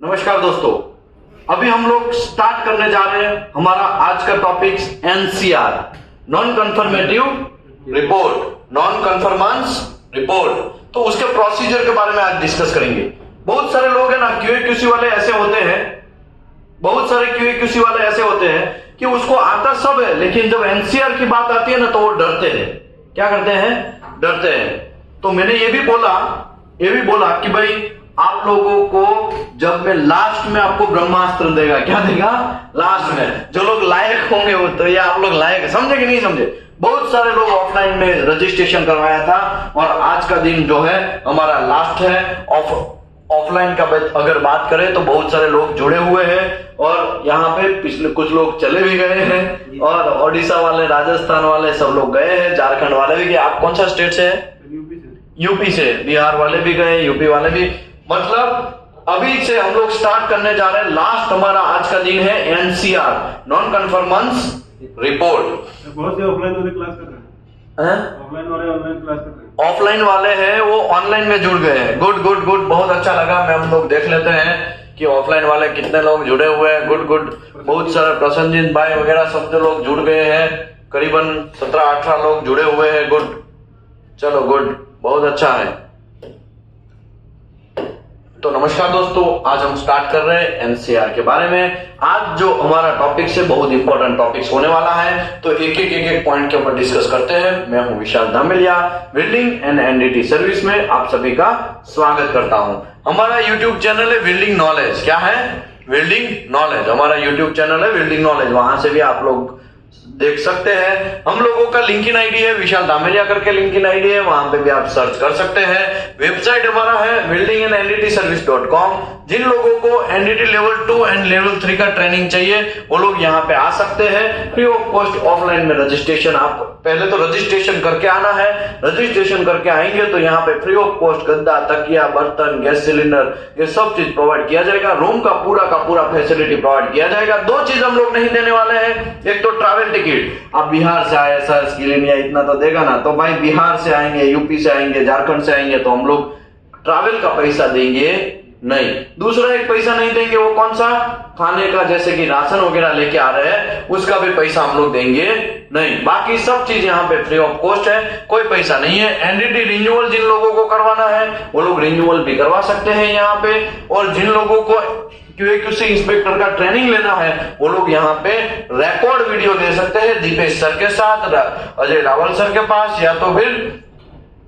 नमस्कार दोस्तों, अभी हम लोग स्टार्ट करने जा रहे हैं हमारा आज का topic NCR, non conformative report, non conformance report. तो उसके प्रोसीजर के बारे में आज डिस्कस करेंगे। बहुत सारे लोग हैं ना, क्यूए वाले ऐसे होते हैं, बहुत सारे क्यूए वाले ऐसे होते हैं कि उसको आता सब है, लेकिन जब एनसीआर की बात आती है ना तो वो डरते हैं। क्या करते हैं? डरते हैं। तो मैंने ये भी बोला कि भाई आप लोगों को जब मैं लास्ट में आपको ब्रह्मास्त्र देगा, क्या देगा लास्ट में, जो लोग लायक होंगे वो तो, या आप लोग लायक समझे कि नहीं समझे। बहुत सारे लोग ऑफलाइन में रजिस्ट्रेशन करवाया था और आज का दिन जो है हमारा लास्ट है। ऑफलाइन का अगर बात करें तो बहुत सारे लोग जुड़े हुए हैं और यहाँ पे पिछले कुछ लोग चले भी गए हैं और ओडिशा वाले, राजस्थान वाले सब लोग गए हैं, झारखंड वाले भी गए। आप कौन सा स्टेट से है? यूपी से। बिहार वाले भी गए, यूपी वाले भी। मतलब अभी से हम लोग स्टार्ट करने जा रहे हैं। लास्ट हमारा आज का दिन है एनसीआर, नॉन कन्फर्मेंस रिपोर्ट। बहुत से ऑफलाइन वाले क्लास कर रहे हैं, ऑफलाइन वाले ऑनलाइन क्लास कर रहे हैं। ऑफलाइन वाले हैं वो ऑनलाइन में जुड़ गए हैं। गुड गुड गुड, बहुत अच्छा लगा। मैं हम लोग देख लेते हैं कि ऑफलाइन वाले कितने लोग जुड़े हुए हैं। गुड गुड, बहुत सारे प्रसन्नजीत भाई वगैरह सब जो लोग जुड़ गए हैं, करीबन 17-18 लोग जुड़े हुए हैं। गुड, चलो गुड, बहुत अच्छा है। तो नमस्कार दोस्तों, आज हम स्टार्ट कर रहे हैं एनसीआर के बारे में। आज जो हमारा टॉपिक है बहुत इंपॉर्टेंट टॉपिक होने वाला है, तो एक एक पॉइंट के ऊपर डिस्कस करते हैं। मैं हूं Vishal Dhameliya, building and NDT service में आप सभी का स्वागत करता हूं। हमारा यूट्यूब चैनल है बिल्डिंग नॉलेज। क्या है? Building knowledge. हमारा यूट्यूब चैनल है बिल्डिंग नॉलेज, वहां से भी आप लोग देख सकते हैं। हम लोगों का लिंक इन आईडी है विशाल धामेलिया करके, लिंक इन आईडी है, वहां पे भी आप सर्च कर सकते हैं। वेबसाइट हमारा है buildinganddservice.com। जिन लोगों को एनडीटी लेवल 2 एंड लेवल 3 का ट्रेनिंग चाहिए वो लोग यहाँ पे आ सकते हैं। फ्री ऑफ कॉस्ट ऑफलाइन में रजिस्ट्रेशन, आप पहले तो रजिस्ट्रेशन करके आना है। रजिस्ट्रेशन करके आएंगे तो यहाँ पे फ्री ऑफ कॉस्ट गद्दा, तकिया, बर्तन, गैस सिलेंडर, ये सब चीज प्रोवाइड किया जाएगा। रूम का पूरा फैसिलिटी प्रोवाइड किया जाएगा। दो चीज हम लोग नहीं देने वाले हैं, एक तो ट्रैवल टिकट। आप बिहार से आए सर स्किल इंडिया इतना तो देगा ना, तो भाई बिहार से आएंगे, यूपी से आएंगे, झारखंड से आएंगे तो हम लोग ट्रैवल का पैसा देंगे नहीं। दूसरा एक पैसा नहीं देंगे, वो कौन सा? खाने का, जैसे कि राशन वगैरह लेके आ रहे हैं उसका भी पैसा हम लोग देंगे नहीं। बाकी सब चीज यहाँ पे फ्री ऑफ कॉस्ट है, कोई पैसा नहीं है। एनडीटी रिन्यूअल जिन लोगों को करवाना है वो लोग रिन्यूअल भी करवा सकते हैं यहाँ पे, और जिन लोगों को क्यूए इंस्पेक्टर का ट्रेनिंग लेना है वो लोग यहाँ पे रिकॉर्ड वीडियो दे सकते हैं दीपेश सर के साथ, अजय रावल सर के पास, या तो फिर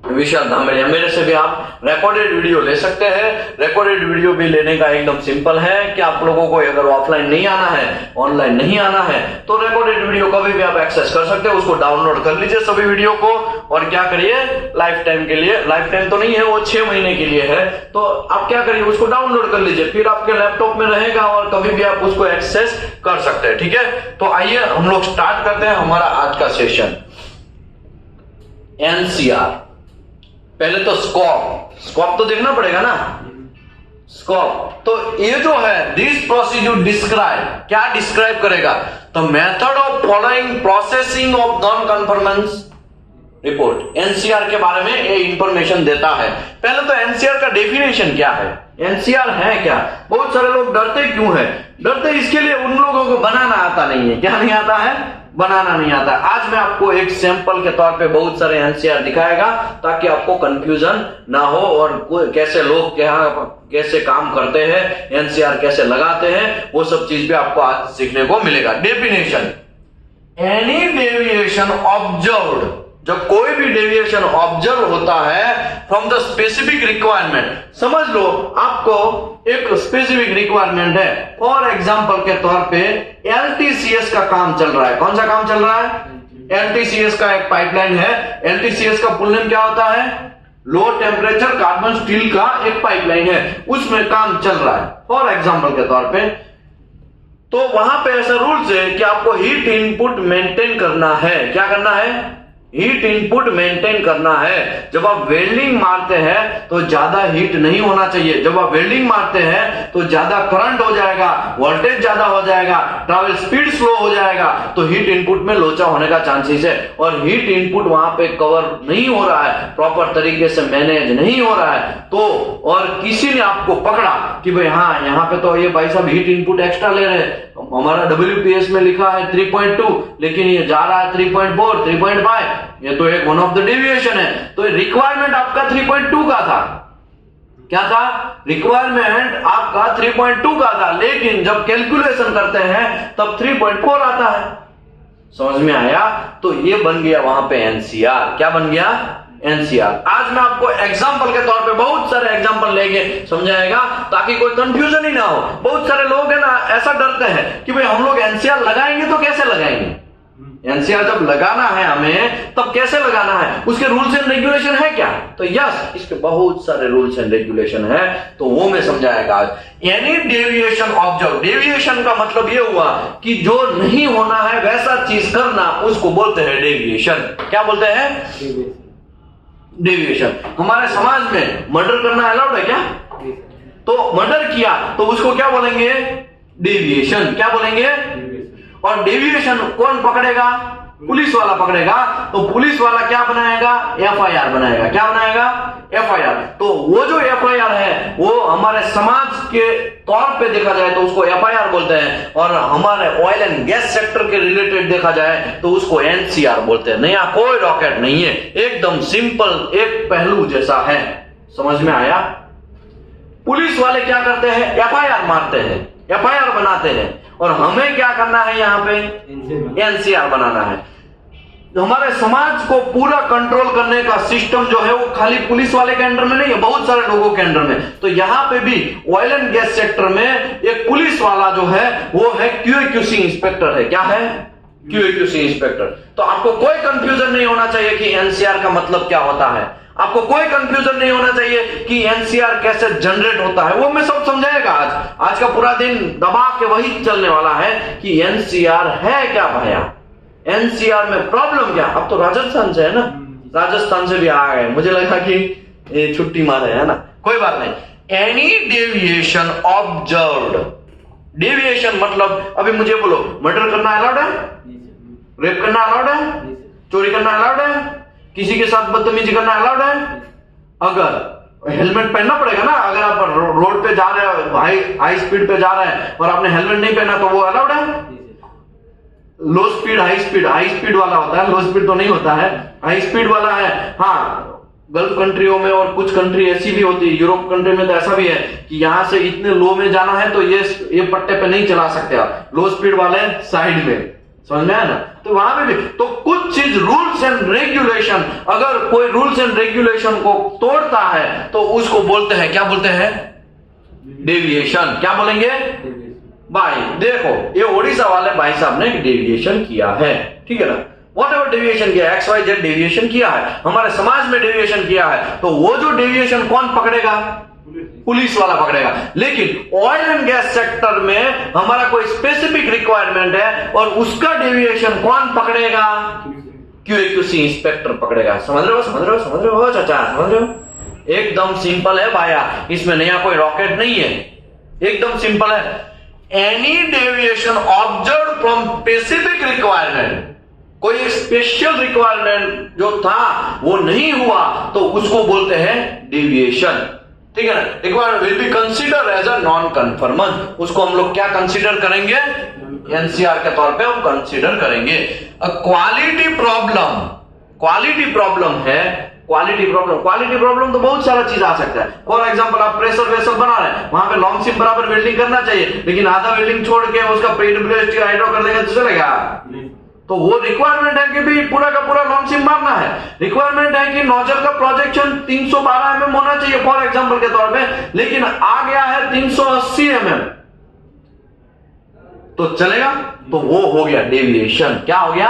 विशाल धामेलिया मेरे से भी आप रिकॉर्डेड वीडियो ले सकते हैं। रिकॉर्डेड वीडियो भी लेने का एकदम सिंपल है कि आप लोगों को अगर ऑफलाइन नहीं आना है, ऑनलाइन नहीं आना है, तो रिकॉर्डेड वीडियो कभी भी आप एक्सेस कर सकते हैं। उसको डाउनलोड कर लीजिए सभी वीडियो को, और क्या करिए, लाइफ टाइम के लिए, लाइफ टाइम तो नहीं है वो 6 महीने के लिए है, तो आप क्या करिए उसको डाउनलोड कर लीजिए, फिर आपके लैपटॉप में रहेगा और कभी भी आप उसको एक्सेस कर सकते हैं। ठीक है, तो आइए हम लोग स्टार्ट करते हैं हमारा आज का सेशन। एनसीआर, पहले तो स्कोप तो देखना पड़ेगा ना। स्कोप तो ये जो है, दिस प्रोसीड्यूर डिस्क्राइब, क्या डिस्क्राइब करेगा? तो method of following processing of non conformance report. NCR के बारे में ये इंफॉर्मेशन देता है। पहले तो एनसीआर का डेफिनेशन क्या है, एनसीआर है क्या? बहुत सारे लोग डरते क्यों है? डरते इसके लिए उन लोगों को बनाना आता नहीं है। क्या नहीं आता है? बनाना नहीं आता। आज मैं आपको एक सैंपल के तौर पे बहुत सारे एनसीआर दिखाएगा ताकि आपको कंफ्यूजन ना हो, और कैसे लोग कैसे काम करते हैं, एनसीआर कैसे लगाते हैं, वो सब चीज भी आपको आज सीखने को मिलेगा। डेफिनेशन, एनी डेविएशन ऑब्जर्व्ड, जब कोई भी डेविएशन ऑब्जर्व होता है फ्रॉम द स्पेसिफिक रिक्वायरमेंट, समझ लो आपको एक स्पेसिफिक रिक्वायरमेंट है। फॉर एग्जांपल के तौर पे एलटीसीएस का काम चल रहा है। कौन सा काम चल रहा है? एलटीसीएस का एक पाइपलाइन है। एलटीसीएस का फुल नेम क्या होता है? लो टेम्परेचर कार्बन स्टील का एक पाइपलाइन है, उसमें काम चल रहा है फॉर एग्जांपल के तौर पे। तो वहां पे ऐसा रूल्स है कि आपको हीट इनपुट मेंटेन करना है। क्या करना है? हीट इनपुट मेंटेन करना है। जब आप वेल्डिंग मारते हैं तो ज्यादा हीट नहीं होना चाहिए। जब आप वेल्डिंग मारते हैं तो ज्यादा करंट हो जाएगा, वोल्टेज ज्यादा हो जाएगा, ट्रैवल स्पीड स्लो हो जाएगा, तो हीट इनपुट में लोचा होने का चांसेस है। और हीट इनपुट वहां पे कवर नहीं हो रहा है, प्रॉपर तरीके से मैनेज नहीं हो रहा है, तो और किसी ने आपको पकड़ा कि भाई हाँ यहाँ पे तो ये भाई साहब हीट इनपुट एक्स्ट्रा ले रहे हैं, हमारा WPS में लिखा है 3.2 लेकिन ये जा रहा है 3.4 3.5, ये तो एक वन ऑफ द डेविएशन है। तो रिक्वायरमेंट आपका 3.2 का था। क्या था? रिक्वायरमेंट आपका 3.2 का था, लेकिन जब कैलकुलेशन करते हैं तब 3.4 आता है। समझ में आया? तो ये बन गया वहां पे NCR। क्या बन गया? NCR। आज मैं आपको एग्जांपल के तौर पे बहुत सारे एग्जांपल लेके समझाएगा ताकि कोई कंफ्यूजन ही ना हो। बहुत सारे लोग है ना ऐसा डरते हैं कि भाई हम लोग NCR लगाएंगे तो कैसे लगाएंगे? NCR जब लगाना है हमें तब कैसे लगाना है, उसके रूल्स एंड रेगुलेशन है क्या? तो यस, इसके बहुत सारे रूल्स एंड रेगुलेशन है, तो वो मैं समझाएगा आज। एनी डेविएशन ऑब्जर्व, डेविएशन का मतलब ये हुआ कि जो नहीं होना है वैसा चीज करना, उसको बोलते हैं डेविएशन। क्या बोलते हैं? डेविएशन। हमारे समाज में मर्डर करना अलाउड है क्या? तो मर्डर किया तो उसको क्या बोलेंगे? डेविएशन। क्या बोलेंगे? और डेविएशन कौन पकड़ेगा? पुलिस वाला पकड़ेगा। तो पुलिस वाला क्या बनाएगा? FIR बनाएगा। क्या बनाएगा? FIR। तो वो जो FIR है वो हमारे समाज के तौर पे देखा जाए तो उसको FIR बोलते हैं, और हमारे ऑयल एंड गैस सेक्टर के रिलेटेड देखा जाए तो उसको NCR बोलते हैं। नया कोई रॉकेट नहीं है, एकदम सिंपल एक पहलू जैसा है। समझ में आया? पुलिस वाले क्या करते हैं? FIR मारते हैं, FIR बनाते हैं, और हमें क्या करना है? यहाँ पे NCR बनाना है। हमारे समाज को पूरा कंट्रोल करने का सिस्टम जो है वो खाली पुलिस वाले के अंडर में नहीं है, बहुत सारे लोगों के अंडर में। तो यहाँ पे भी ऑयल एंड गैस सेक्टर में एक पुलिस वाला जो है वो है QAQC इंस्पेक्टर है। क्या है? QAQC inspector. तो आपको कोई कंफ्यूजन नहीं होना चाहिए कि NCR का मतलब क्या होता है। आपको कोई कंफ्यूजन नहीं होना चाहिए कि NCR कैसे जनरेट होता है, वो मैं सब समझाएगा आज का पूरा दिन दबा के वही चलने वाला है कि NCR है क्या भैया, NCR में प्रॉब्लम क्या। अब तो राजस्थान से है ना, राजस्थान से भी आ गए, मुझे लगा कि ये छुट्टी मारे है ना, कोई बात नहीं। एनी डेविएशन ऑब्जर्व्ड, डेविएशन मतलब अभी मुझे बोलो मर्डर करना अलाउड है? रेप करना अलाउड है? चोरी करना अलाउड है? किसी के साथ बदतमीजी करना अलाउड है? अगर हेलमेट पहनना पड़ेगा ना, अगर आप रोड पे जा रहे हो, हाई स्पीड पे जा रहे हैं और आपने हेलमेट नहीं पहना तो वो अलाउड है? लो स्पीड हाई स्पीड वाला होता है, लो स्पीड तो नहीं होता है, हाई स्पीड वाला है। हाँ, गल्फ कंट्रियों में और कुछ कंट्री ऐसी भी होती है, यूरोप कंट्री में तो ऐसा भी है कि यहां से इतने लो में जाना है तो ये पट्टे पे नहीं चला सकते आप, लो स्पीड वाले साइड में। समझ में आया ना? तो वहां पे भी तो कुछ चीज रूल्स एंड रेगुलेशन, अगर कोई रूल्स एंड रेगुलेशन को तोड़ता है तो उसको बोलते हैं, क्या बोलते हैं? डेविएशन। क्या बोलेंगे भाई? देखो ये ओडिशा वाले भाई साहब ने डेविएशन किया है, ठीक है ना, वॉट एवर डेविएशन किया, XYZ डेविएशन किया है, हमारे समाज में डेविएशन किया है, तो वो जो डेविएशन कौन पकड़ेगा? पुलिस वाला पकड़ेगा। लेकिन ऑयल एंड गैस सेक्टर में हमारा कोई स्पेसिफिक रिक्वायरमेंट है और उसका डेविएशन कौन पकड़ेगा? QAQC इंस्पेक्टर पकड़ेगा। समझ रहे हो? समझ रहे हो? समझ रहे हो चाचा? समझ रहे हो? एकदम सिंपल है भाया, इसमें नया कोई रॉकेट नहीं है, एकदम सिंपल है। Any deviation observe from specific requirement, कोई स्पेशल रिक्वायरमेंट जो था वो नहीं हुआ तो उसको बोलते हैं डेविएशन, ठीक है ना। Requirement will be consider as a non conformance, उसको हम लोग क्या कंसीडर करेंगे? NCR के तौर पे हम कंसीडर करेंगे। क्वालिटी प्रॉब्लम, क्वालिटी प्रॉब्लम है, क्वालिटी प्रॉब्लम तो बहुत सारा चीज आ सकता है। फॉर एग्जांपल आप प्रेशर वेसल बना रहे हैं, वहां पे लॉन्ग सिप बराबर वेल्डिंग करना चाहिए, लेकिन आधा वेल्डिंग छोड़ के उसका PWST हाइड्रो कर देंगे तो चलेगा? तो वो रिक्वायरमेंट है कि भी पूरा का पूरा लॉन्ग सिप मारना है। रिक्वायरमेंट है कि नोजल का प्रोजेक्शन 312 mm होना चाहिए फॉर एग्जांपल के तौर पे, लेकिन आ गया है 380 mm, तो चलेगा? तो वो हो गया डेविएशन। क्या हो गया?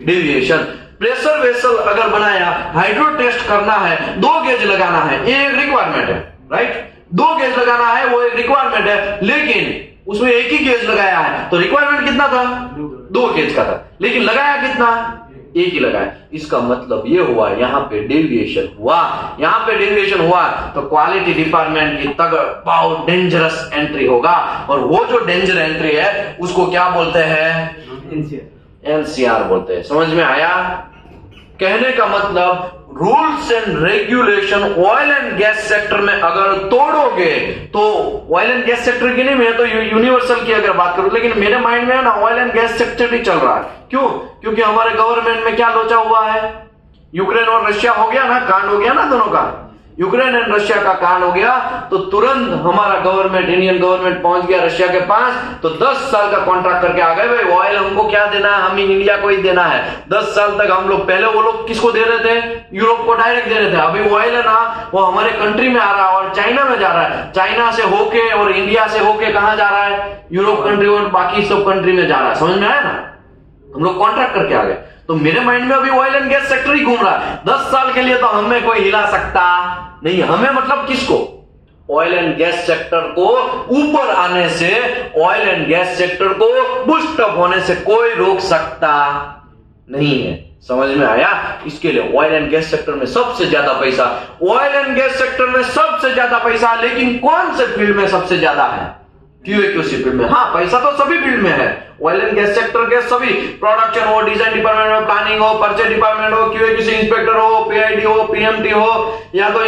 डेविएशन। प्रेशर वेसल अगर बनाया, हाइड्रो टेस्ट करना है, 2 गेज लगाना है, ये एक रिक्वायरमेंट है, राइट? 2 गेज लगाना है वो एक रिक्वायरमेंट है, लेकिन उसमें एक ही गेज लगाया है, तो रिक्वायरमेंट कितना था? 2 गेज का था, लेकिन लगाया कितना? एक ही लगा है। इसका मतलब ये हुआ यहाँ पे डेविएशन हुआ, यहाँ पे डेविएशन हुआ तो क्वालिटी डिपार्टमेंट की तक बहुत डेंजरस एंट्री होगा, और वो जो डेंजर एंट्री है उसको क्या बोलते हैं? एनसीआर बोलते हैं। समझ में आया? कहने का मतलब rules and regulation oil and gas sector में अगर तोड़ोगे तो, ऑयल एंड गैस सेक्टर की नहीं, मैं तो यूनिवर्सल की अगर बात करूं, लेकिन मेरे माइंड में है ना ऑयल एंड गैस सेक्टर ही चल रहा है। क्यों? क्योंकि हमारे गवर्नमेंट में क्या लोचा हुआ है? यूक्रेन और रशिया हो गया ना, कांड हो गया ना दोनों का, यूक्रेन एंड रशिया का कांड हो गया, तो तुरंत हमारा गवर्नमेंट, इंडियन गवर्नमेंट पहुंच गया रशिया के पास, तो 10 साल का कॉन्ट्रैक्ट करके आ गए, भाई ऑयल हमको क्या देना है, हम इंडिया को ही देना है। 10 साल तक हम लोग, पहले वो लोग किसको दे रहे थे? यूरोप को डायरेक्ट दे रहे थे। अभी ऑयल है ना वो हमारे कंट्री में आ रहा है और चाइना में जा रहा है, चाइना से होके और इंडिया से होके कहां जा रहा है? यूरोप कंट्री और बाकी सब कंट्री में जा रहा है। समझ में आया ना? हम लोग कॉन्ट्रैक्ट करके आ गए। तो मेरे माइंड में अभी ऑयल एंड गैस सेक्टर ही घूम रहा है। 10 साल के लिए तो हमें कोई हिला सकता नहीं। हमें मतलब किसको? ऑयल एंड गैस सेक्टर को ऊपर आने से, ऑयल एंड गैस सेक्टर को बूस्ट अप होने से कोई रोक सकता नहीं है। समझ में आया? इसके लिए ऑयल एंड गैस सेक्टर में सबसे ज्यादा पैसा, ऑयल एंड गैस सेक्टर में सबसे ज्यादा पैसा, लेकिन कौन से फील्ड में सबसे ज्यादा है? क्यूएक्यूसी फील्ड में। हाँ, पैसा तो सभी फील्ड में है, ऑयल एंड गैस सेक्टर के सभी, प्रोडक्शन हो, डिजाइन डिपार्टमेंट हो, प्लानिंग हो, परचेज डिपार्टमेंट हो, क्यूएक्यूसी इंस्पेक्टर हो, पीआईडी हो, पीएमटी हो, या तो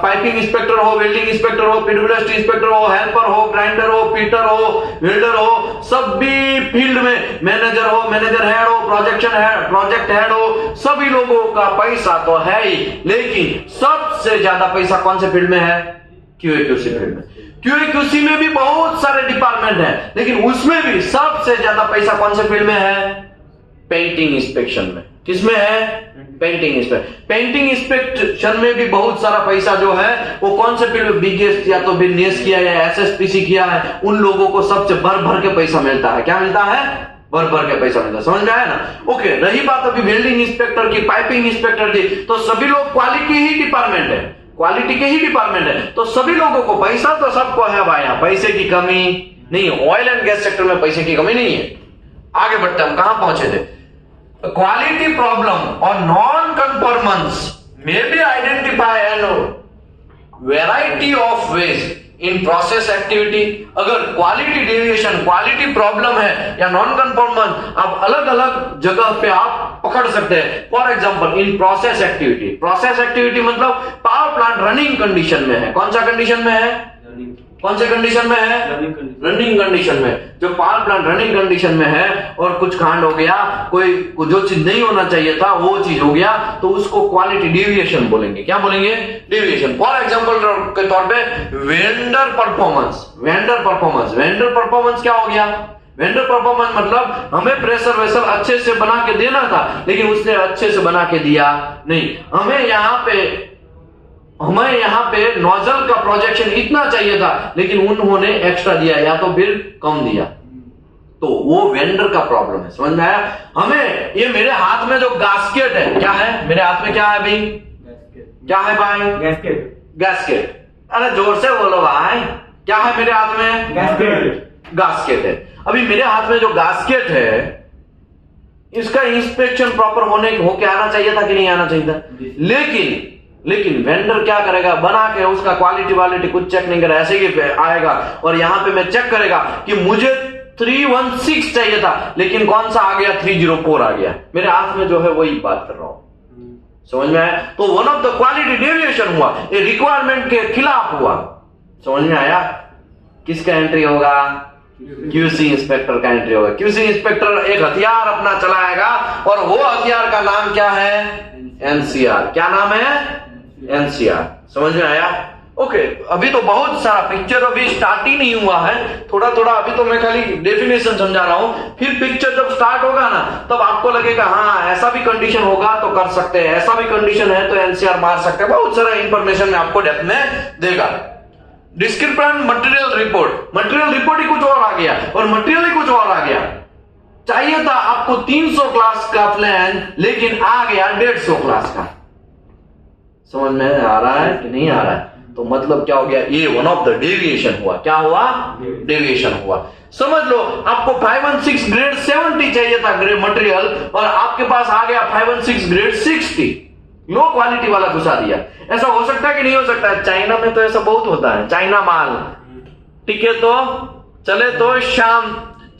पाइपिंग इंस्पेक्टर हो, वेल्डिंग इंस्पेक्टर हो, पीडब्ल्यूएसटी इंस्पेक्टर हो, हेल्पर हो, ग्राइंडर हो, पीटर हो, वेल्डर हो, सभी फील्ड में मैनेजर हो, मैनेजर हेड हो, प्रोजेक्ट हेड हो, सभी लोगों का पैसा तो है ही, लेकिन सबसे ज्यादा पैसा कौन से फील्ड में है? क्यूएक्यूसी फील्ड में। क्यूएक्यूसी में भी बहुत सारे डिपार्टमेंट हैं, लेकिन उसमें भी सबसे ज्यादा पैसा कौन से फील्ड में है? पेंटिंग इंस्पेक्शन में। किसमें है? Painting inspection. पेंटिंग इंस्पेक्शन में भी बहुत सारा पैसा जो है वो कौन से फील्ड में? बिगेस्ट या तो बिजनेस किया या एसएसपीसी किया है, उन लोगों को सबसे भर भर के पैसा मिलता है। क्या मिलता है? भर भर के पैसा मिलता है। समझ में आया ना? ओके, रही बात अभी वेल्डिंग इंस्पेक्टर की, पाइपिंग इंस्पेक्टर की, तो सभी लोग क्वालिटी ही डिपार्टमेंट है, क्वालिटी के ही डिपार्टमेंट है, तो सभी लोगों को पैसा तो सबको है भाई, यहाँ पैसे की कमी नहीं है। ऑयल एंड गैस सेक्टर में पैसे की कमी नहीं है। आगे बढ़ते हम कहां पहुंचे थे? क्वालिटी प्रॉब्लम और नॉन कंफॉर्मेंस में be identify and variety of ways in process activity. अगर क्वालिटी डेविएशन, क्वालिटी प्रॉब्लम है या नॉन कंफॉर्मेंस, आप अलग अलग जगह पे आप पकड़ सकते हैं। For example in process activity, process activity मतलब पावर प्लांट रनिंग कंडीशन में है। कौन सा कंडीशन में है? कौन से कंडीशन में है? रनिंग कंडीशन में। जो पावर प्लांट रनिंग कंडीशन में है और कुछ कांड हो गया, कोई जो चीज नहीं होना चाहिए था वो चीज हो गया, तो उसको क्वालिटी डेविएशन बोलेंगे। क्या बोलेंगे? डेविएशन। फॉर एग्जांपल के तौर पे वेंडर परफॉर्मेंस। वेंडर परफॉर्मेंस क्या हो गया? वेंडर परफॉर्मेंस मतलब हमें प्रेशर वेसल अच्छे से बना के देना था, लेकिन उसने अच्छे से बना के दिया नहीं। हमें यहाँ पे नोजल का प्रोजेक्शन इतना चाहिए था, लेकिन उन्होंने एक्स्ट्रा दिया या तो फिर कम दिया, तो वो वेंडर का प्रॉब्लम है। समझ में आया? हमें ये मेरे हाथ में जो गास्केट है, क्या है मेरे हाथ में? क्या है भाई? क्या है भाई? गैस्केट। अरे जोर से बोलो भाई, क्या है मेरे हाथ में? गास्केट है। अभी मेरे हाथ में जो गास्केट है, इसका इंस्पेक्शन प्रॉपर होके आना चाहिए था कि नहीं आना चाहिए था? लेकिन वेंडर क्या करेगा? बना के उसका क्वालिटी कुछ चेक नहीं करेगा, ऐसे ही आएगा और यहां पे मैं चेक करेगा कि मुझे 316 चाहिए था, लेकिन कौन सा आ गया? 304 आ गया। मेरे हाथ में जो है वही बात कर रहा हूं। समझ में आया? तो one of the quality deviation हुआ, ये रिक्वायरमेंट के खिलाफ हुआ। समझ में आया? किसका एंट्री होगा? क्यूसी इंस्पेक्टर का एंट्री होगा। क्यूसी इंस्पेक्टर एक हथियार अपना चलाएगा, और वो हथियार का नाम क्या है? एनसीआर। क्या नाम है? एनसीआर। समझ में आया? ओके, अभी तो बहुत सारा पिक्चर अभी स्टार्ट ही नहीं हुआ है, थोड़ा अभी तो मैं खाली डेफिनेशन समझा रहा हूं। फिर पिक्चर जब स्टार्ट होगा ना, तब आपको लगेगा हाँ ऐसा भी कंडीशन होगा तो कर सकते हैं, ऐसा भी कंडीशन है तो एनसीआर मार सकते हैं। बहुत सारा इंफॉर्मेशन में आपको डेप्थ में देगा। डिस्क्रिप्शन मटेरियल रिपोर्ट ही कुछ और आ गया, और मटेरियल ही कुछ और आ गया। चाहिए था आपको 300 क्लास का प्लान, लेकिन आ गया 150 क्लास का। समझ में आ रहा है कि नहीं आ रहा है? तो मतलब क्या हो गया, ये वन ऑफ द डेविएशन हुआ। क्या हुआ? डेविएशन हुआ। समझ लो आपको 516 ग्रेड 70 चाहिए था ग्रेड मटेरियल, और आपके पास आ गया 516 ग्रेड 60, लो क्वालिटी वाला घुसा दिया। ऐसा हो सकता है कि नहीं हो सकता है? चाइना में तो ऐसा बहुत होता है। चाइना माल टिके तो चले तो शाम,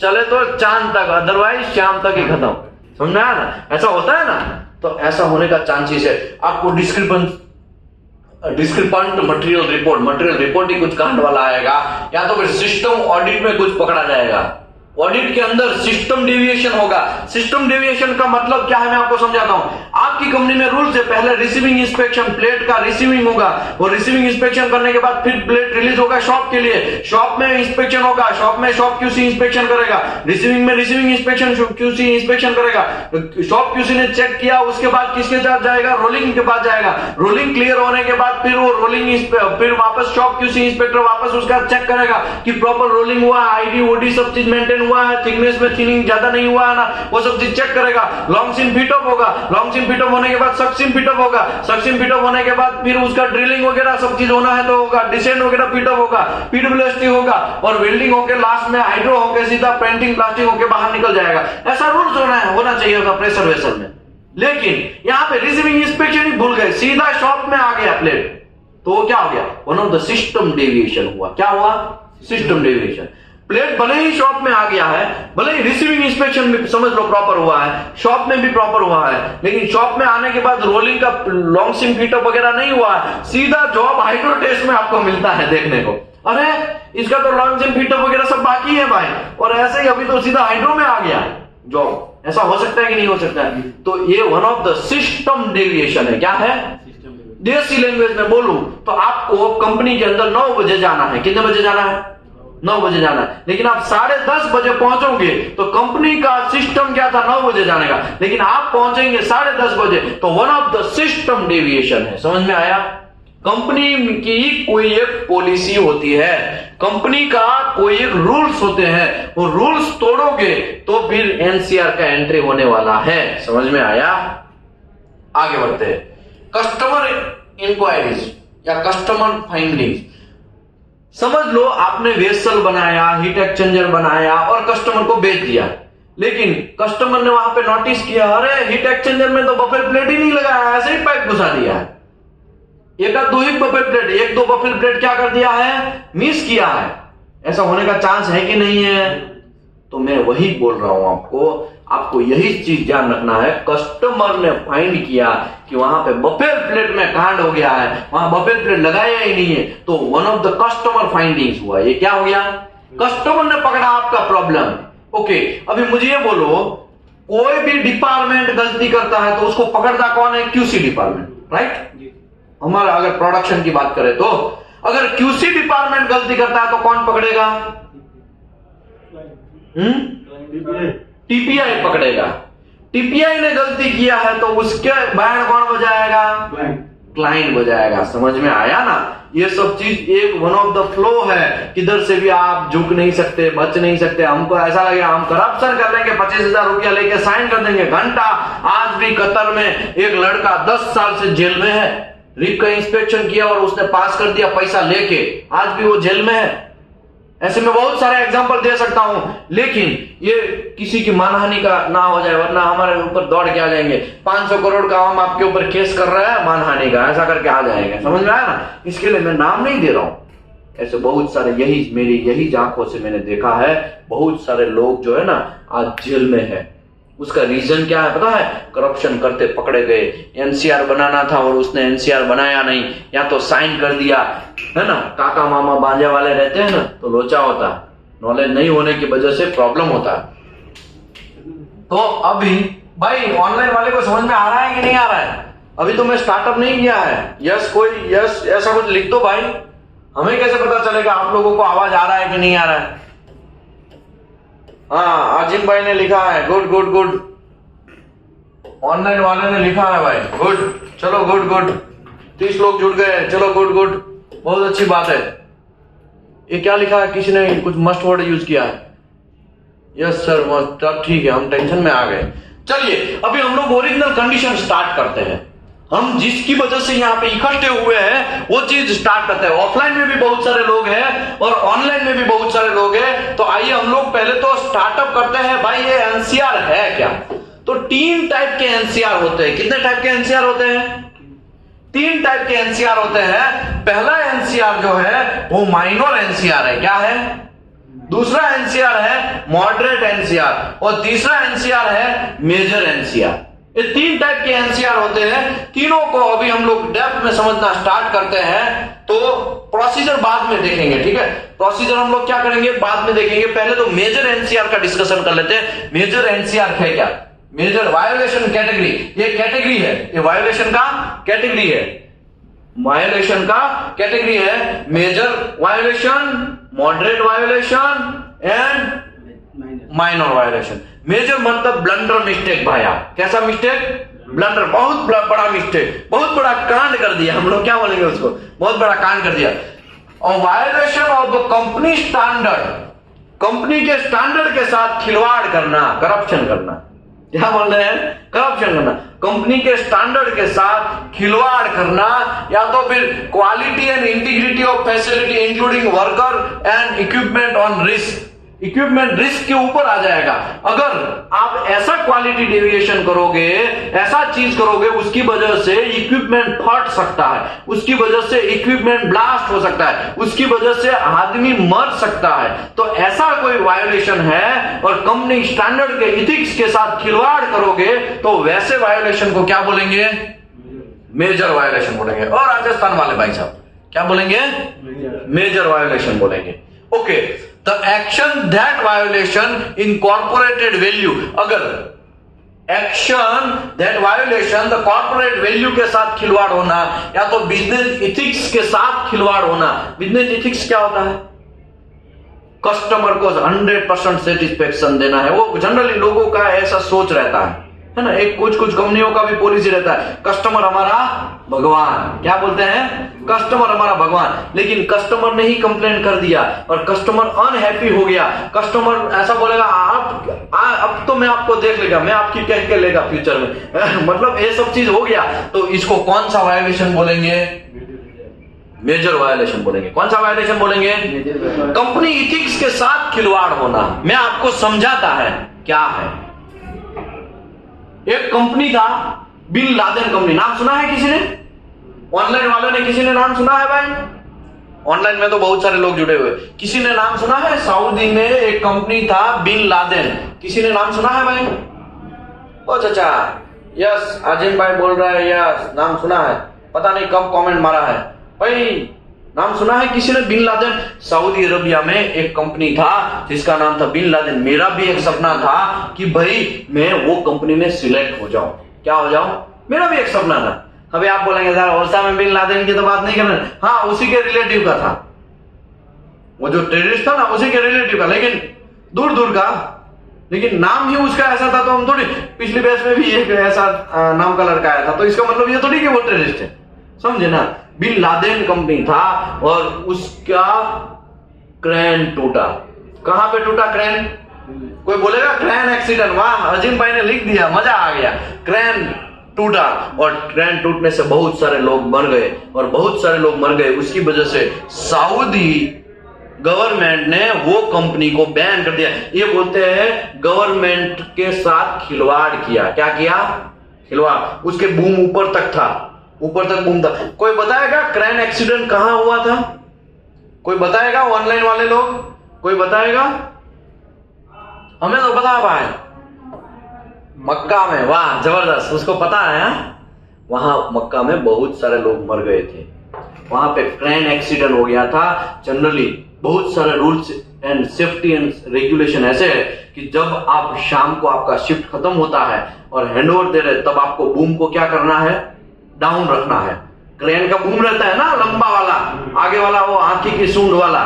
चले तो चांद तक, अदरवाइज शाम तक ही खत्म। समझ में आया ना? ऐसा होता है ना? तो ऐसा होने का चांसेस है। आपको डिस्क्रिपेंट मटेरियल रिपोर्ट ही कुछ कांड वाला आएगा, या तो फिर सिस्टम ऑडिट में कुछ पकड़ा जाएगा। ऑडिट के अंदर सिस्टम डेविएशन होगा। सिस्टम डेविएशन का मतलब क्या है मैं आपको समझाता हूं। आपकी कंपनी में रूल्स है, पहले रिसीविंग इंस्पेक्शन, प्लेट का रिसीविंग होगा, और रिसीविंग इंस्पेक्शन करने के बाद फिर प्लेट रिलीज होगा शॉप के लिए, शॉप में इंस्पेक्शन होगा, शॉप में शॉप क्यूसी इंस्पेक्शन करेगा, रिसीविंग में रिसीविंग इंस्पेक्शन क्यूसी इंस्पेक्शन करेगा, शॉप क्यूसी ने चेक किया, उसके बाद किसके साथ जाएगा? रोलिंग के पास जाएगा। रोलिंग क्लियर होने के बाद फिर वो फिर वापस शॉप क्यूसी इंस्पेक्टर वापस उसका चेक करेगा कि प्रॉपर रोलिंग हुआ, आईडी ओडी सब चीज मेंटेन हुआ है, थिकनेस में थिनिंग ज्यादा नहीं हुआ है ना, वो सब चीज चेक करेगा। लॉन्ग सिम फिट अप होगा, लॉन्ग सिम फिट अप होने के बाद सक सिम फिट अप होगा, सक सिम फिट अप होने के बाद फिर उसका ड्रिलिंग वगैरह सब चीज होना है तो होगा, डिसेंट वगैरह फिट अप होगा, पीडब्ल्यूएसटी होगा, और वेल्डिंग होके लास्ट में हाइड्रो होके सीधा पेंटिंग प्लास्टिक होके बाहर निकल जाएगा। ऐसा रूल्स होना चाहिए होगा प्रेशर वेसल में। लेकिन यहां पे रिसीविंग इंस्पेक्शन ही भूल गए, सीधा शॉप में आ गया प्लेट, तो वो क्या हो गया? One of the system deviation हुआ। क्या हुआ? System deviation. प्लेट भले ही शॉप में आ गया है, भले ही रिसीविंग इंस्पेक्शन भी समझ लो प्रॉपर हुआ है, शॉप में भी प्रॉपर हुआ है, लेकिन शॉप में आने के बाद रोलिंग का लॉन्ग सिम फिटअप वगैरह नहीं हुआ है, सीधा जॉब हाइड्रो टेस्ट में आपको मिलता है देखने को। अरे इसका तो लॉन्ग सिम फिटअप वगैरह सब बाकी है भाई, और ऐसे ही अभी तो सीधा हाइड्रो में आ गया जॉब। ऐसा हो सकता है कि नहीं हो सकता है? तो ये one of the system deviation है। क्या है? देसी लैंग्वेज में बोलूं तो आपको कंपनी के अंदर 9 बजे जाना है। कितने बजे जाना है? 9 बजे जाना है, लेकिन आप 10:30 बजे पहुंचोगे तो कंपनी का सिस्टम क्या था? 9 बजे जाने का, लेकिन आप पहुंचेंगे 10:30 बजे, तो one of the system deviation है। समझ में आया? कंपनी की कोई एक पॉलिसी होती है, कंपनी का कोई एक रूल्स होते हैं, वो रूल्स तोड़ोगे तो फिर एनसीआर का एंट्री होने वाला है। समझ में आया? आगे बढ़ते हैं। कस्टमर इंक्वायरीज या कस्टमर फाइंडिंग्स। समझ लो आपने वेसल बनाया, हीट एक्सचेंजर बनाया और कस्टमर को बेच दिया, लेकिन कस्टमर ने वहां पे नोटिस किया, अरे हीट एक्सचेंजर में तो बफर प्लेट ही नहीं लगाया, ऐसे ही पाइप घुसा दिया है। एक दो ही बफर प्लेट, एक दो बफर प्लेट क्या कर दिया है? मिस किया है। ऐसा होने का चांस है कि नहीं है? तो मैं वही बोल रहा हूं आपको यही चीज ध्यान रखना है। कस्टमर ने फाइंड किया कि वहां पे बफेल प्लेट में कांड हो गया है, वहां बफेल प्लेट लगाया ही नहीं है, तो one of the customer findings हुआ। ये क्या हो गया? कस्टमर ने पकड़ा आपका प्रॉब्लम। ओके, अभी मुझे ये बोलो, कोई भी डिपार्टमेंट गलती करता है तो उसको पकड़ता कौन है? QC department, right? हमारा अगर प्रोडक्शन की बात करें तो अगर क्यूसी डिपार्टमेंट गलती करता है तो कौन पकड़ेगा? टीपीआई पकड़ेगा। टीपीआई ने गलती किया है तो उसके बैंड कौन बजाएगा? क्लाइंट बजाएगा। समझ में आया ना? ये सब चीज एक वन ऑफ द फ्लो है, किधर से भी आप झुक नहीं सकते, बच नहीं सकते। हमको ऐसा लगेगा हम करप्शन कर लेंगे, 25,000 रुपया लेके साइन कर देंगे, घंटा। आज भी कतर में एक लड़का 10 साल से जेल में है, रिप का इंस्पेक्शन किया और उसने पास कर दिया पैसा लेके, आज भी वो जेल में है। ऐसे में बहुत सारे एग्जांपल दे सकता हूं, लेकिन ये किसी की मानहानि का ना हो जाए, वरना हमारे ऊपर दौड़ के आ जाएंगे। 500 करोड़ का हम आपके ऊपर केस कर रहा है मानहानि का, ऐसा करके आ जाएगा। समझ में आया ना? इसके लिए मैं नाम नहीं दे रहा हूं। ऐसे बहुत सारे, यही आंखों से मैंने देखा है, बहुत सारे लोग जो है ना आज जेल में है। उसका रीजन क्या है पता है? करप्शन करते पकड़े गए। एनसीआर बनाना था और उसने एनसीआर बनाया नहीं, या तो साइन कर दिया, है ना? काका मामा बांजा वाले रहते हैं ना, तो लोचा होता है, नॉलेज नहीं होने की वजह से प्रॉब्लम होता है। तो अभी भाई ऑनलाइन वाले को समझ में आ रहा है कि नहीं आ रहा है? अभी तो मैं स्टार्टअप नहीं किया है। यस ऐसा कुछ लिख दो भाई, हमें कैसे पता चलेगा आप लोगों को आवाज आ रहा है कि नहीं आ रहा है? हाँ, आजिम भाई ने लिखा है, गुड। ऑनलाइन वाले ने लिखा है भाई, गुड। चलो गुड। 30 लोग जुड़ गए, चलो गुड, बहुत अच्छी बात है। ये क्या लिखा है? किसी ने कुछ मस्ट वर्ड यूज किया है। Yes sir, must. ठीक है, हम टेंशन में आ गए। चलिए अभी हम लोग ओरिजिनल कंडीशन स्टार्ट करते हैं। हम जिसकी वजह से यहाँ पे इकट्ठे हुए हैं वो चीज स्टार्ट करते हैं। ऑफलाइन में भी बहुत सारे लोग हैं और ऑनलाइन में भी बहुत सारे लोग हैं। तो आइए हम लोग पहले तो स्टार्टअप करते हैं। भाई ये एनसीआर है क्या? तो 3 टाइप के एनसीआर होते हैं। कितने टाइप के एनसीआर होते हैं? 3 टाइप के एनसीआर होते हैं। पहला एनसीआर जो है वो माइनर एनसीआर है। क्या है? दूसरा एनसीआर है मॉडरेट एनसीआर और तीसरा एनसीआर है मेजर एनसीआर। ये 3 टाइप के एनसीआर होते हैं। तीनों को अभी हम लोग डेप्थ में समझना स्टार्ट करते हैं। तो प्रोसीजर बाद में देखेंगे, ठीक है? प्रोसीजर हम लोग क्या करेंगे बाद में देखेंगे। पहले तो मेजर एनसीआर का डिस्कशन कर लेते हैं। मेजर एनसीआर है क्या? मेजर वायोलेशन कैटेगरी, ये कैटेगरी है, ये वायोलेशन का कैटेगरी है। वायोलेशन का कैटेगरी है major violation, moderate violation and minor violation. Major मतलब ब्लंडर मिस्टेक। भाया कैसा मिस्टेक? ब्लंडर, बहुत बड़ा मिस्टेक, बहुत बड़ा कांड कर दिया। हम लोग क्या बोलेंगे उसको? बहुत बड़ा कांड कर दिया। और violation of the company standard, company के स्टैंडर्ड के साथ खिलवाड़ करना, करप्शन करना। क्या बोल रहे हैं? करप्शन करना, कंपनी के स्टैंडर्ड के साथ खिलवाड़ करना, या तो फिर quality and integrity of facility including worker and equipment on risk. Equipment risk के ऊपर आ जाएगा। अगर आप ऐसा क्वालिटी डेविएशन करोगे, ऐसा चीज करोगे, उसकी वजह से इक्विपमेंट फट सकता है, उसकी वजह से इक्विपमेंट ब्लास्ट हो सकता है, उसकी वजह से आदमी मर सकता है। तो ऐसा कोई वायोलेशन है और कंपनी स्टैंडर्ड के इथिक्स के साथ खिलवाड़ करोगे तो वैसे वायोलेशन को क्या बोलेंगे? मेजर वायोलेशन बोलेंगे। और राजस्थान वाले भाई साहब क्या बोलेंगे? मेजर वायोलेशन बोलेंगे। Okay, the action that violation incorporated value, अगर action that violation the corporate value के साथ खिलवाड़ होना या तो बिजनेस इथिक्स के साथ खिलवाड़ होना। बिजनेस इथिक्स क्या होता है? कस्टमर को 100% सेटिस्फेक्शन देना है। वो जनरली लोगों का ऐसा सोच रहता है ना। एक कुछ कंपनियों का भी पॉलिसी रहता है, कस्टमर हमारा भगवान। क्या बोलते हैं? कस्टमर हमारा भगवान। लेकिन कस्टमर ने ही कंप्लेंट कर दिया और कस्टमर अनहैप्पी हो गया, कस्टमर ऐसा बोलेगा अब तो मैं आपको देख लेगा, मैं आपकी कह के लेगा फ्यूचर में मतलब ये सब चीज हो गया। तो इसको कौन सा वायोलेशन बोलेंगे? मेजर वायोलेशन बोलेंगे। कौन सा वायोलेशन बोलेंगे? कंपनी इथिक्स के साथ खिलवाड़ होना। मैं आपको समझाता है क्या है। एक कंपनी था बिन लादेन कंपनी, नाम सुना है किसी ने? ऑनलाइन वालों ने किसी ने नाम सुना है भाई? ऑनलाइन में तो बहुत सारे लोग जुड़े हुए, किसी ने नाम सुना है? सऊदी में एक कंपनी था बिन लादेन, किसी ने नाम सुना है भाई? ओ चाचा, यस आजिम भाई बोल रहा है, यस नाम सुना है। पता नहीं कब कमेंट मारा है भाई, नाम सुना है किसी ने? Bin Laden. सऊदी अरबिया में एक कंपनी था जिसका नाम था बिन लादेन। मेरा भी एक सपना था कि भाई मैं वो कंपनी में सिलेक्ट हो जाऊं। क्या हो जाऊं? मेरा भी एक सपना था। अभी आप बोलेंगे सर ओरसा में बिन लादेन की तो बात नहीं करना। हाँ, उसी के रिलेटिव का था, वो जो टेररिस्ट था ना उसी के रिलेटिव का, लेकिन दूर दूर का, लेकिन नाम ही उसका ऐसा था। तो हम थोड़ी, पिछली बैच में भी एक ऐसा नाम का लड़का आया था, तो इसका मतलब ये थोड़ी कि वो टेररिस्ट है, समझे ना? बिन लादेन कंपनी था और उसका क्रेन टूटा। कहां पे टूटा क्रेन? कोई बोलेगा क्रेन एक्सीडेंट, वाह अजीम भाई ने लिख दिया, मजा आ गया। क्रेन टूटा और क्रेन टूटने से बहुत सारे लोग मर गए और बहुत सारे लोग मर गए। उसकी वजह से सऊदी गवर्नमेंट ने वो कंपनी को बैन कर दिया। ये बोलते हैं गवर्नमेंट के साथ खिलवाड़ किया। क्या किया? खिलवाड़। उसके बूम ऊपर तक था, ऊपर तक बूम था। कोई बताएगा क्रेन एक्सीडेंट कहां हुआ था? कोई बताएगा? ऑनलाइन वाले लोग कोई बताएगा? हमें तो पता है भाई, मक्का में। वाह जबरदस्त, उसको पता है। वहां मक्का में बहुत सारे लोग मर गए थे, वहां पे क्रेन एक्सीडेंट हो गया था। जनरली बहुत सारे rules and safety and regulation ऐसे है कि जब आप शाम को आपका शिफ्ट खत्म होता है और हैंडओवर दे रहे, तब आपको बूम को क्या करना है? डाउन रखना है। क्रेन का बूम रहता है ना लंबा वाला, आगे वाला वो आंखी की सूंड वाला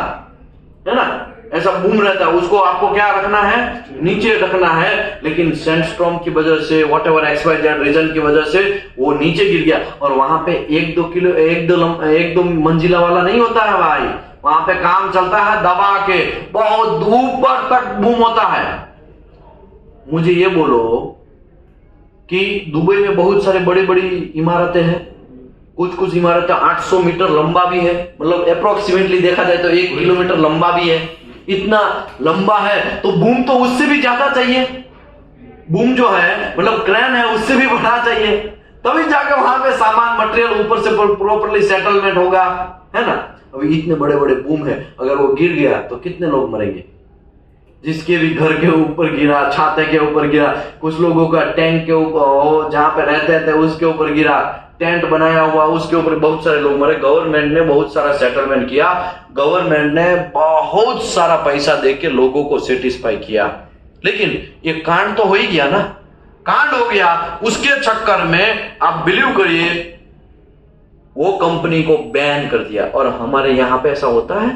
है ना, ऐसा बूम रहता है, उसको आपको क्या रखना है? नीचे रखना है। लेकिन सैंडस्टॉर्म की वजह से, वॉट एवर XYZ रीजन की वजह से वो नीचे गिर गया। और वहां पे 1-2 मंजिला वाला नहीं होता है भाई, वहां पे काम चलता है दबा के, बहुत ऊपर तक बूम होता है। मुझे ये बोलो कि दुबई में बहुत सारे बड़ी बड़ी इमारतें हैं, कुछ कुछ इमारतें 800 मीटर लंबा भी है, मतलब अप्रोक्सीमेटली देखा जाए तो 1 किलोमीटर लंबा भी है। इतना लंबा है तो बूम तो उससे भी ज्यादा चाहिए, बूम जो है मतलब क्रेन है उससे भी बड़ा चाहिए, तभी जाकर वहां पे सामान मटेरियल ऊपर से प्रॉपर्ली सेटलमेंट होगा, है ना। अभी इतने बड़े बड़े बूम है, अगर वो गिर गया तो कितने लोग मरेंगे। जिसके भी घर के ऊपर गिरा, छाते के ऊपर गिरा, कुछ लोगों का टैंक के ऊपर जहां पे रहते थे उसके ऊपर गिरा, टेंट बनाया हुआ उसके ऊपर बहुत सारे लोग मरे। गवर्नमेंट ने बहुत सारा सेटलमेंट किया, गवर्नमेंट ने बहुत सारा पैसा देके लोगों को सेटिस्फाई किया, लेकिन ये कांड तो हो ही गया ना, कांड हो गया। उसके चक्कर में आप बिलीव करिए वो कंपनी को बैन कर दिया। और हमारे यहां पे ऐसा होता है,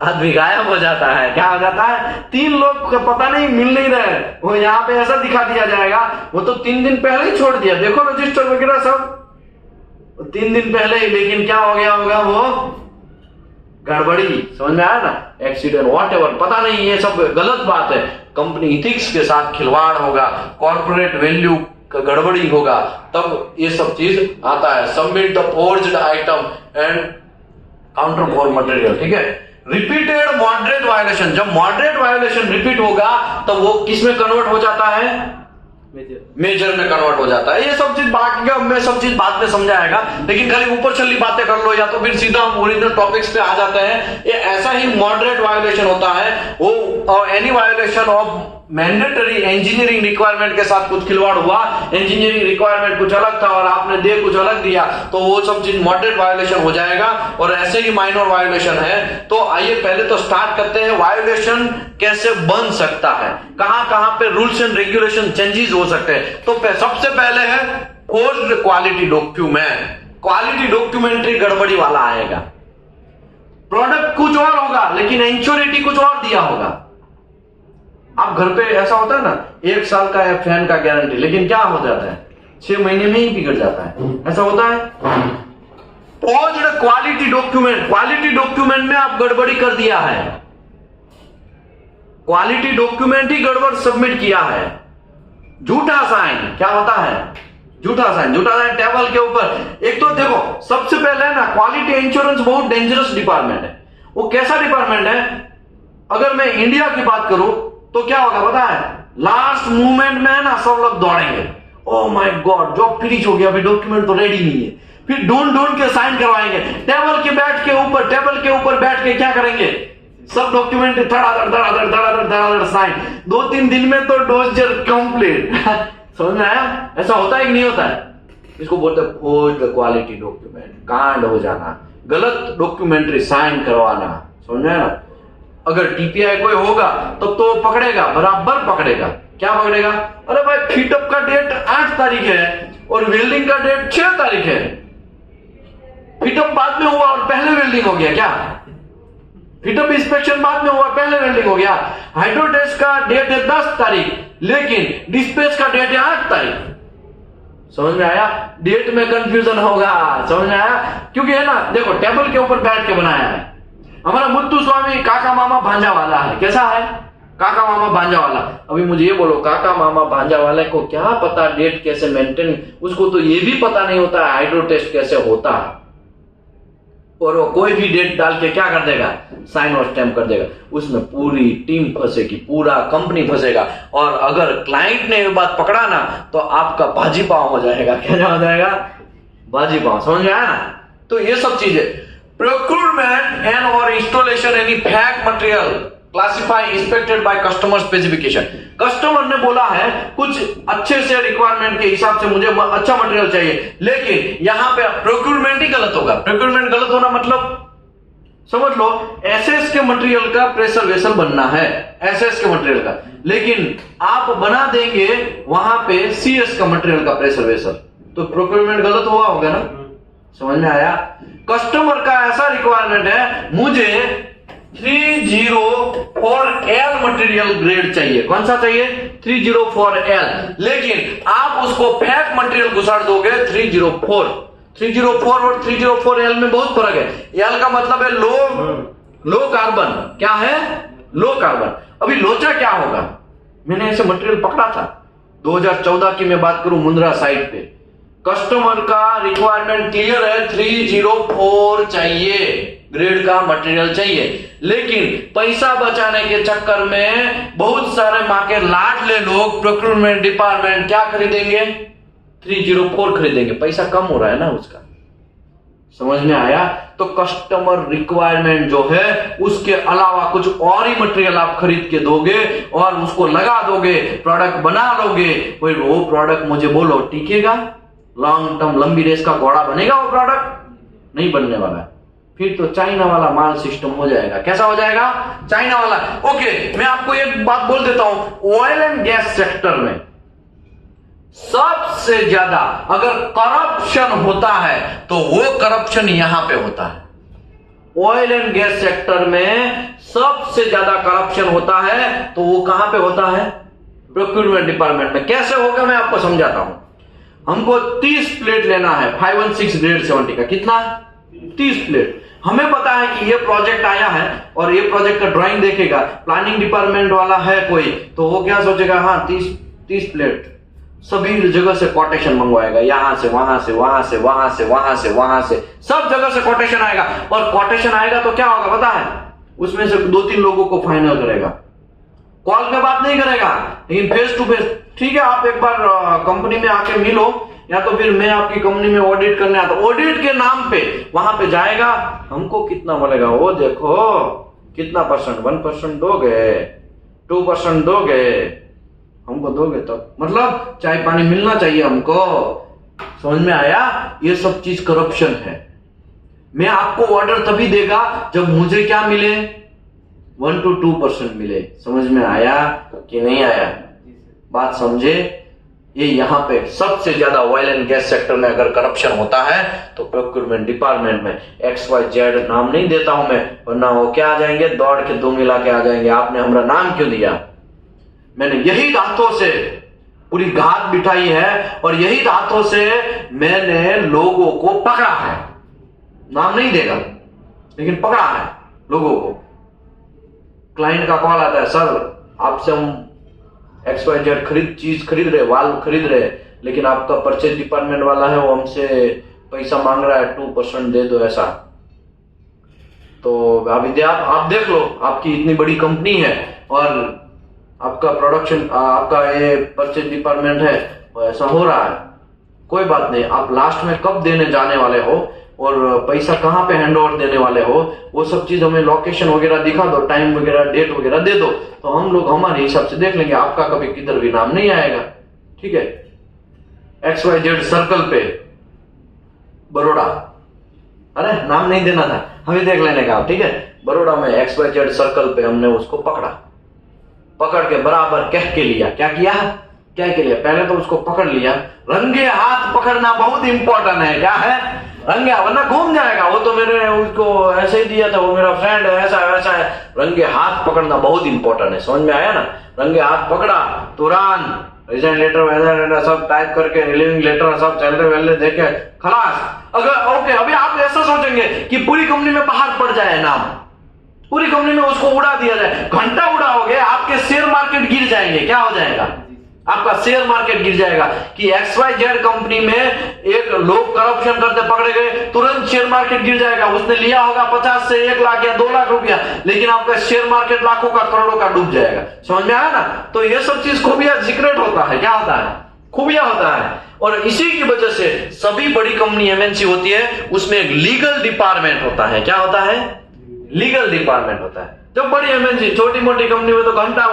आदमी गायब हो जाता है, क्या हो जाता है, 3 लोग का पता नहीं मिल नहीं रहे, वो यहाँ पे ऐसा दिखा दिया जाएगा, वो तो 3 दिन पहले ही छोड़ दिया, देखो रजिस्टर वगैरह सब 3 दिन पहले ही, लेकिन क्या हो गया होगा, वो गड़बड़ी, समझ में आया ना, एक्सीडेंट व्हाटएवर, पता नहीं, ये सब गलत बात है। कंपनी इथिक्स के साथ खिलवाड़ होगा, कॉर्पोरेट वैल्यू का गड़बड़ी होगा, तब ये सब चीज आता है। Submit the forged item and counter for material, ठीक है। रिपीटेड मॉडरेट वायोलेशन, जब मॉडरेट वायोलेशन रिपीट होगा तो वो किस में कन्वर्ट हो जाता है, मेजर में कन्वर्ट हो जाता है। ये सब चीज सब चीज बाद में समझाएगा, लेकिन खाली ऊपर चली बातें कर लो या तो फिर सीधा हम ओरिजिनल टॉपिक्स पे आ जाते हैं। ये ऐसा ही मॉडरेट वायोलेशन होता है, वो any violation of mandatory engineering requirement के साथ कुछ खिलवाड़ हुआ, इंजीनियरिंग रिक्वायरमेंट कुछ अलग था और आपने दे कुछ अलग दिया, तो वो सब चीज मॉडरेट वायोलेशन हो जाएगा। और ऐसे ही माइनर वायोलेशन है। तो आइए पहले तो स्टार्ट करते हैं, वायोलेशन कैसे बन सकता है, कहां कहां पे रूल्स एंड रेगुलेशन चेंजेस हो सकते हैं। तो सबसे पहले है forced quality document, quality documentary गड़बड़ी वाला आएगा। प्रोडक्ट कुछ और होगा लेकिन इंश्योरिटी कुछ और दिया होगा। आप घर पे ऐसा होता है ना, 1 साल का है फैन का गारंटी, लेकिन क्या हो जाता है 6 महीने में ही बिगड़ जाता है, ऐसा होता है। Forged quality document, quality document में आप गड़बड़ी कर दिया है, क्वालिटी डॉक्यूमेंट ही गड़बड़ सबमिट किया है। झूठा साइन, क्या होता है झूठा साइन, झूठा साइन टेबल के ऊपर। एक तो देखो सबसे पहले ना, क्वालिटी इंश्योरेंस बहुत डेंजरस डिपार्टमेंट है। वो कैसा डिपार्टमेंट है, अगर मैं इंडिया की बात करूं तो क्या होगा पता है, लास्ट मूवमेंट में ना सब लोग दौड़ेंगे, oh my God job finish हो गया, अभी डॉक्यूमेंट तो रेडी नहीं है, फिर ढूंढ के साइन करवाएंगे। टेबल के ऊपर बैठ के क्या करेंगे, सब डॉक्यूमेंट धड़ाधड़ साइन, 2-3 दिन में तो डोजर कंप्लीट। समझ में आया, ऐसा होता है कि नहीं होता है। इसको बोलते हैं फोर्ज्ड क्वालिटी डॉक्यूमेंट, कांड हो जाना, गलत डॉक्यूमेंट्री साइन करवाना, समझ में आया ना। अगर टीपीआई कोई होगा तब तो पकड़ेगा, बराबर पकड़ेगा। क्या पकड़ेगा, अरे भाई फिटअप का डेट 8 तारीख है और वेल्डिंग का डेट 6 तारीख है, फिटअप बाद में हुआ और पहले वेल्डिंग हो गया क्या, फिटअप इंस्पेक्शन बाद में हुआ पहले वेल्डिंग हो गया। हाइड्रो टेस्ट का डेट है 10 तारीख लेकिन डिस्पैच का डेट है 8 तारीख। समझ में आया, डेट में कंफ्यूजन होगा, समझ में आया, क्योंकि है ना देखो टेबल के ऊपर बैठ के बनाया है। हमारा मुत्तु स्वामी काका मामा भांजा वाला है, कैसा है, काका मामा भांजा वाला। अभी मुझे ये बोलो, काका मामा भांजा वाले को क्या पता डेट कैसे मेंटेन, उसको तो ये भी पता नहीं होता है हाइड्रो टेस्ट कैसे होता है, और वो कोई भी डेट डाल के क्या कर देगा, साइन और स्टैम्प कर देगा। उसमें पूरी टीम फंसेगी, पूरा कंपनी फंसेगा, और अगर क्लाइंट ने ये बात पकड़ा ना तो आपका बाजी पाव हो जाएगा। क्या हो जाएगा, बाजी पाव, समझ में आया ना। तो ये सब चीजें, procurement and or installation any fake material classify inspected by customer specification। Customer ने बोला है कुछ अच्छे से रिक्वायरमेंट के हिसाब से मुझे अच्छा मटेरियल चाहिए, लेकिन यहां पे प्रोक्यूरमेंट ही गलत होगा। प्रोक्यूरमेंट गलत होना मतलब समझ लो, एसएस के मटेरियल का प्रेशर वेसल बनना है, एसएस के मटेरियल का, लेकिन आप बना देंगे वहां पे सीएस का मटेरियल का प्रेशर वेसल, तो प्रोक्यूरमेंट गलत हुआ होगा ना। समझ में आया, कस्टमर का ऐसा रिक्वायरमेंट है मुझे 304L मटेरियल ग्रेड चाहिए, कौन सा चाहिए, 304L, लेकिन आप उसको फेक मटेरियल घुसाड़ दोगे 304 और 304L में बहुत फर्क है। L का मतलब है लो कार्बन, क्या है, लो कार्बन। अभी लोचा क्या होगा, मैंने ऐसे मटेरियल पकड़ा था 2014 की मैं बात करूं, मुंद्रा साइट पे कस्टमर का रिक्वायरमेंट क्लियर है, 304 चाहिए, ग्रेड का मटेरियल चाहिए, लेकिन पैसा बचाने के चक्कर में बहुत सारे माँ के लाडले लोग प्रोक्योरमेंट डिपार्टमेंट क्या खरीदेंगे, 304 खरीदेंगे, पैसा कम हो रहा है ना उसका। समझ में आया? तो कस्टमर रिक्वायरमेंट जो है उसके अलावा कुछ और ही मटेरियल आप खरीद के दोगे और उसको लगा दोगे, प्रोडक्ट बना लोगे, फिर वो प्रोडक्ट मुझे बोलो टिकेगा? लॉन्ग टर्म लंबी रेस का घोड़ा बनेगा वो प्रोडक्ट? नहीं बनने वाला है। फिर तो चाइना वाला माल सिस्टम हो जाएगा। कैसा हो जाएगा? चाइना वाला। ओके, मैं आपको एक बात बोल देता हूं, ऑयल एंड गैस सेक्टर में सबसे ज्यादा अगर करप्शन होता है तो वो करप्शन यहां पे होता है। ऑयल एंड गैस सेक्टर में सबसे ज्यादा करप्शन होता है तो वो कहां पे होता है? प्रोक्योरमेंट डिपार्टमेंट में। कैसे होगा मैं आपको समझाता हूं। हमको 30 प्लेट लेना है 516 ग्रेड 70 का। कितना? 30 प्लेट। हमें पता है कि ये प्रोजेक्ट आया है और ये प्रोजेक्ट का ड्राइंग देखेगा, प्लानिंग डिपार्टमेंट वाला है कोई, तो वो क्या सोचेगा, हाँ 30 प्लेट, सभी जगह से कोटेशन मंगवाएगा, यहां से वहां से वहां से वहां से वहां से वहां से, सब जगह से कोटेशन आएगा। और कोटेशन आएगा तो क्या होगा पता है? उसमें से 2-3 लोगों को फाइनल करेगा, कॉल पे बात नहीं करेगा, लेकिन फेस टू फेस। ठीक है, आप एक बार कंपनी में आके मिलो, या तो फिर मैं आपकी कंपनी में ऑडिट करने आता, ऑडिट के नाम पे वहां पे जाएगा, हमको कितना बोलेगा, वो देखो कितना परसेंट, 1% दोगे, 2% दोगे, हमको दोगे तो मतलब चाय पानी मिलना चाहिए हमको। समझ में आया? ये सब चीज करप्शन है। मैं आपको ऑर्डर तभी देगा जब मुझे क्या मिले, 1 to 2% मिले। समझ में आया कि नहीं आया? बात समझे? ये यहां पे सबसे ज्यादा ऑयल एंड गैस सेक्टर में अगर करप्शन होता है तो प्रोक्योरमेंट डिपार्टमेंट में। XYZ नाम नहीं देता हूं मैं, वरना वो क्या आ जाएंगे, दौड़ के 2 मिला के आ जाएंगे, आपने हमारा नाम क्यों दिया? मैंने यही हाथों से पूरी घात बिठाई है और यही हाथों से मैंने लोगों को पकड़ा है। नाम नहीं देगा, लेकिन पकड़ा है लोगों को। क्लाइंट का कॉल आता है, सर आपसे हम XYZ चीज खरीद रहे, वाल्व खरीद रहे, लेकिन आपका परचेज डिपार्टमेंट वाला है वो हमसे पैसा मांग रहा है, 2% दे दो ऐसा। तो अभी आप देख लो, आपकी इतनी बड़ी कंपनी है और आपका प्रोडक्शन, आपका ये परचेज डिपार्टमेंट है, ऐसा हो रहा है। कोई बात नहीं, आप लास्ट में कब देने जाने वाले हो और पैसा कहां पे हैंड ओवर देने वाले हो, वो सब चीज हमें लोकेशन वगैरह दिखा दो, टाइम वगैरह, डेट वगैरह दे दो, तो हम लोग हमारे हिसाब से देख लेंगे। आपका कभी किधर भी नाम नहीं आएगा। ठीक है? XYZ सर्कल पे बड़ौदा, अरे नाम नहीं देना था, हमें देख लेने का। ठीक है? बड़ौदा में XYZ सर्कल पे हमने उसको पकड़ के बराबर कह के लिया। क्या किया? क्या के लिया? पहले तो उसको पकड़ लिया, रंगे हाथ पकड़ना बहुत इंपॉर्टेंट है। क्या है? रंगे, वरना घूम जाएगा, वो तो मैंने उसको ऐसे ही दिया था, वो मेरा फ्रेंड है, ऐसा वैसा है। रंगे हाथ पकड़ना बहुत इंपॉर्टेंट है। समझ में आया ना? रंगे हाथ पकड़ा, तुरंत रिजाइन लेटर सब टाइप करके, रिलीविंग लेटर सब चलते वेले देखे, खलास। अगर ओके, अभी आप ऐसा सोचेंगे कि पूरी कंपनी में बाहर पड़ जाए नाम, पूरी कंपनी में उसको उड़ा दिया जाए, घंटा उड़ाओगे, आपके शेयर मार्केट गिर जाएंगे। क्या हो जाएगा? आपका शेयर मार्केट गिर जाएगा कि XYZ कंपनी में एक लोग करप्शन करते पकड़े गए, तुरंत शेयर मार्केट गिर जाएगा। उसने लिया होगा 50 से 1 लाख या 2 लाख रुपया, लेकिन आपका शेयर मार्केट लाखों का, करोड़ों का डूब जाएगा। समझ में आया ना? तो ये सब चीज खुफिया सीक्रेट होता है। क्या होता है? खुफिया होता है। और इसी की वजह से सभी बड़ी कंपनी MNC होती है, उसमें एक लीगल डिपार्टमेंट होता है। क्या होता है? लीगल डिपार्टमेंट होता है। जब बड़ी MNC, छोटी मोटी कंपनी में तो घंटा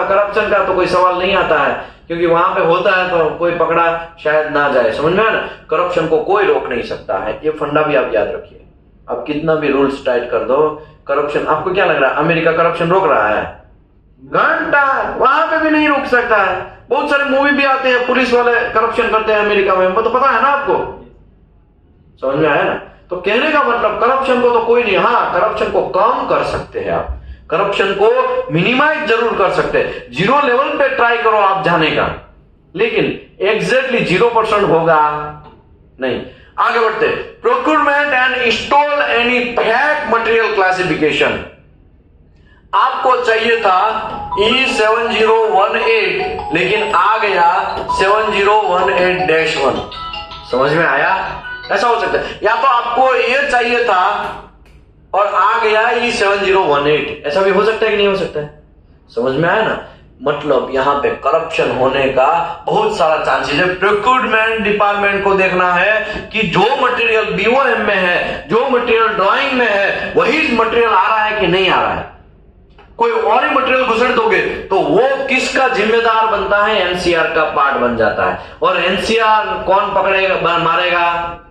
करप्शन का तो कोई सवाल नहीं आता है, क्योंकि वहां पे होता है तो कोई पकड़ा शायद ना जाए। समझ में आया ना? करप्शन को कोई रोक नहीं सकता है, ये फंडा भी आप याद रखिए। आप कितना भी रूल्स टाइट कर दो, करप्शन, आपको क्या लग रहा है अमेरिका करप्शन रोक रहा है? घंटा वहां पे भी नहीं रोक सकता है। बहुत सारे मूवी भी आते हैं, पुलिस वाले करप्शन करते हैं अमेरिका में, तो पता है ना आपको? समझ में आया ना? तो कहने का मतलब करप्शन को तो कोई नहीं, हाँ करप्शन को कम कर सकते हैं आप, करप्शन को मिनिमाइज जरूर कर सकते हैं। 0 लेवल पे ट्राई करो आप जाने का, लेकिन एग्जैक्टली 0% होगा नहीं। आगे बढ़ते, procurement and install any fake material classification. आपको चाहिए था E7018 लेकिन आ गया 7018-1। समझ में आया? ऐसा हो सकता है, या तो आपको ये चाहिए था और आ गया E7018। ऐसा भी हो सकता है कि नहीं हो सकता है? समझ में आया ना? मतलब यहां पे करप्शन होने का बहुत सारा चांसेस है। प्रोक्यूरमेंट डिपार्टमेंट को देखना है कि जो मटेरियल बीओएम में है, जो मटेरियल ड्राइंग में है, वही मटेरियल आ रहा है कि नहीं आ रहा है। कोई और ही मटेरियल घुसेड़ दोगे तो वो किसका जिम्मेदार बनता है? एनसीआर का पार्ट बन जाता है। और एनसीआर कौन पकड़ेगा, मारेगा?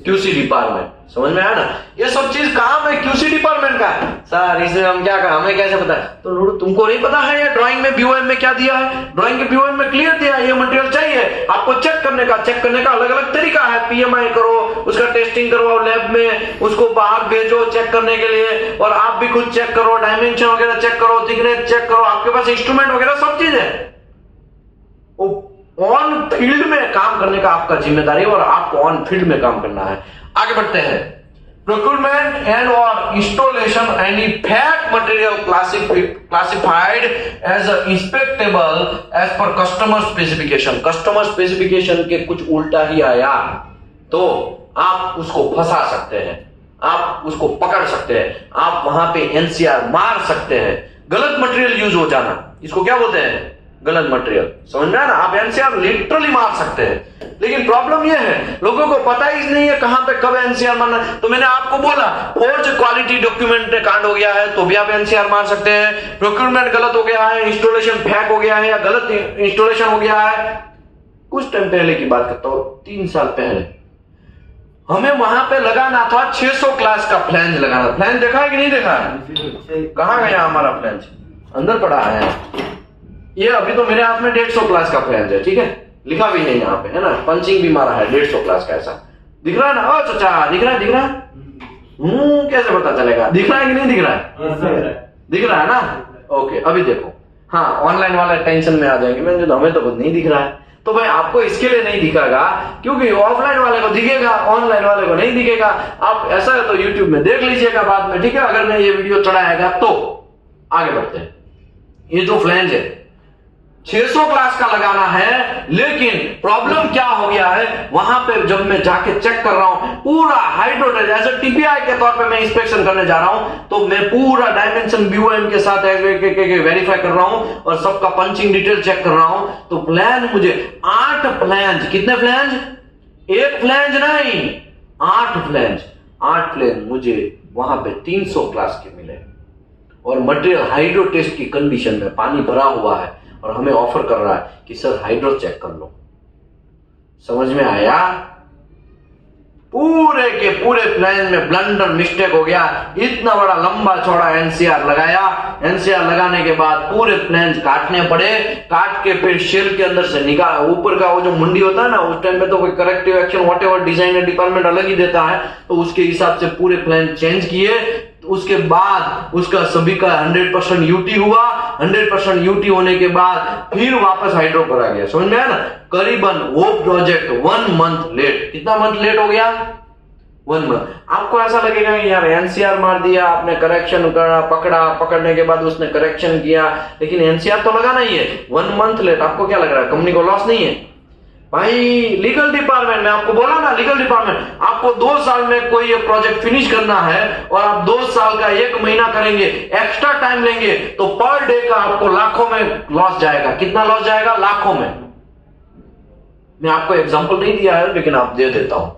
QC department. समझ में आया ना? ये सब चीज काम है क्यूसी डिपार्टमेंट का। सर इसे हम क्या करें, हमें कैसे पता है? तो तुमको नहीं पता है ये ड्राइंग में बीओएम में क्या दिया है? ड्राइंग के बीओएम में क्लियर दिया है ये मटेरियल चाहिए आपको। चेक करने का अलग अलग तरीका है। पीएमआई करो, उसका टेस्टिंग करवाओ लैब में, उसको बाहर भेजो चेक करने के लिए, और आप भी खुद चेक करो, डायमेंशन वगैरह चेक करो, थिकनेस चेक करो, आपके पास इंस्ट्रूमेंट वगैरह सब चीज है। ऑन फील्ड में काम करने का आपका जिम्मेदारी है और आपको ऑन फील्ड में काम करना है। आगे बढ़ते हैं। प्रोक्यूरमेंट एंड और installation any fact material classified as inspectable as per customer specification. Customer specification के कुछ उल्टा ही आया तो आप उसको फंसा सकते हैं, आप उसको पकड़ सकते हैं, आप वहां पे एनसीआर मार सकते हैं। गलत मटेरियल यूज हो जाना, इसको क्या बोलते हैं? गलत मटेरियल। समझ में आया ना? आप एनसीआर लिटरली मार सकते हैं। लेकिन प्रॉब्लम यह है लोगों को पता ही नहीं है कहां पे कब एनसीआर मारना। तो मैंने आपको बोला फोर्ज क्वालिटी डॉक्यूमेंट कांड हो गया है तो भी आप एनसीआर मार सकते हैं। प्रोक्यूरमेंट गलत हो गया है, इंस्टॉलेशन फैक हो गया है, या गलत इंस्टॉलेशन हो गया है। कुछ टाइम पहले की बात करता हूं, 3 साल पहले हमें वहां पे लगाना था 600 क्लास का फ्लैंज लगाना। फ्लैंज देखा है कि नहीं देखा है? कहां गया हमारा फ्लैंज? अंदर पड़ा है ये। अभी तो मेरे हाथ में 150 क्लास का फ्लैंज है, ठीक है, लिखा भी है यहाँ पे, है ना, पंचिंग भी मारा है 150 क्लास का। ऐसा दिख रहा है ना? ओ चाचा दिख रहा है, दिख रहा है? कैसे पता चलेगा? दिख रहा है कि नहीं दिख रहा है? दिख रहा है ना? ओके, अभी देखो। हाँ, ऑनलाइन वाले टेंशन में आ जाएंगे, मैं तो हमें तो कुछ नहीं दिख रहा है। तो भाई आपको इसके लिए नहीं दिखेगा क्योंकि ऑफलाइन वाले को दिखेगा, ऑनलाइन वाले को नहीं दिखेगा। आप ऐसा है तो यूट्यूब में देख लीजिएगा बाद में, ठीक है, अगर मैं ये वीडियो चढ़ाएगा तो। आगे बढ़ते हैं। ये जो फ्लैंज है 600 क्लास का लगाना है, लेकिन प्रॉब्लम क्या हो गया है वहां पे जब मैं जाके चेक कर रहा हूं पूरा हाइड्रोटेज एज ए टीपीआई के तौर पे मैं इंस्पेक्शन करने जा रहा हूं, तो मैं पूरा डायमेंशन बीओएम के साथ वेरीफाई कर रहा हूं और सबका पंचिंग डिटेल चेक कर रहा हूं। तो फ्लैंज मुझे 8 फ्लैंज, कितने फ्लैंज? एक फ्लैंज नहीं, 8 फ्लैंज। 8 फ्लैंज मुझे वहां पे 300 क्लास के मिले और मटेरियल हाइड्रो टेस्ट की कंडीशन में पानी भरा हुआ है और हमें ऑफर कर रहा है कि सर हाइड्रो चेक कर लो। समझ में आया? पूरे के पूरे प्लान में ब्लंडर मिस्टेक हो गया। इतना बड़ा लंबा चौड़ा एनसीआर लगाया, एनसीआर लगाने के बाद पूरे प्लान काटने पड़े, काट के फिर शेल के अंदर से निकाल, ऊपर का वो जो मुंडी होता है ना, उस टाइम पे तो कोई corrective action whatever designer department अलग ही देता है, तो उसके हिसाब से पूरे प्लान चेंज किए। उसके बाद उसका सभी का 100% यूटी हुआ। 100% यूटी होने के बाद फिर वापस हाइड्रो करा गया। समझ में आया ना? करीबन वो प्रोजेक्ट 1 मंथ लेट। कितना मंथ लेट हो गया? 1 मंथ। आपको ऐसा लगेगा कि यार एनसीआर मार दिया आपने, करेक्शन करा, पकड़ने के बाद उसने करेक्शन किया, लेकिन एनसीआर तो लगाना ही है। 1 मंथ लेट, आपको क्या लग रहा है कंपनी को लॉस नहीं है? भाई लीगल डिपार्टमेंट में आपको बोला ना, लीगल डिपार्टमेंट आपको 2 साल में कोई प्रोजेक्ट फिनिश करना है और आप 2 साल का 1 महीना करेंगे, एक्स्ट्रा टाइम लेंगे, तो पर डे का आपको लाखों में लॉस जाएगा। कितना लॉस जाएगा? लाखों में। मैं आपको एग्जांपल नहीं दिया है लेकिन आप दे देता हूं,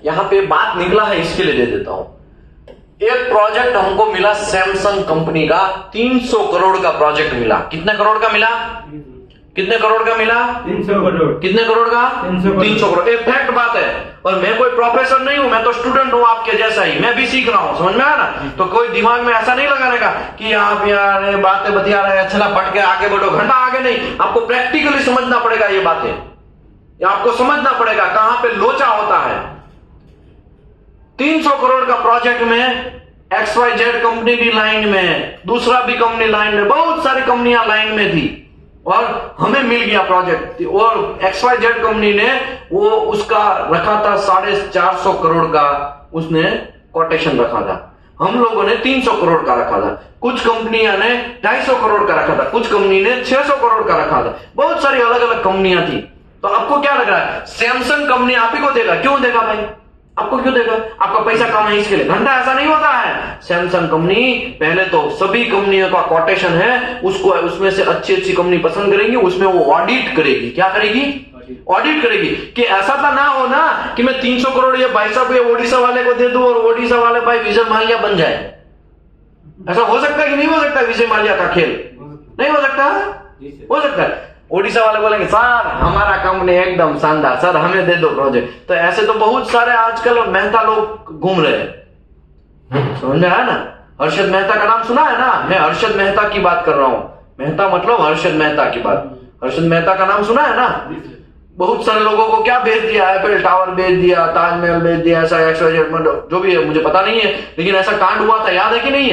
यहां पे बात निकला है इसके लिए दे देता हूं। एक प्रोजेक्ट हमको मिला सैमसंग कंपनी का, 300 करोड़ का प्रोजेक्ट मिला। कितने करोड़ का मिला? कितने करोड़ का मिला? 300 करोड़। कितने करोड़ का? 300 करोड़। एक फैक्ट बात है, और मैं कोई प्रोफेसर नहीं हूं, मैं तो स्टूडेंट हूं आपके जैसा ही, मैं भी सीख रहा हूं। समझ में आया ना? तो कोई दिमाग में ऐसा नहीं लगाने का कि आप यार बातें बतिया रहे हैं, चला पट के आगे बढ़ो, घंटा आगे नहीं। आपको प्रैक्टिकली समझना पड़ेगा ये बातें, आपको समझना पड़ेगा कहां पे लोचा होता है। 300 करोड़ का प्रोजेक्ट में XYZ कंपनी भी लाइन में, दूसरा भी कंपनी लाइन में, बहुत सारी कंपनियां लाइन में थी और हमें मिल गया प्रोजेक्ट। और XYZ कंपनी ने वो उसका रखा था 450 करोड़ का, उसने कोटेशन रखा था। हम लोगों ने 300 करोड़ का रखा था, कुछ कंपनियां ने 250 करोड़ का रखा था, कुछ कंपनी ने 600 करोड़ का रखा था, बहुत सारी अलग अलग कंपनियां थी। तो आपको क्या लग रहा है सैमसंग कंपनी आप ही को देगा? क्यों देगा भाई? आपको क्यों देगा? आपका पैसा कम है इसके लिए? घंटा ऐसा नहीं होता है। सैमसंग कंपनी पहले तो सभी कंपनियों का कोटेशन है, उसको उसमें से अच्छी अच्छी कंपनी पसंद करेंगी, उसमें वो ऑडिट करेगी। क्या करेगी? ऑडिट करेगी। कि ऐसा तो ना हो ना कि मैं 300 करोड़ ये भाई साहब ये ओडिशा वाले को दे दूं और ओडिशा वाले भाई विजय माल्या बन जाए। ऐसा हो सकता है कि नहीं हो सकता? विजय माल्या का खेल नहीं हो सकता? हो सकता है। ओडिशा वाले बोलेंगे सर हमारा कंपनी एकदम शानदार, सर हमें दे दो प्रोजेक्ट। तो ऐसे तो बहुत सारे आजकल मेहता लोग घूम रहे हैं, समझ में आया ना? हर्षद मेहता का नाम सुना है ना? मैं हर्षद मेहता की बात कर रहा हूं। मेहता मतलब हर्षद मेहता की बात। हर्षद मेहता का नाम सुना है ना? बहुत सारे लोगों को क्या बेच दिया, एफएल टावर बेच दिया, ताजमहल बेच दिया, ऐसा XYZ जो भी है मुझे पता नहीं है, लेकिन ऐसा कांड हुआ था, याद है कि नहीं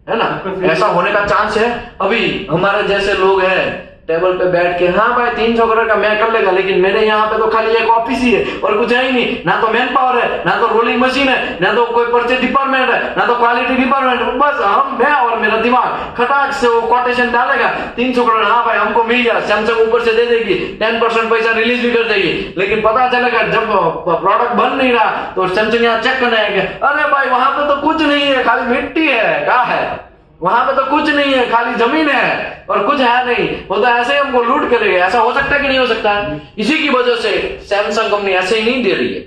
है ना? ऐसा होने का चांस है। अभी हमारे जैसे लोग हैं टेबल पे बैठ के हाँ भाई 300 करोड़ का मैं कर लेगा, लेकिन मेरे यहाँ पे तो खाली एक ऑफिस ही है और कुछ है ही नहीं, ना तो मैन पावर है, ना तो रोलिंग मशीन है, ना तो कोई परचेज डिपार्टमेंट है, ना तो क्वालिटी डिपार्टमेंट। बस मैं और मेरा दिमाग खटाक से वो कोटेशन डालेगा 300 करोड़, हाँ भाई हमको मिल गया, सैमसंग ऊपर से दे देगी, 10% पैसा रिलीज भी कर देगी। लेकिन पता चलेगा जब प्रोडक्ट बन नहीं रहा तो सैमसंग यहाँ चेक करने आएंगे, अरे भाई वहां पे तो कुछ नहीं है, खाली मिट्टी है। क्या है वहां पे? तो कुछ नहीं है, खाली जमीन है और कुछ है नहीं। वो तो ऐसे ही हमको लूट के ले गए। ऐसा हो सकता है कि नहीं हो सकता है? इसी की वजह से सैमसंग कंपनी ऐसे ही नहीं दे रही है।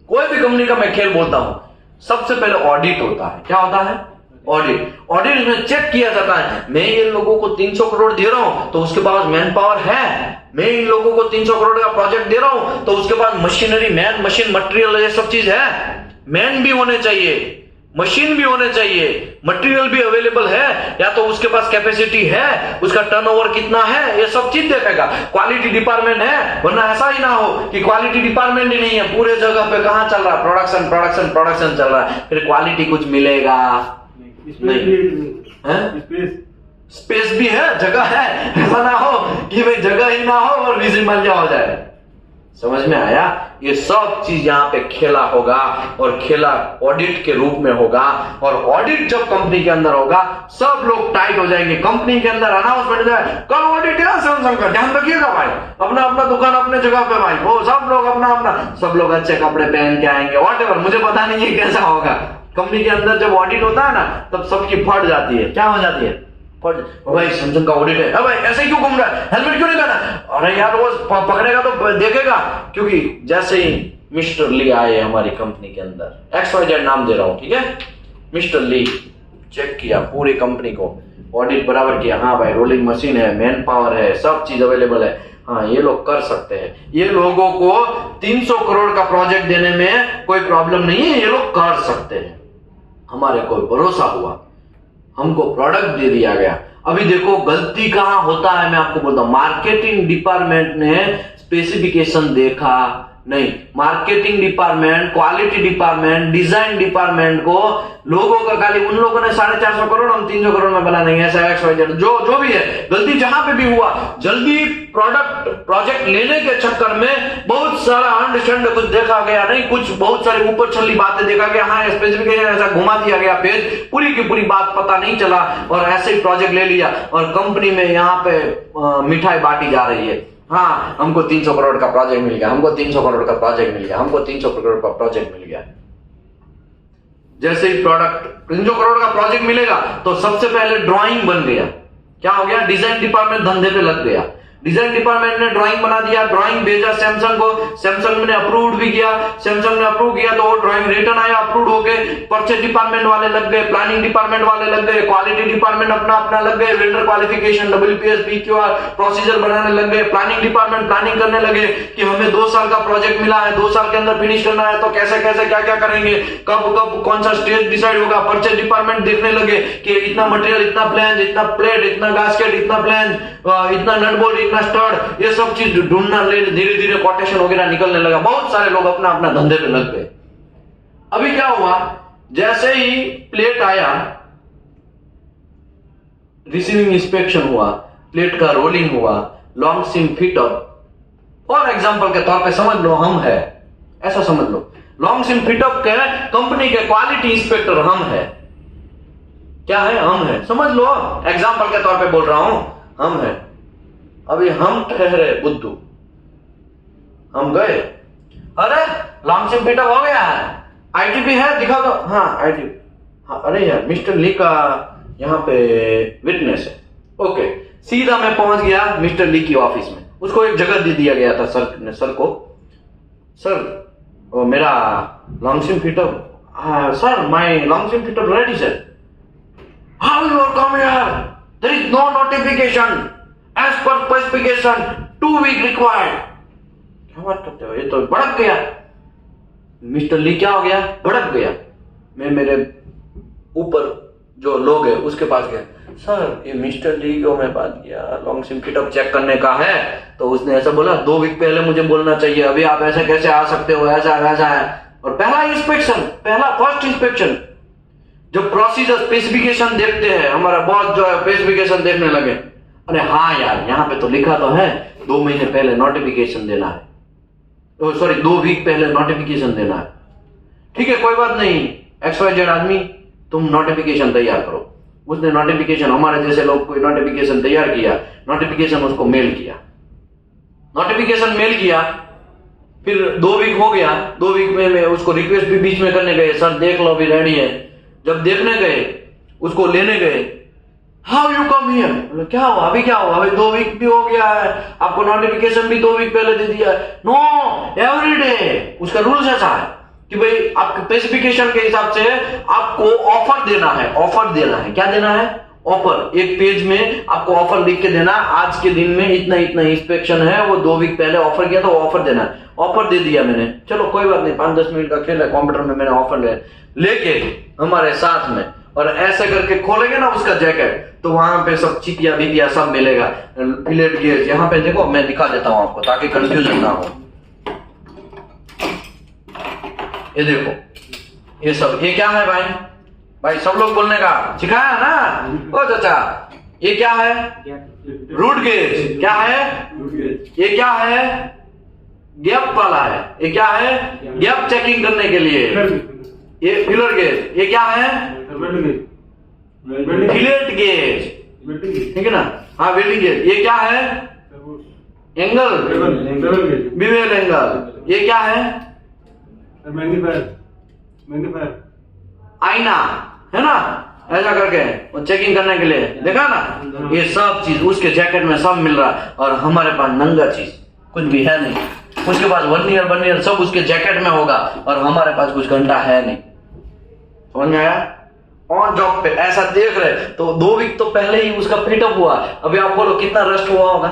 कोई भी कंपनी का मैं खेल बोलता हूं, सबसे पहले ऑडिट होता है। क्या होता है? ऑडिट। ऑडिट में चेक किया जाता है, मैं इन लोगों को 300 करोड़ दे रहा हूं तो उसके पास मैन पावर है, मैं इन लोगों को 300 करोड़ का प्रोजेक्ट दे रहा हूं तो उसके पास मशीनरी, मैन मशीन मटेरियल ये सब चीज है। मैन भी होने चाहिए, मशीन भी होने चाहिए, मटेरियल भी अवेलेबल है, या तो उसके पास कैपेसिटी है, उसका टर्नओवर कितना है, ये सब चीज देखेगा। क्वालिटी डिपार्टमेंट है, वरना ऐसा ही ना हो कि क्वालिटी डिपार्टमेंट ही नहीं है, पूरे जगह पे कहां चल रहा है प्रोडक्शन प्रोडक्शन प्रोडक्शन चल रहा है, फिर क्वालिटी कुछ मिलेगा नहीं। स्पेस भी है, जगह है, ऐसा ना हो कि भाई जगह ही ना हो और विजय माल्या हो जाए। समझ में आया? ये सब चीज यहाँ पे खेला होगा और खेला ऑडिट के रूप में होगा। और ऑडिट जब कंपनी के अंदर होगा सब लोग टाइट हो जाएंगे। कंपनी के अंदर अनाउंसमेंट हो जाए कल ऑडिट है सैमसंग का, ध्यान रखिएगा भाई, अपना अपना दुकान अपने जगह पे भाई, वो सब लोग अपना अपना, सब लोग अच्छे कपड़े पहन के आएंगे, व्हाटएवर, मुझे पता नहीं है कैसा होगा। कंपनी के अंदर जब ऑडिट होता है ना तब सबकी फट जाती है। क्या हो जाती है? भाई सैमसंग का ऑडिट है, भाई ऐसे क्यों घूम रहा है, हेलमेट क्यों नहीं पहना? अरे यार वो पकड़ेगा तो देखेगा। क्योंकि जैसे ही मिस्टर ली आए हमारी कंपनी के अंदर, XYZ नाम दे रहा हूं, ठीक है, मिस्टर ली चेक किया पूरी कंपनी को, ऑडिट बराबर किया, हाँ भाई रोलिंग मशीन है, मैन पावर है, सब चीज अवेलेबल है, हाँ ये लोग कर सकते हैं, ये लोगों को 300 करोड़ का प्रोजेक्ट देने में कोई प्रॉब्लम नहीं है, ये लोग कर सकते हैं। हमारे को भरोसा हुआ, हमको प्रोडक्ट दे दिया गया। अभी देखो गलती कहां होता है, मैं आपको बोलता हूं, मार्केटिंग डिपार्टमेंट ने स्पेसिफिकेशन देखा नहीं, marketing department, quality department, design department को लोगों का खाली उन लोगों ने 450 करोड़ हम 300 करोड़ में बना देंगे, ऐसा XYZ जो भी है, गलती जहां पे भी हुआ, जल्दी प्रोजेक्ट लेने के चक्कर में बहुत सारा अंड शंड कुछ देखा गया नहीं, कुछ बहुत सारी ऊपर छल्ली बातें देखा गया, हाँ स्पेसिफिकेशन ऐसा घुमा दिया गया, पेज पूरी की पूरी बात पता नहीं चला और ऐसे ही प्रोजेक्ट ले लिया और कंपनी में यहाँ पे मिठाई बांटी जा रही है। हाँ हमको 300 करोड़ का प्रोजेक्ट मिल गया, हमको 300 करोड़ का प्रोजेक्ट मिल गया, हमको 300 करोड़ का प्रोजेक्ट मिल गया। जैसे ही प्रोडक्ट 300 करोड़ का प्रोजेक्ट मिलेगा तो सबसे पहले ड्राइंग बन गया। क्या हो गया? डिजाइन डिपार्टमेंट धंधे पे लग गया। डिजाइन डिपार्टमेंट ने ड्राइंग बना दिया, ड्राइंग भेजा सैमसंग को, सैमसंग ने अप्रूव भी किया, सैमसंग ने अप्रूव किया तो वो ड्राइंग रिटर्न आया अप्रूव हो गए, परचेज डिपार्टमेंट वाले लग गए, प्लानिंग डिपार्टमेंट वाले लग गए, क्वालिटी डिपार्टमेंट अपना अपना लग गए, vendor qualification WPS PQR procedure बनाने लग गए, प्लानिंग डिपार्टमेंट प्लानिंग करने लगे कि हमें 2 साल का प्रोजेक्ट मिला है, 2 साल के अंदर फिनिश करना है, तो कैसे कैसे क्या क्या करेंगे, कब कब कौन सा स्टेज डिसाइड होगा। परचेज डिपार्टमेंट देखने लगे कि इतना मटेरियल, इतना प्लान, इतना प्लेट, इतना गास्केट, इतना प्लान, इतना नट बोल्ट, इतना स्टड, ये सब चीज ढूंढना, धीरे धीरे कोटेशन वगैरह निकलने लगा, बहुत सारे लोग अपना अपना धंधे पे लग गए। अभी क्या हुआ, जैसे ही प्लेट आया, रिसीविंग इंस्पेक्शन हुआ, प्लेट का रोलिंग हुआ, long seam fit up, for example के तौर पे समझ लो हम है, ऐसा समझ लो लॉन्गसिम फिटअप के कंपनी के क्वालिटी इंस्पेक्टर हम है। क्या है? हम है। समझ लो, एग्जाम्पल के तौर पे बोल रहा हूं, हम है। अभी हम ठहरे बुद्धू, हम गए, अरे लॉन्गसिम फिटअप हो गया है, आईटीपी है, दिखा दो। हाँ आईटीपी, हाँ अरे यार मिस्टर ली का यहाँ पे विटनेस है। ओके, सीधा मैं पहुंच गया मिस्टर ली की ऑफिस में। उसको एक जगह दे दिया गया था सर को, सर मेरा long seam fit up, sir my long seam fit up ready sir. How you are come here? There is no notification as per specification, 2 week required. क्या बात करते हो? ये तो भड़क गया मिस्टर ली। क्या हो गया? भड़क गया। मैं मेरे ऊपर जो लोग है उसके पास गया, सर ये मिस्टर ली को मैं पास गया, लॉन्गसिम फिटअप चेक करने का है। तो उसने ऐसा बोला, 2 वीक पहले मुझे बोलना चाहिए, अभी आप ऐसे कैसे आ सकते हो, ऐसा वैसा है। और फर्स्ट इंस्पेक्शन, जब प्रोसीजर स्पेसिफिकेशन देखते हैं, हमारा बॉस जो है स्पेसिफिकेशन देखने लगे, अरे हाँ यार यहाँ पे तो लिखा तो है 2 महीने पहले नोटिफिकेशन देना है, 2 वीक पहले नोटिफिकेशन देना है। ठीक है कोई बात नहीं, XYZ आदमी तुम नोटिफिकेशन तैयार करो। उसने नोटिफिकेशन, हमारे जैसे लोग कोई नोटिफिकेशन तैयार किया, नोटिफिकेशन उसको मेल किया, फिर 2 वीक हो गया। 2 वीक में मैं उसको रिक्वेस्ट भी बीच में करने गए, सर देख लो अभी रेडी है। जब देखने गए, उसको लेने गए, हाउ यू कम हियर? क्या हुआ? अभी क्या हुआ? अभी 2 वीक भी हो गया है, आपको नोटिफिकेशन भी 2 वीक पहले दे दिया है। No, every day. उसका रूल्स ऐसा है कि भाई आपके स्पेसिफिकेशन के हिसाब से आपको ऑफर देना है। क्या देना है? ऑफर। एक पेज में आपको ऑफर लिख के देना, आज के दिन में इतना इतना इंस्पेक्शन है, वो 2 वीक पहले ऑफर किया तो ऑफर देना है। ऑफर दे दिया मैंने, चलो कोई बात नहीं, 5-10 मिनट का खेल है, कंप्यूटर में मैंने ऑफर लेके हमारे साथ में, और ऐसे करके खोलेंगे ना उसका जैकेट, तो वहां पे सब चिपिया बिपिया सब मिलेगा, फिलेट गेज। यहाँ पे देखो मैं दिखा देता हूं आपको ताकि कंफ्यूजन ना हो। ये देखो, ये सब, ये क्या है भाई सब लोग बोलने का सिखाया ना ओ चाचा। ये क्या है? Root gauge. क्या है? ये क्या है? गैप वाला है। ये क्या है? गैप चेकिंग करने के लिए। ये फिलर गेज। ये क्या है? फिलेट गेज, ठीक है ना? हाँ वेल्डिंग गेज। ये क्या है? Angle, bevel angle. ये क्या है? मैग्नीफायर, आईना, है ना? ऐसा करके वो चेकिंग करने के लिए, देखा ना? ये सब चीज उसके जैकेट में सब मिल रहा है, और हमारे पास नंगा चीज कुछ भी है नहीं। उसके पास वर्नियर सब उसके जैकेट में होगा, और हमारे पास कुछ घंटा है नहीं। समझ में आया? ऑन जॉब पे ऐसा देख रहे, तो 2 वीक तो पहले ही उसका फिटअप हुआ। अभी आप बोलो कितना रस्ट हुआ होगा।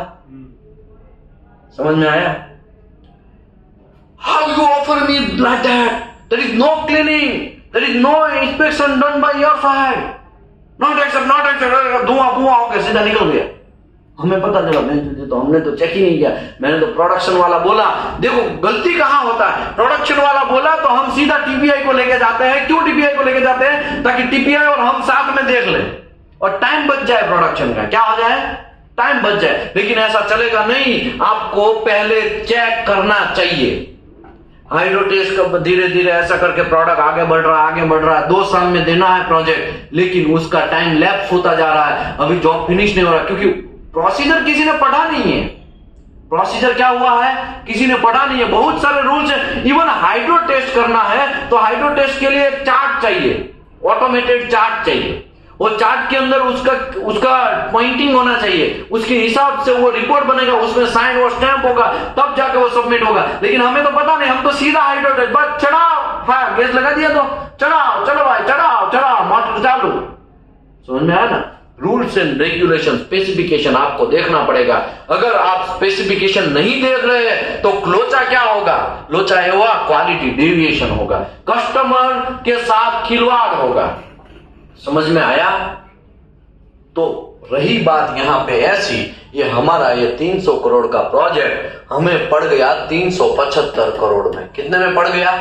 समझ में आया? How you offer me like that? There is no cleaning, there is no inspection done by your side. Not accept. धुआं हो गया, सीधा निकल गया। हमें पता चला, तो हमने तो चेक ही नहीं किया। मैंने तो प्रोडक्शन वाला बोला, देखो गलती कहां होता है, प्रोडक्शन वाला बोला तो हम सीधा टीपीआई को लेके जाते हैं। क्यों टीपीआई को लेके जाते हैं? ताकि टीपीआई और हम साथ में देख लें और टाइम बच जाए प्रोडक्शन का। क्या हो जाए? टाइम बच जाए। लेकिन ऐसा चलेगा नहीं, आपको पहले चेक करना चाहिए। हाइड्रो टेस्ट का धीरे धीरे ऐसा करके प्रोडक्ट आगे बढ़ रहा है। 2 साल में देना है प्रोजेक्ट, लेकिन उसका टाइम लैप्स होता जा रहा है, अभी जॉब फिनिश नहीं हो रहा, क्योंकि प्रोसीजर किसी ने पढ़ा नहीं है। प्रोसीजर क्या हुआ है? किसी ने पढ़ा नहीं है। बहुत सारे रूल्स है। इवन हाइड्रो टेस्ट करना है तो हाइड्रो टेस्ट के लिए चार्ट चाहिए, ऑटोमेटेड चार्ट चाहिए। वो चार्ट के अंदर उसका पॉइंटिंग होना चाहिए, उसके हिसाब से वो रिपोर्ट बनेगा, उसमें साइन और स्टैंप होगा, तब जाकर वो सबमिट होगा। लेकिन हमें तो पता नहीं, हम तो सीधा हाइड्रो टेस्ट, बस चढ़ाओ, हाँ गैस लगा दिया तो चढ़ाओ, चलो भाई चढ़ाओ मोटर चालू। समझ में आया ना? रूल्स एंड रेगुलेशन, स्पेसिफिकेशन आपको देखना पड़ेगा। अगर आप स्पेसिफिकेशन नहीं देख रहे हैं तो लोचा क्या होगा? लोचा हुआ क्वालिटी डेविएशन होगा, कस्टमर के साथ खिलवाड़ होगा। समझ में आया? तो रही बात यहां पे ऐसी, ये हमारा ये 300 करोड़ का प्रोजेक्ट हमें पड़ गया 375 करोड़ में। कितने में पड़ गया?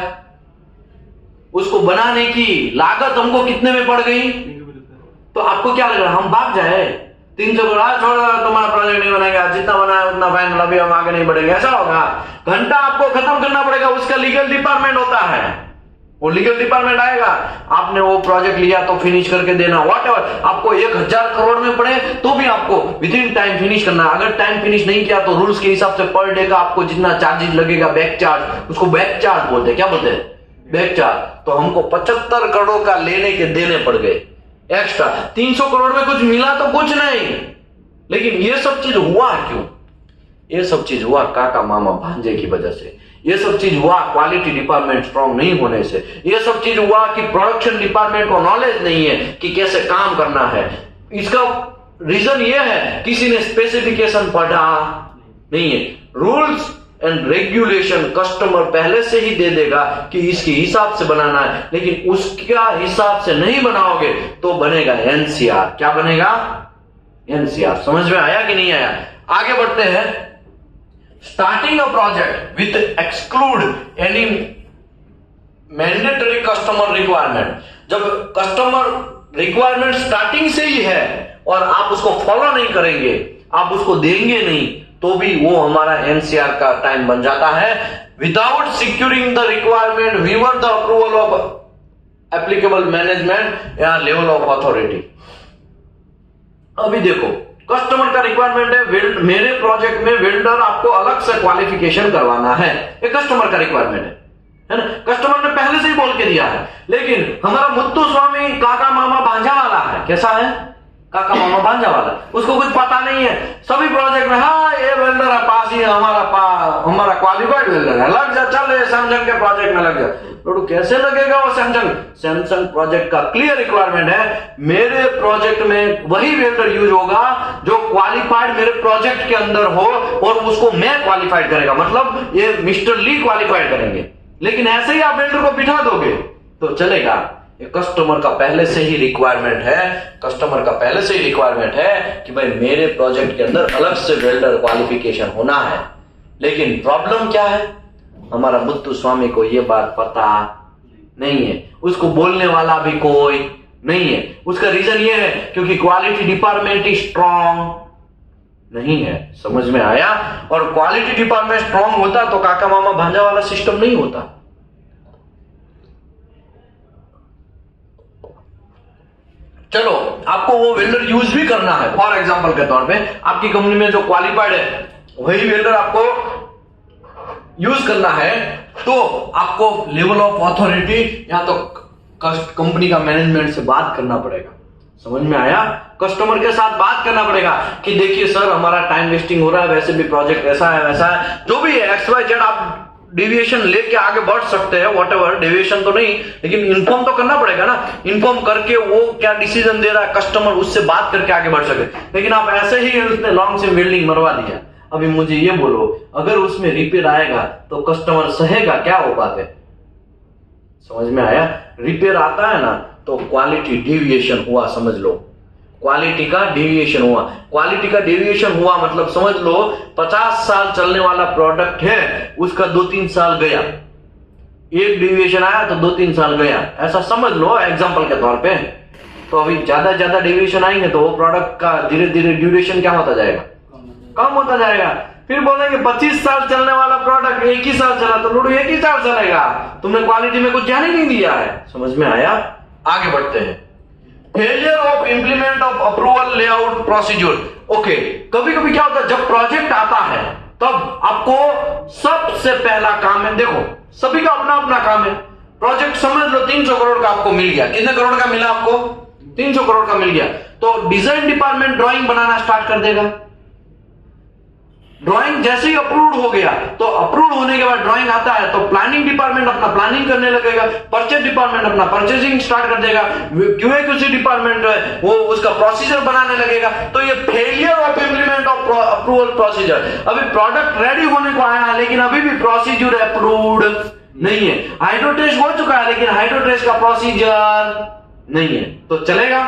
उसको बनाने की लागत हमको कितने में पड़ गई? तो आपको क्या लग रहा है हम भाग जाए? 300 करोड़ छोड़ दो, तुम्हारा प्रोजेक्ट नहीं बनेगा, जितना बनाया उतना फाइनल, अभी हम आगे नहीं बढ़ेंगे, ऐसा होगा? घंटा आपको खत्म करना पड़ेगा, उसका लीगल डिपार्टमेंट होता है, वो लीगल डिपार्टमेंट आएगा, आपने वो प्रोजेक्ट लिया तो फिनिश करके देना, व्हाटएवर। आपको 1000 करोड़ में पड़े तो भी आपको विद इन टाइम फिनिश करना। अगर टाइम फिनिश नहीं किया तो रूल्स के हिसाब से पर डे का आपको जितना चार्जेस लगेगा, बैक चार्ज, उसको बैक चार्ज बोलते हैं। क्या बोलते हैं? Back charge. तो हमको 75 करोड़ का लेने के देने पड़ गए एक्स्ट्रा। 300 करोड़ में कुछ मिला तो कुछ नहीं, लेकिन ये सब चीज हुआ क्यों? ये सब चीज हुआ काका मामा भांजे की वजह से। ये सब चीज हुआ क्वालिटी डिपार्टमेंट स्ट्रांग नहीं होने से। ये सब चीज हुआ कि प्रोडक्शन डिपार्टमेंट को नॉलेज नहीं है कि कैसे काम करना है। इसका रीजन ये है किसी ने स्पेसिफिकेशन पढ़ा नहीं है। रूल्स एंड रेगुलेशन कस्टमर पहले से ही दे देगा कि इसके हिसाब से बनाना है, लेकिन उसका हिसाब से नहीं बनाओगे तो बनेगा एनसीआर। क्या बनेगा? एनसीआर। समझ में आया कि नहीं आया? आगे बढ़ते हैं। Starting a project with exclude any mandatory customer requirement. जब कस्टमर रिक्वायरमेंट स्टार्टिंग से ही है और आप उसको फॉलो नहीं करेंगे, आप उसको देंगे नहीं, तो भी वो हमारा एनसीआर का टाइम बन जाता है। Without securing the requirement waiver the approval of applicable management या लेवल ऑफ अथॉरिटी। अभी देखो, कस्टमर का रिक्वायरमेंट है, मेरे प्रोजेक्ट में वेल्डर आपको अलग से क्वालिफिकेशन करवाना है, ये कस्टमर का रिक्वायरमेंट है ना? कस्टमर ने पहले से ही बोल के दिया है, लेकिन हमारा मुत्तु स्वामी काका मामा भांजा वाला है। कैसा है? काका मामा भांजा वाला। उसको कुछ पता नहीं है। सभी प्रोजेक्ट में हाँ ये वेल्डर है, पास ही है, हमारा क्वालिफाइड वेल्डर है, लग जा, चल सैमसंग के प्रोजेक्ट में लग जा। तो कैसे लगेगा वो सैमसंग प्रोजेक्ट का क्लियर रिक्वायरमेंट है, मेरे प्रोजेक्ट में वही वेल्डर यूज होगा जो क्वालिफाइड मेरे प्रोजेक्ट के अंदर हो और उसको मैं क्वालिफाइड करेगा। मतलब ये मिस्टर ली क्वालिफाइड करेंगे। लेकिन ऐसे ही आप वेल्डर को बिठा दोगे तो चलेगा? ये कस्टमर का पहले से ही रिक्वायरमेंट है। कस्टमर का पहले से ही रिक्वायरमेंट है कि भाई मेरे प्रोजेक्ट के अंदर अलग से वेल्डर क्वालिफिकेशन होना है। लेकिन प्रॉब्लम क्या है? हमारा मुत्तु स्वामी को ये बात पता नहीं है, उसको बोलने वाला भी कोई नहीं है। उसका रीजन ये है क्योंकि क्वालिटी डिपार्टमेंट स्ट्रांग नहीं है। समझ में आया? और क्वालिटी डिपार्टमेंट स्ट्रांग होता तो काका मामा भांजा वाला सिस्टम नहीं होता। चलो, आपको वो वेल्डर यूज भी करना है। फॉर एग्जांपल के तौर पे आपकी कंपनी में जो क्वालिफाइड है वही वेल्डर आपको यूज करना है, तो आपको लेवल ऑफ अथॉरिटी या तो कंपनी का मैनेजमेंट से बात करना पड़ेगा। समझ में आया? कस्टमर के साथ बात करना पड़ेगा कि देखिए सर, हमारा टाइम वेस्टिंग हो रहा है, वैसे भी प्रोजेक्ट ऐसा है वैसा है, जो भी है XYZ, आप डेविएशन लेके आगे बढ़ सकते हैं, व्हाटएवर, डेविएशन तो नहीं, लेकिन इन्फॉर्म तो करना पड़ेगा ना। इन्फॉर्म करके वो क्या डिसीजन दे रहा है कस्टमर, उससे बात करके आगे बढ़ सके। लेकिन आप ऐसे ही उसने लॉन्ग से वेल्डिंग मरवा दिया। अभी मुझे ये बोलो, अगर उसमें रिपेयर आएगा तो कस्टमर सहेगा क्या वो बातें? समझ में आया? रिपेयर आता है ना तो क्वालिटी डेविएशन हुआ, समझ लो। क्वालिटी का डेविएशन हुआ। क्वालिटी का डेविएशन हुआ मतलब समझ लो 50 साल चलने वाला प्रोडक्ट है, उसका 2-3 साल गया। एक डेविएशन आया तो 2-3 साल गया, ऐसा समझ लो एग्जांपल के तौर पे। तो अभी ज्यादा ज्यादा डेविएशन आएंगे तो वो प्रोडक्ट का धीरे धीरे ड्यूरेशन क्या होता जाएगा? कम होता जाएगा। फिर बोलेंगे 25 साल चलने वाला प्रोडक्ट 1 ही साल चला, तो लूडो 1 ही साल चलेगा, तुमने क्वालिटी में कुछ ध्यान ही नहीं दिया है। समझ में आया? आगे बढ़ते हैं। Failure of implement of approval layout procedure. Okay, कभी कभी क्या होता है, जब प्रोजेक्ट आता है तब आपको सबसे पहला काम है, देखो सभी का अपना अपना काम है। प्रोजेक्ट समझ लो 300 करोड़ का आपको मिल गया। कितने करोड़ का मिला आपको? 300 करोड़ का मिल गया। तो डिजाइन डिपार्टमेंट ड्राइंग बनाना स्टार्ट कर देगा। ड्राइंग जैसे ही अप्रूव्ड हो गया तो अप्रूव्ड होने के बाद ड्राइंग आता है तो प्लानिंग डिपार्टमेंट अपना प्लानिंग करने लगेगा, परचेज डिपार्टमेंट अपना परचेजिंग स्टार्ट कर देगा, QA/QC डिपार्टमेंट है वो उसका प्रोसीजर बनाने लगेगा। तो ये failure of implement of approval procedure. अभी प्रोडक्ट रेडी होने को आया है लेकिन अभी भी प्रोसीजर अप्रूव्ड नहीं है। हाइड्रो टेस्ट हो चुका है लेकिन हाइड्रो टेस्ट का प्रोसीजर नहीं है, तो चलेगा?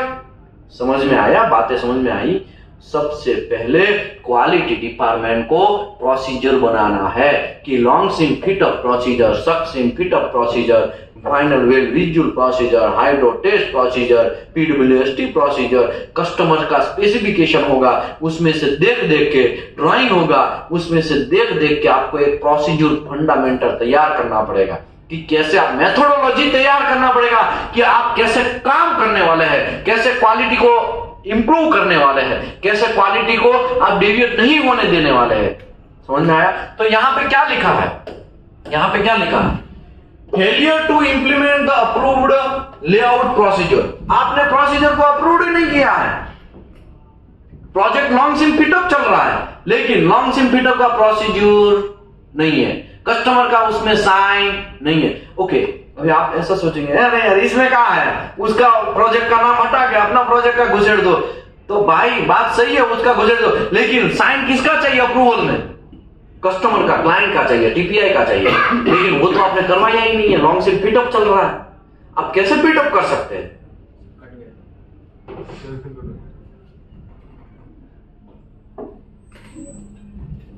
समझ में आया? बातें समझ में आई? सबसे पहले क्वालिटी डिपार्टमेंट को प्रोसीजर बनाना है कि long seam fit up procedure, circ seam fit up procedure, final well visual procedure, hydro test procedure, PWST procedure, customer का स्पेसिफिकेशन होगा, उसमें से देख देख के ड्राइंग होगा, उसमें से देख देख के आपको एक प्रोसीजर फंडामेंटल तैयार करना पड़ेगा कि कैसे आप मेथोडोलॉजी तैयार करना पड़ेगा कि आप कैसे काम करने वाले हैं, कैसे क्वालिटी को इंप्रूव करने वाले हैं, कैसे क्वालिटी को आप डेविएट नहीं होने देने वाले हैं। समझ में आया? तो यहां पे क्या लिखा है, यहां पे क्या लिखा है, failure to implement the approved layout procedure. आपने प्रोसीजर को अप्रूव नहीं किया है, प्रोजेक्ट लॉन्ग सिम फिटअप चल रहा है लेकिन लॉन्ग सिम फिटअप का प्रोसीजर नहीं है, कस्टमर का उसमें साइन नहीं है। ओके, अभी आप ऐसा सोचेंगे अरे यार इसमें कहा है, उसका प्रोजेक्ट का नाम हटा के अपना प्रोजेक्ट का घुसेड़ दो। तो भाई बात सही है, उसका घुसेड़ दो, लेकिन साइन किसका चाहिए अप्रूवल में? कस्टमर का, क्लाइंट का चाहिए, टीपीआई का चाहिए, लेकिन वो तो आपने करवाया ही नहीं है, लॉन्ग सिम फिटअप चल रहा है। आप कैसे फिटअप कर सकते हैं?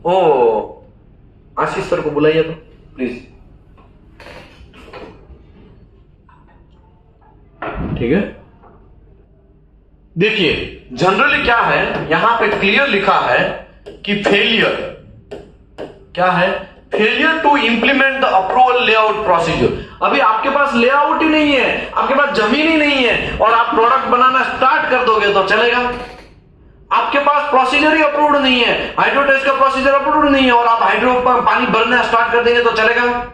ओ आशीष सर को बुलाइए तो प्लीज। ठीक है, देखिए जनरली क्या है, यहां पे क्लियर लिखा है कि फेलियर क्या है, failure to implement the approval layout procedure. अभी आपके पास लेआउट ही नहीं है, आपके पास जमीन ही नहीं है और आप प्रोडक्ट बनाना स्टार्ट कर दोगे तो चलेगा? आपके पास प्रोसीजर ही अप्रूव्ड नहीं है, हाइड्रो टेस्ट का प्रोसीजर अप्रूव्ड नहीं है और आप हाइड्रो पर पानी भरना स्टार्ट कर देंगे तो चलेगा?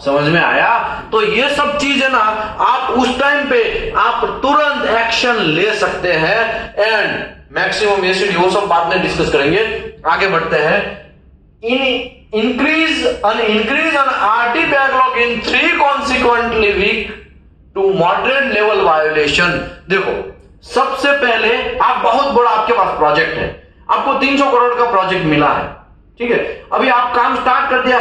समझ में आया? तो ये सब चीज है ना, आप उस टाइम पे आप तुरंत एक्शन ले सकते हैं एंड मैक्सिमम एसिड, वो सब बाद में डिस्कस करेंगे। आगे बढ़ते हैं। increase an RT backlog in 3 consequently week to moderate level violation। देखो सबसे पहले आप बहुत बड़ा आपके पास प्रोजेक्ट है, आपको 300 करोड़ का प्रोजेक्ट मिला है, ठीक है, अभी आप काम स्टार्ट कर दिया,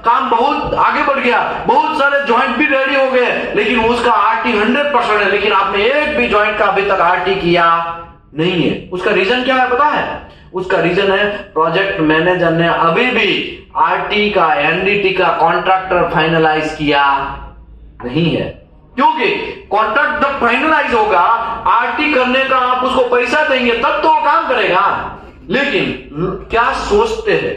काम बहुत आगे बढ़ गया, बहुत सारे जॉइंट भी रेडी हो गए, लेकिन उसका आरटी 100% है, लेकिन आपने एक भी जॉइंट का अभी तक आरटी किया नहीं है। उसका रीजन क्या है पता है? उसका रीजन है प्रोजेक्ट मैनेजर ने अभी भी आरटी का, एनडीटी का कॉन्ट्रैक्टर फाइनलाइज किया नहीं है। क्योंकि कॉन्ट्रैक्ट जब फाइनलाइज होगा, आरटी करने का आप उसको पैसा देंगे तब तो वो काम करेगा। लेकिन क्या सोचते हैं,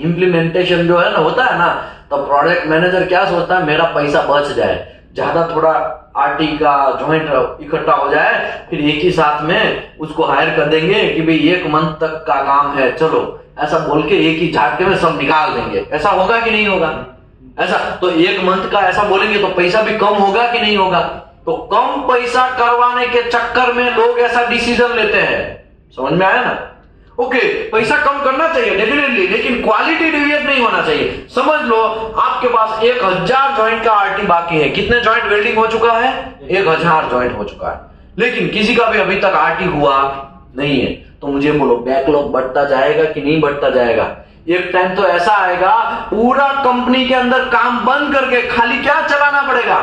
इंप्लीमेंटेशन जो है ना होता है ना, तो प्रोजेक्ट मैनेजर क्या सोचता है, मेरा पैसा बच जाए, ज्यादा थोड़ा आरटी का जॉइंट इकट्ठा हो जाए, फिर एक ही साथ में उसको हायर कर देंगे कि भाई 1 मंथ तक का काम है, चलो ऐसा बोल के एक ही झटके में सब निकाल देंगे। ऐसा होगा कि नहीं होगा? ऐसा तो 1 मंथ का ऐसा बोलेंगे तो पैसा भी कम होगा कि नहीं होगा? तो कम पैसा करवाने के चक्कर में लोग ऐसा डिसीजन लेते हैं। समझ में आया ना? ओके, पैसा कम करना चाहिए डेफिनेटली, लेकिन क्वालिटी डिविएट नहीं होना चाहिए। समझ लो आपके पास 1000 जॉइंट का आरटी बाकी है। कितने जॉइंट वेल्डिंग हो चुका है? 1000 जॉइंट हो चुका है, लेकिन किसी का भी अभी तक आरटी हुआ नहीं है। तो मुझे बोलो बैकलॉग बढ़ता जाएगा कि नहीं बढ़ता जाएगा? एक टाइम तो ऐसा आएगा पूरा कंपनी के अंदर काम बंद करके खाली क्या चलाना पड़ेगा?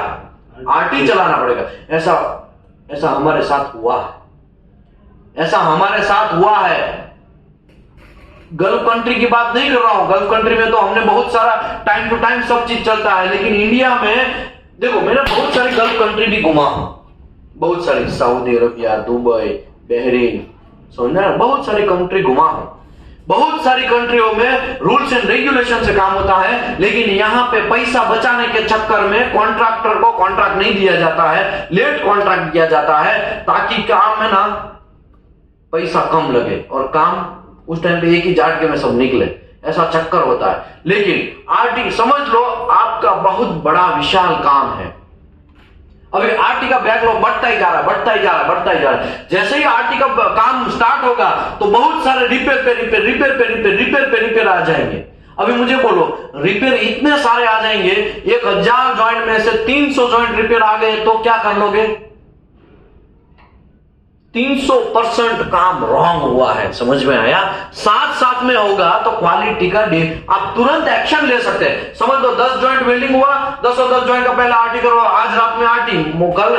आरटी चलाना पड़ेगा। ऐसा हमारे साथ हुआ है, ऐसा हमारे साथ हुआ है। गल्फ कंट्री की बात नहीं कर रहा हूं, गल्फ कंट्री में तो हमने बहुत सारा टाइम टू टाइम सब चीज चलता है, लेकिन इंडिया में देखो मैंने बहुत सारी गल्फ कंट्री भी घुमा हूं, बहुत सारी, सऊदी अरबिया, दुबई, बहरीन, समझना, बहुत सारी कंट्री घुमा हूं। बहुत सारी कंट्रियों में रूल्स एंड रेगुलेशन से काम होता है, लेकिन यहां पे पैसा बचाने के चक्कर में कॉन्ट्रैक्टर को कॉन्ट्रैक्ट नहीं दिया जाता है, लेट कॉन्ट्रैक्ट दिया जाता है, ताकि काम में ना पैसा कम लगे और काम उस टाइम पे एक ही झटके में सब निकले। ऐसा चक्कर होता है। लेकिन आरटी समझ लो आपका बहुत बड़ा विशाल काम है। अभी आरटी का बैकलॉग बढ़ता ही जा रहा है। जैसे ही आरटी का काम स्टार्ट होगा तो बहुत सारे रिपेयर आ जाएंगे। अभी मुझे बोलो रिपेयर इतने सारे आ जाएंगे, 1000 जॉइंट में से 300 जॉइंट रिपेयर आ गए तो क्या कर लोगे? 300% काम रॉन्ग हुआ है। समझ में आया? साथ में होगा तो क्वालिटी का आप तुरंत एक्शन ले सकते हैं। समझ लो 10 जॉइंट वेल्डिंग हुआ, 10 जॉइंट का पहले आरटी करो, आज रात में आरटी, कल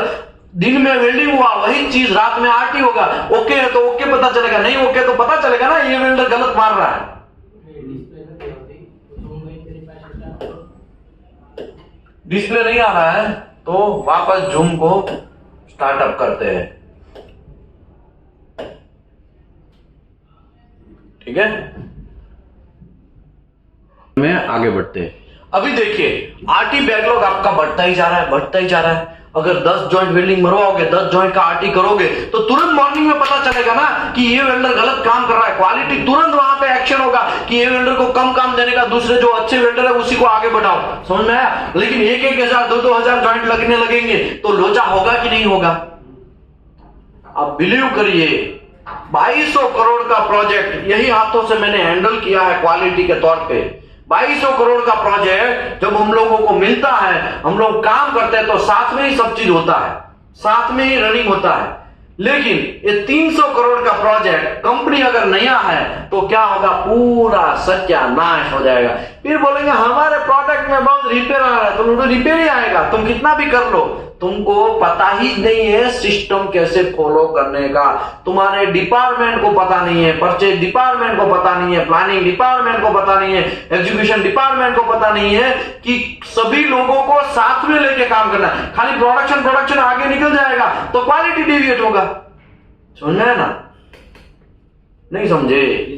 दिन में वेल्डिंग हुआ, वही चीज रात में आरटी होगा। ओके है तो ओके पता चलेगा, नहीं ओके तो पता चलेगा ना ये वेल्डर गलत मार रहा है। डिस्प्ले नहीं आ रहा है तो वापस जूम को स्टार्टअप करते हैं, ठीक है। में आगे बढ़ते हैं। अभी देखिए आरटी बैकलॉग आपका बढ़ता ही जा रहा है, बढ़ता ही जा रहा है। अगर 10 जॉइंट वेल्डिंग मरवाओगे, 10 जॉइंट का आरटी करोगे तो तुरंत मॉर्निंग में पता चलेगा ना कि ये वेल्डर गलत काम कर रहा है। क्वालिटी तुरंत वहां पे एक्शन होगा कि ये वेल्डर को कम काम देने का, दूसरे जो अच्छे वेल्डर है उसी को आगे बढ़ाओ। समझ में आया? लेकिन 1,000 2,000 जॉइंट लगने लगेंगे तो लोचा होगा कि नहीं होगा? आप बिलीव करिए 2200 करोड़ का प्रोजेक्ट यही हाथों से मैंने हैंडल किया है क्वालिटी के तौर पे। 2200 करोड़ का प्रोजेक्ट जब हम लोगों को मिलता है, हम लोग काम करते हैं तो साथ में ही सब चीज होता है, साथ में ही रनिंग होता है। लेकिन ये 300 करोड़ का प्रोजेक्ट कंपनी अगर नया है तो क्या होगा? पूरा सत्यानाश हो जाएगा। फिर बोलेंगे हमारे प्रोडक्ट में बहुत रिपेयर आ रहा है, तो रिपेयर ही आएगा, तुम कितना भी कर लो, तुमको पता ही नहीं है सिस्टम कैसे फॉलो करने का। तुम्हारे डिपार्टमेंट को पता नहीं है, परचेज डिपार्टमेंट को पता नहीं है, प्लानिंग डिपार्टमेंट को पता नहीं है, एग्जीक्यूशन डिपार्टमेंट को पता नहीं है कि सभी लोगों को साथ में लेके काम करना है। खाली प्रोडक्शन आगे निकल जाएगा तो क्वालिटी डेविएट होगा। समझ में है ना? नहीं समझे?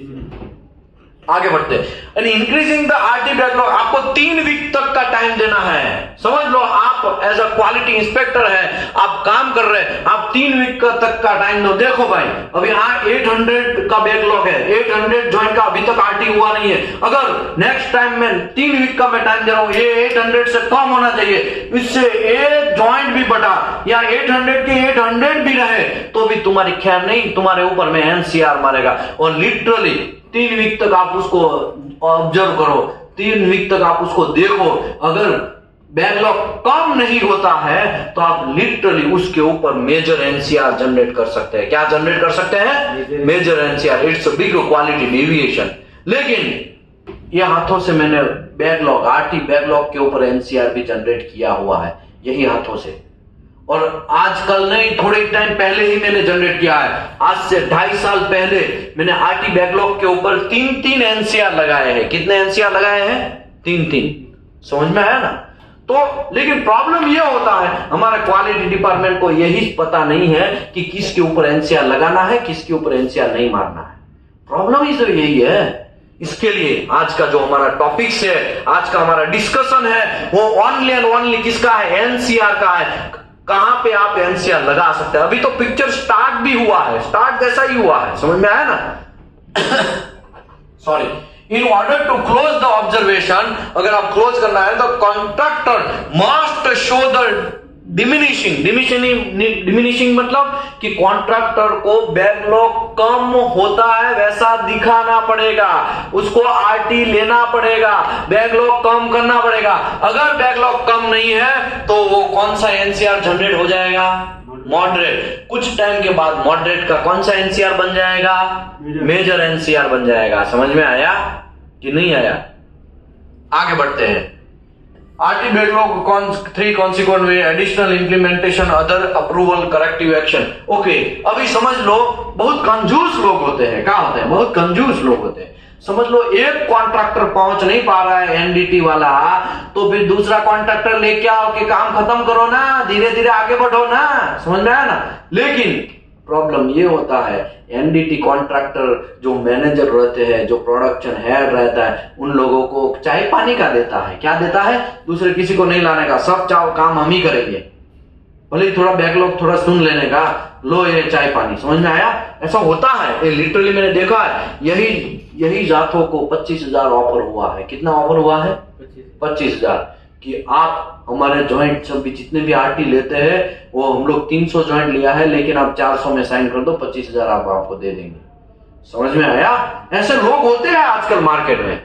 आगे बढ़ते हैं। इंक्रीजिंग द आरटी बैकलॉग, आपको 3 वीक तक का टाइम देना है। समझ लो आप एज अ क्वालिटी इंस्पेक्टर है, आप काम कर रहे हैं, आप 3 वीक तक का टाइम दो। देखो भाई अभी 800 का बैकलॉग है, 800 जॉइंट का अभी तक आरटी हुआ नहीं है। अगर नेक्स्ट टाइम में 3 वीक का मैं टाइम दे रहा हूं, ये 800 से कम होना चाहिए, इससे एक जॉइंट भी बढ़ा या 800 के 800 भी रहे तो भी तुम्हारी खैर नहीं, तुम्हारे ऊपर में एनसीआर मारेगा। और लिटरली 3 वीक तक आप उसको ऑब्जर्व करो, 3 वीक तक आप उसको देखो। अगर बैकलॉग कम नहीं होता है तो आप लिटरली उसके ऊपर मेजर एनसीआर जनरेट कर सकते हैं। क्या जनरेट कर सकते हैं? Major NCR. It's a big quality deviation. लेकिन ये हाथों से मैंने बैकलॉग, आरटी बैकलॉग के ऊपर एनसीआर भी जनरेट किया हुआ है, यही हाथों से। और आजकल नहीं, थोड़े टाइम पहले ही मैंने जनरेट किया है। आज से 2.5 साल पहले मैंने आरटी बैकलॉग के ऊपर 3 एनसीआर लगाए हैं। कितने एनसीआर लगाए हैं? 3। समझ में आया ना? तो लेकिन प्रॉब्लम यह होता है हमारा क्वालिटी डिपार्टमेंट को यही पता नहीं है कि किसके ऊपर एनसीआर लगाना है, किसके ऊपर एनसीआर नहीं मारना है। प्रॉब्लम ही तो यही है। इसके लिए आज का जो हमारा टॉपिक्स है, आज का हमारा डिस्कशन है, वो ओनली एंड ओनली किसका है? एनसीआर का है। कहां पे आप एनसीआर लगा सकते हैं? अभी तो पिक्चर स्टार्ट भी हुआ है, स्टार्ट जैसा ही हुआ है। समझ में आया ना? Sorry. In order to close the observation, अगर आप क्लोज करना है तो contractor must show the diminishing मतलब कि कॉन्ट्रैक्टर को बैकलॉग कम होता है वैसा दिखाना पड़ेगा, उसको आरटी लेना पड़ेगा, बैकलॉग कम करना पड़ेगा। अगर बैकलॉग कम नहीं है तो वो कौन सा एनसीआर जनरेट हो जाएगा? मॉडरेट। कुछ टाइम के बाद मॉडरेट का कौन सा एनसीआर बन जाएगा? मेजर एनसीआर बन जाएगा। समझ में आया कि नहीं आया? आगे बढ़ते हैं। RT backlog 3 consequent way, additional implementation, other approval, corrective action. Okay, अभी समझ लो बहुत कंजूस लोग होते हैं। क्या होते हैं? बहुत कंजूस लोग होते हैं। समझ लो एक कॉन्ट्रैक्टर पहुंच नहीं पा रहा है एनडीटी वाला, तो फिर दूसरा कॉन्ट्रैक्टर लेके आओ कि काम खत्म करो ना, धीरे धीरे आगे बढ़ो ना। समझ में आया ना? लेकिन प्रॉब्लम ये होता है एनडीटी कॉन्ट्रैक्टर जो मैनेजर रहते हैं, जो प्रोडक्शन हेड रहता है, उन लोगों को चाय पानी का देता है। क्या देता है? दूसरे किसी को नहीं लाने का, सब चाहो काम हम ही करेंगे, भले थोड़ा बैकलॉग थोड़ा सुन लेने का, लो ये चाय पानी। समझ में आया? ऐसा होता है, ये लिटरली मैंने देखा है। यही जातों को 25,000 ऑफर हुआ है। कितना ऑफर हुआ है? 25,000 कि आप हमारे ज्वाइंट सब भी जितने भी आरटी लेते हैं वो हम लोग 300 ज्वाइंट लिया है, लेकिन आप 400 में साइन कर दो, 25,000 आप आपको दे देंगे। समझ में आया? ऐसे लोग होते हैं आजकल मार्केट में।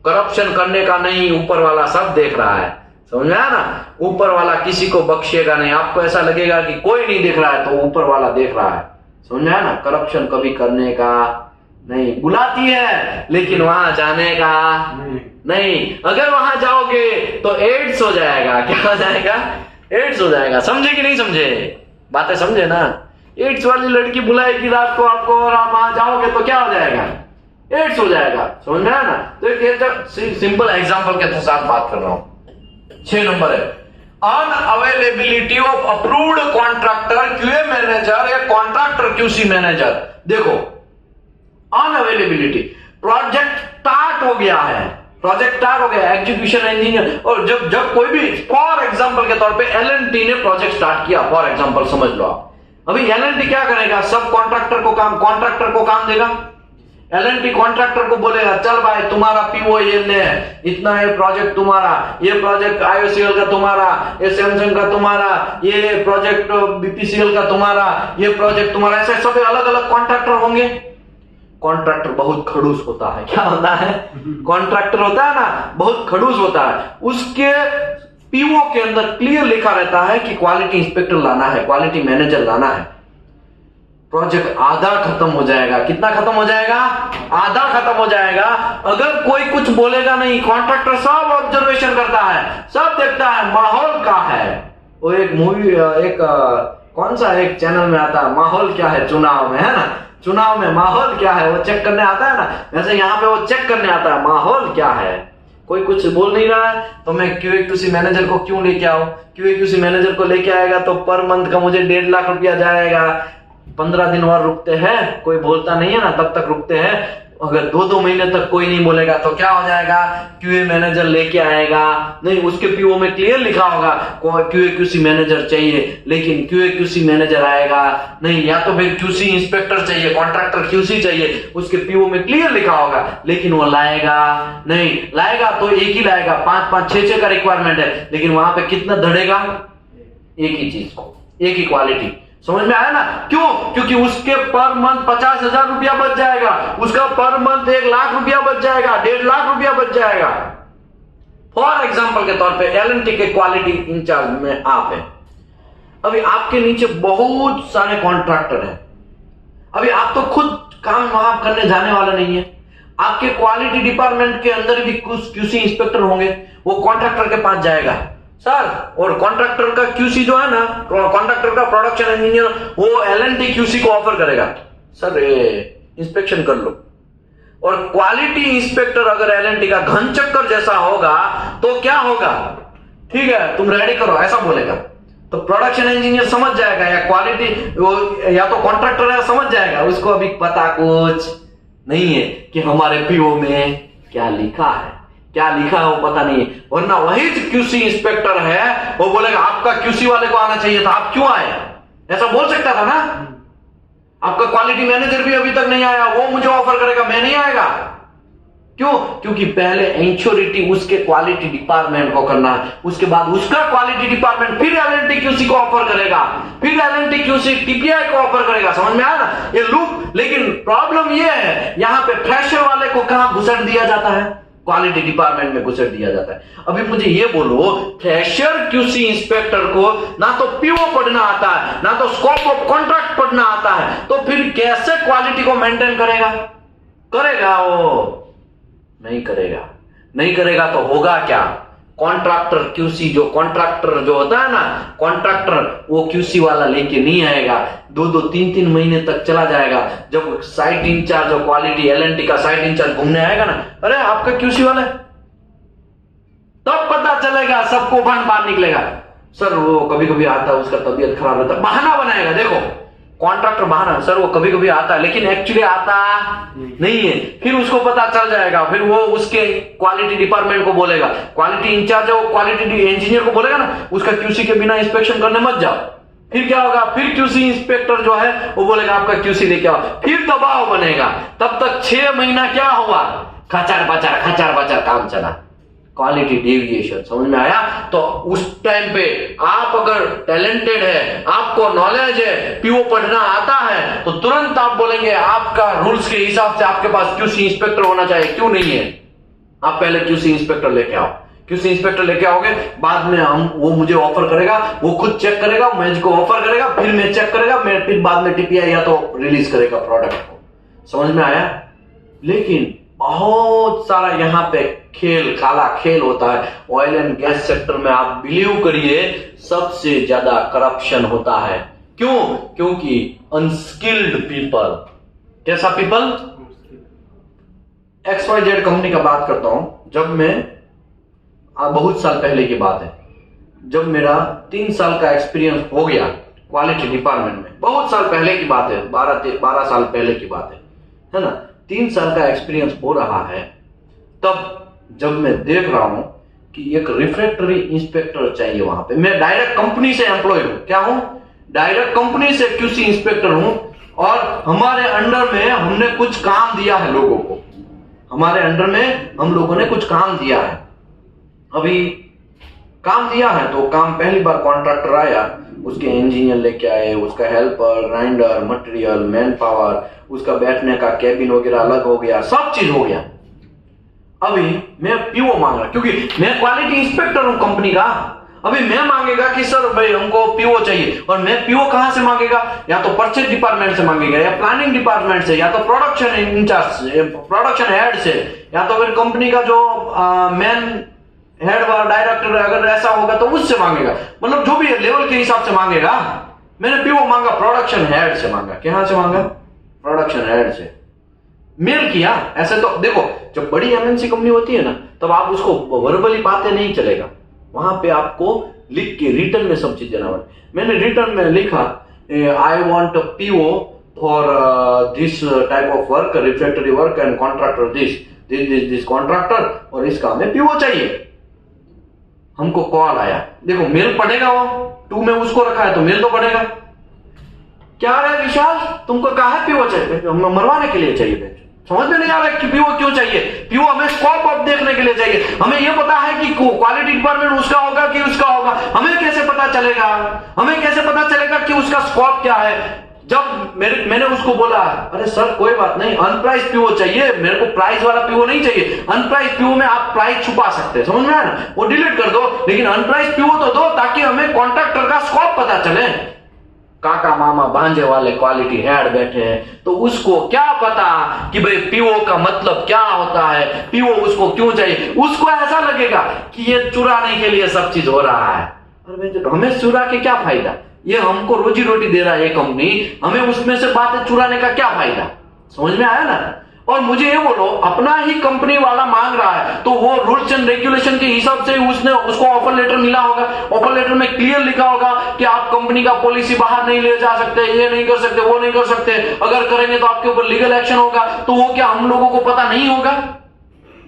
करप्शन करने का नहीं, ऊपर वाला सब देख रहा है। समझ में आया ना? ऊपर वाला किसी को बख्शेगा नहीं। आपको ऐसा लगेगा कि कोई नहीं देख रहा है तो ऊपर वाला देख रहा है। समझ में आया ना? करप्शन कभी करने का नहीं। बुलाती है लेकिन वहां जाने का नहीं। अगर वहां जाओगे तो एड्स हो जाएगा। क्या हो जाएगा? एड्स हो जाएगा। समझे कि नहीं समझे? बातें समझे ना। एड्स वाली लड़की बुलाएगी रात को आपको और आप वहां जाओगे तो क्या हो जाएगा, एड्स हो जाएगा। समझ में आया ना। तो एक सिंपल एग्जांपल के साथ बात कर रहा हूं। 6 नंबर है unavailability of approved contractor QA manager या कॉन्ट्रैक्टर क्यूसी मैनेजर। देखो अनअवेलेबिलिटी, प्रोजेक्ट स्टार्ट हो गया है, प्रोजेक्ट स्टार्ट हो गया, एग्जीक्यूशन इंजीनियर, और जब कोई भी, फॉर एग्जांपल के तौर पे एलएनटी ने प्रोजेक्ट स्टार्ट किया, फॉर एग्जांपल समझ लो आप। अभी एलएनटी क्या करेगा, सब कॉन्ट्रैक्टर को काम देगा। एलएनटी कॉन्ट्रैक्टर को बोलेगा चल भाई तुम्हारा पीओ ये है, इतना ये प्रोजेक्ट तुम्हारा, ये प्रोजेक्ट आईओसीएल का तुम्हारा, ये सैमसंग का तुम्हारा, ये प्रोजेक्ट बीपीसीएल का तुम्हारा, ये प्रोजेक्ट तुम्हारा। ऐसे सब अलग अलग कॉन्ट्रैक्टर होंगे। कॉन्ट्रैक्टर बहुत खड़ूस होता है। क्या होता है, कॉन्ट्रैक्टर होता है ना, बहुत खड़ूस होता है। उसके पीओ के अंदर क्लियर लिखा रहता है कि क्वालिटी इंस्पेक्टर लाना है, क्वालिटी मैनेजर लाना है। प्रोजेक्ट आधा खत्म हो जाएगा। कितना खत्म हो जाएगा, आधा खत्म हो जाएगा। अगर कोई कुछ बोलेगा नहीं, कॉन्ट्रैक्टर सब ऑब्जर्वेशन करता है, सब देखता है, माहौल क्या है। वो एक मूवी, एक कौन सा एक चैनल में आता है, माहौल क्या है चुनाव में, है ना, चुनाव में माहौल क्या है वो चेक करने आता है ना, वैसे यहां पे वो चेक करने आता है माहौल क्या है। कोई कुछ बोल नहीं रहा है तो मैं क्यूए मैनेजर को क्यों लेके आऊं। क्यूए मैनेजर को लेके आएगा तो पर मंथ का मुझे 1.5 लाख रुपया जाएगा। 15 दिन और रुकते हैं, कोई बोलता नहीं है ना, तब तक रुकते हैं। अगर 2-2 महीने तक कोई नहीं बोलेगा तो क्या हो जाएगा, क्यूए मैनेजर लेके आएगा। नहीं, उसके पीओ में क्लियर लिखा होगा क्यूए मैनेजर चाहिए, लेकिन क्यूए मैनेजर आएगा नहीं, या तो फिर क्यूसी इंस्पेक्टर चाहिए, कॉन्ट्रैक्टर क्यूसी चाहिए, उसके पीओ में क्लियर लिखा होगा, लेकिन वो लाएगा नहीं। लाएगा तो एक ही लाएगा, 5-5, 6-6 का रिक्वायरमेंट है, लेकिन वहां पे कितना धड़ेगा, एक ही चीज को, एक ही क्वालिटी। समझ में आया ना। क्यों, क्योंकि उसके पर मंथ 50,000 रुपया बच जाएगा, उसका पर मंथ 1 लाख रुपया बच जाएगा, 1.5 लाख रुपया बच जाएगा। फॉर एग्जांपल के तौर पे एलएनटी के क्वालिटी इंचार्ज में आप हैं। अभी आपके नीचे बहुत सारे कॉन्ट्रैक्टर हैं। अभी आप तो खुद काम वहां करने जाने वाला नहीं है। आपके क्वालिटी डिपार्टमेंट के अंदर भी कुछ क्यूसी इंस्पेक्टर होंगे, वो कॉन्ट्रैक्टर के पास जाएगा सर, और कॉन्ट्रैक्टर का क्यूसी जो है ना, कॉन्ट्रैक्टर का प्रोडक्शन इंजीनियर, वो एलएनटी क्यूसी को ऑफर करेगा सर इंस्पेक्शन कर लो। और क्वालिटी इंस्पेक्टर अगर एलएनटी का घन चक्कर जैसा होगा तो क्या होगा, ठीक है तुम रेडी करो ऐसा बोलेगा, तो प्रोडक्शन इंजीनियर समझ जाएगा, या क्वालिटी या तो कॉन्ट्रैक्टर है समझ जाएगा, उसको अभी पता कुछ नहीं है कि हमारे पीओ में क्या लिखा है, क्या लिखा है वो पता नहीं है। वरना वही क्यूसी इंस्पेक्टर है, वो बोलेगा आपका क्यूसी वाले को आना चाहिए था, आप क्यों आए, ऐसा बोल सकता था ना। आपका क्वालिटी मैनेजर भी अभी तक नहीं आया, वो मुझे ऑफर करेगा, मैं नहीं आएगा। क्यों, क्योंकि पहले इंश्योरिटी उसके क्वालिटी डिपार्टमेंट को करना है, उसके बाद उसका क्वालिटी डिपार्टमेंट फिर एलएनटी क्यूसी को ऑफर करेगा, फिर एलएनटी क्यूसी टीपीआई को ऑफर करेगा। समझ में आया ना ये लूप। लेकिन प्रॉब्लम ये है, यहां पे फ्रेशर वाले को कहां घुसड़ दिया जाता है, क्वालिटी डिपार्टमेंट में घुसड़ दिया जाता है। अभी मुझे ये बोलो, फ्रेशर क्यूसी इंस्पेक्टर को ना तो पीओ पढ़ना आता है, ना तो स्कोप ऑफ कॉन्ट्रैक्ट पढ़ना आता है, तो फिर कैसे क्वालिटी को मेंटेन करेगा, करेगा वो नहीं करेगा। नहीं करेगा तो होगा क्या, कॉन्ट्रैक्टर क्यूसी जो कॉन्ट्रैक्टर जो होता है ना, कॉन्ट्रैक्टर वो क्यूसी वाला लेके नहीं आएगा, 2-2, 3-3 महीने तक चला जाएगा। जब साइट इंचार्ज और क्वालिटी एलएनटी का साइट इंचार्ज घूमने आएगा ना, अरे आपका क्यूसी वाला है, तब पता चलेगा, सबको बाहर निकलेगा। सर वो कभी कभी आता है, उसका तबीयत खराब रहता है, बहाना बनाएगा। देखो कॉन्ट्रैक्टर बहाना, सर वो कभी कभी आता है लेकिन एक्चुअली आता नहीं है। फिर उसको पता चल जाएगा, फिर वो उसके क्वालिटी डिपार्टमेंट को बोलेगा, क्वालिटी इंचार्ज है वो क्वालिटी इंजीनियर को बोलेगा ना, उसका क्यूसी के बिना इंस्पेक्शन करने मत जाओ। फिर क्या होगा, फिर क्यूसी इंस्पेक्टर जो है वो बोलेगा आपका क्यूसी लेके आओ, फिर दबाव बनेगा। तब तक 6 महीना क्या हुआ, खचार बचार काम चला, क्वालिटी डेविएशन। समझ में आया। तो उस टाइम पे आप अगर टैलेंटेड है, आपको नॉलेज है, पीओ पढ़ना आता है, तो तुरंत आप बोलेंगे आपका रूल्स के हिसाब से आपके पास क्यूसी इंस्पेक्टर होना चाहिए। क्यों नहीं है, आप पहले क्यूसी इंस्पेक्टर लेके आओ। क्यूसी इंस्पेक्टर लेके आओगे, बाद में वो मुझे ऑफर करेगा, वो खुद चेक करेगा, मुझको ऑफर करेगा, फिर मैं चेक करेगा, मैं फिर बाद में टीपीआई या तो रिलीज करेगा प्रोडक्ट को। समझ में आया। लेकिन बहुत सारा यहाँ पे खेल, काला खेल होता है। ऑयल एंड गैस सेक्टर में आप बिलीव करिए सबसे ज्यादा करप्शन होता है। क्यों? क्योंकि अनस्किल्ड पीपल, कैसा पीपल? XYZ कंपनी का बात करता हूं। जब मैं बहुत साल पहले की बात है, जब मेरा 3 साल का एक्सपीरियंस हो गया क्वालिटी डिपार्टमेंट में, बहुत साल पहले की बात है, 12 साल पहले की बात है ना। 3 साल का एक्सपीरियंस हो रहा है, तब जब मैं देख रहा हूं कि एक रिफ्रैक्टरी इंस्पेक्टर चाहिए वहां पे। मैं डायरेक्ट कंपनी से एम्प्लॉय हूं, क्या हूं? डायरेक्ट कंपनी से QC इंस्पेक्टर हूं, और हमारे अंडर में हमने कुछ काम दिया है लोगों को, हमारे अंडर में हम लोगों ने कुछ काम दिया है। अभी काम दिया है तो काम पहली बार कॉन्ट्रैक्टर आया, उसके इंजीनियर लेके आए, उसका helper, grinder, material, man power, उसका बैठने का कैबिन वगैरह अलग हो गया, सब चीज हो गया। अभी मैं PO मांग रहा, क्योंकि मैं क्वालिटी इंस्पेक्टर हूं कंपनी का। अभी मैं मांगेगा कि सर भाई हमको PO चाहिए, और मैं PO कहां से मांगेगा? या तो परचेज डिपार्टमेंट से मांगेगा, या प्लानिंग डिपार्टमेंट से, या तो प्रोडक्शन इंचार्ज, प्रोडक्शन हेड से, या तो फिर कंपनी का जो मैन हेड व डायरेक्टर अगर ऐसा होगा तो उससे मांगेगा। मतलब जो भी लेवल के हिसाब से मांगेगा। मैंने PO मांगा प्रोडक्शन हेड से मांगा। कहां से मांगा? प्रोडक्शन हेड से मेल किया। ऐसे तो देखो, जब बड़ी MNC कंपनी होती है ना, तब आप उसको वर्बली बातें नहीं चलेगा, वहां पे आपको लिख के रिटर्न में सब चीज देना पड़ेगा। मैंने रिटर्न में लिखा, I want PO for this type of work, refractory work and contractor this contractor, और इसका हमें PO चाहिए। हमको कॉल आया, देखो मेल पढ़ेगा, वो 2 में उसको रखा है तो मेल तो पढ़ेगा। क्या है विशाल, तुमको कहा है PO चाहिए? मरवाने के लिए चाहिए। समझ में नहीं आ रहा है कि PO क्यों चाहिए? PO हमें स्कोप ऑफ देखने के लिए चाहिए। हमें यह पता है कि क्वालिटी डिपार्टमेंट उसका होगा कि उसका होगा, हमें कैसे पता चलेगा? हमें कैसे पता चलेगा कि उसका स्कोप क्या है? जब मैंने उसको बोला, अरे सर कोई बात नहीं, अनप्राइस PO चाहिए, मेरे को प्राइस वाला PO नहीं चाहिए। अनप्राइस PO में आप प्राइस छुपा सकते हैं, समझ में आया ना? वो डिलीट कर दो, लेकिन अनप्राइस PO तो दो, ताकि हमें कॉन्ट्रैक्टर का स्कोप पता चले। काका मामा भांजे वाले क्वालिटी हेड बैठे हैं, तो उसको क्या पता कि भाई PO का मतलब क्या होता है, PO उसको क्यों चाहिए? उसको ऐसा लगेगा कि ये चुराने के लिए सब चीज हो रहा है। अरे हमें चुरा के क्या फायदा? ये हमको रोजी रोटी दे रहा है ये कंपनी, हमें उसमें से बातें चुराने का क्या फायदा? समझ में आया ना? और मुझे ये बोलो, अपना ही कंपनी वाला मांग रहा है, तो वो रूल्स एंड रेगुलेशन के हिसाब से उसको ऑफर लेटर मिला होगा। ऑफर लेटर में क्लियर लिखा होगा कि आप कंपनी का पॉलिसी बाहर नहीं ले जा सकते, ये नहीं कर सकते, वो नहीं कर सकते, अगर करेंगे तो आपके ऊपर लीगल एक्शन होगा। तो वो क्या हम लोगों को पता नहीं होगा?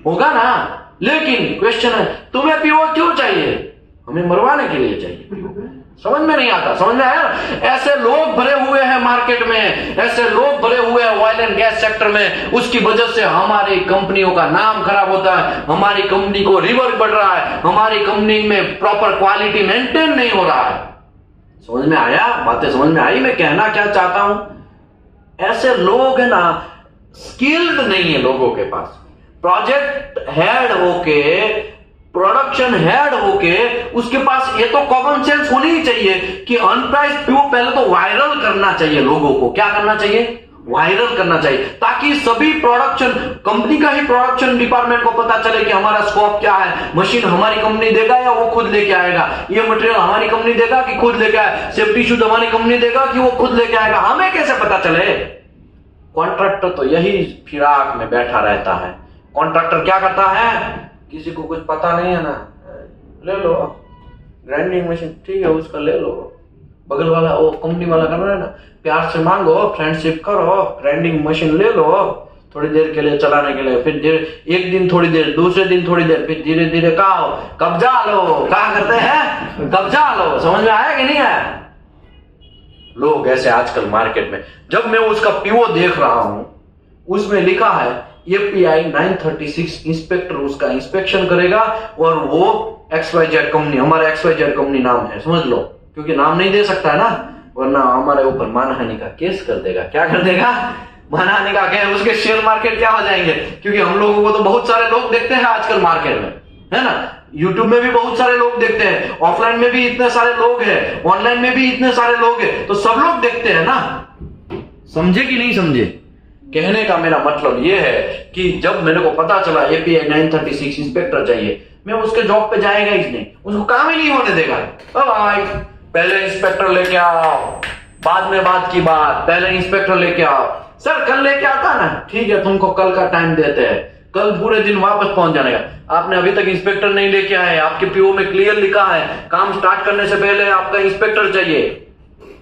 होगा ना। लेकिन क्वेश्चन है, तुम्हें PO क्यों चाहिए? हमें मरवाने के लिए चाहिए। समझ में नहीं आता? समझ में आया? ऐसे लोग भरे हुए हैं मार्केट में, ऐसे लोग भरे हुए हैं ऑयल एंड गैस सेक्टर में। उसकी वजह से हमारी कंपनियों का नाम खराब होता है, हमारी कंपनी को रिवर्स बढ़ रहा है, हमारी कंपनी में प्रॉपर क्वालिटी मेंटेन नहीं हो रहा है। समझ में आया? बातें समझ में आई मैं कहना क्या चाहता हूं? ऐसे लोग है ना, स्किल्ड नहीं है लोगों के पास। प्रोजेक्ट हेड होके, प्रोडक्शन हेड होके, उसके पास ये तो कॉमन सेंस होनी ही चाहिए कि अनप्राइस PO पहले तो वायरल करना चाहिए लोगों को। क्या करना चाहिए? वायरल करना चाहिए, ताकि सभी प्रोडक्शन, कंपनी का ही प्रोडक्शन डिपार्टमेंट को पता चले कि हमारा स्कोप क्या है। मशीन हमारी कंपनी देगा या वो खुद लेके आएगा? ये मटेरियल हमारी कंपनी देगा कि खुद लेके आए? सेफ्टी शूज हमारी कंपनी देगा कि वो खुद लेके आएगा? हमें कैसे पता चले? कॉन्ट्रैक्टर तो यही फिराक में बैठा रहता है। कॉन्ट्रैक्टर क्या करता है? किसी को कुछ पता नहीं है ना, ले लो ग्राइंडिंग मशीन, ठीक है उसका ले लो। बगल वाला वो कंपनी वाला कर रहा है ना, प्यार से मांगो, फ्रेंडशिप करो, ग्राइंडिंग मशीन ले लो थोड़ी देर के लिए चलाने के लिए, फिर एक दिन थोड़ी देर, दूसरे दिन थोड़ी देर, फिर धीरे धीरे कब्जा लो। क्या करते हैं? कब्जा लो। समझ में आया कि नहीं आया? लोग ऐसे आजकल मार्केट में। जब मैं उसका PO देख रहा हूं, उसमें लिखा है API 936 इंस्पेक्टर उसका इंस्पेक्शन करेगा, और वो XYZ कंपनी, हमारा XYZ कंपनी नाम है, समझ लो, क्योंकि नाम नहीं दे सकता है ना, वरना हमारे ऊपर मानहानि का केस कर देगा। क्या कर देगा? मानहानि का केस। उसके शेयर मार्केट क्या हो जाएंगे? क्योंकि हम लोगों को तो बहुत सारे लोग देखते हैं आजकल मार्केट में, है ना? YouTube में भी बहुत सारे लोग देखते हैं, ऑफलाइन में भी इतने सारे लोग हैं, ऑनलाइन में भी इतने सारे लोग हैं, तो सब लोग देखते हैं ना। समझे कि नहीं समझे? कहने का मेरा मतलब यह है कि जब मेरे को पता चला API 936 इंस्पेक्टर चाहिए, मैं उसके जॉब पे जाएगा ही नहीं, उसको काम ही नहीं होने देगा। अब भाई पहले इंस्पेक्टर लेके आओ, बाद में बात की बात, पहले इंस्पेक्टर लेके आओ। सर कल लेके आता ना, ठीक है तुमको कल का टाइम देते हैं, कल पूरे दिन वापस पहुंच जाने का। आपने अभी तक इंस्पेक्टर नहीं लेके आए, आपके पीओ में क्लियर लिखा है काम स्टार्ट करने से पहले आपका इंस्पेक्टर चाहिए।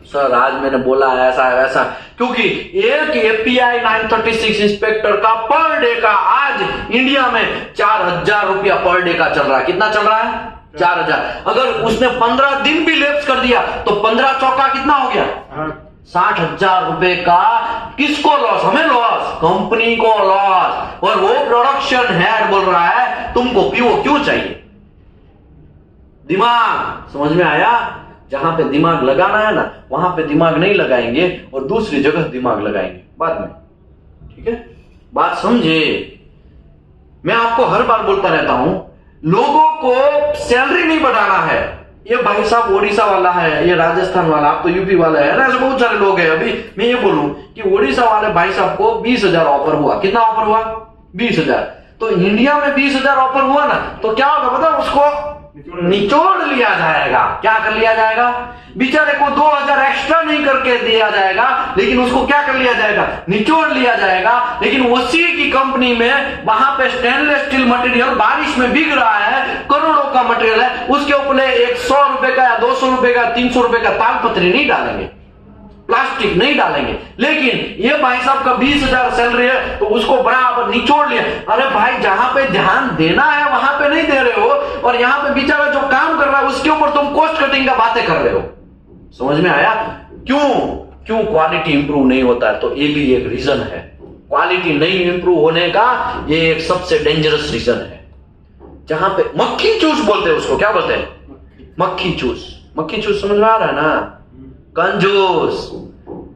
सर आज मैंने बोला ऐसा है वैसा, क्योंकि एक एपीआई 936 इंस्पेक्टर का पर डे का आज इंडिया में 4000 रुपया पर डे का चल रहा है। कितना चल रहा है? 4000। अगर उसने 15 दिन भी लेप्स कर दिया तो 15 चौका कितना हो गया? 60,000 रुपए का। किसको लॉस? हमें लॉस, कंपनी को लॉस। और वो प्रोडक्शन हेड बोल रहा है तुमको पीओ क्यों चाहिए? दिमाग समझ में आया? जहां पे दिमाग लगाना है ना वहां पे दिमाग नहीं लगाएंगे और दूसरी जगह दिमाग लगाएंगे बाद में। ठीक है, बात समझे? मैं आपको हर बार बोलता रहता हूं, लोगों को सैलरी नहीं बढ़ाना है। ये भाई साहब ओडिशा वाला है, ये राजस्थान वाला, आप तो यूपी वाला है ना, ऐसे बहुत सारे लोग हैं। अभी मैं ये बोलूं कि ओडिशा वाले भाई साहब को 20,000 ऑफर हुआ। कितना ऑफर हुआ? 20,000। तो इंडिया में 20,000 ऑफर हुआ ना, तो क्या होगा पता? उसको निचोड़ लिया जाएगा। क्या कर लिया जाएगा? बेचारे को 2,000 एक्स्ट्रा नहीं करके दिया जाएगा, लेकिन उसको क्या कर लिया जाएगा? निचोड़ लिया जाएगा। लेकिन उसी की कंपनी में वहां पे स्टेनलेस स्टील मटेरियल बारिश में बिक रहा है, करोड़ों का मटेरियल है, उसके ऊपर 100 रुपए का या 200 रुपए का 300 रुपए का तालपत्री नहीं डालेंगे, प्लास्टिक नहीं डालेंगे। लेकिन ये भाई साहब का 20,000 सैलरी है तो उसको बराबर निचोड़ लिया। अरे भाई जहां पे ध्यान देना है वहां पे नहीं दे रहे हो, और यहां पे बेचारा जो काम कर रहा है उसके ऊपर तुम कॉस्ट कटिंग का बातें कर रहे हो। समझ में आया? क्यों क्वालिटी इंप्रूव नहीं होता है? तो ये भी एक रीजन है। क्वालिटी नहीं इंप्रूव होने का ये एक सबसे डेंजरस रीजन है। जहां पे मक्खी चूस बोलते हैं उसको, क्या बोलते हैं? मक्खी चूस। मक्खी चूस समझ में आ रहा है ना? कंजूस।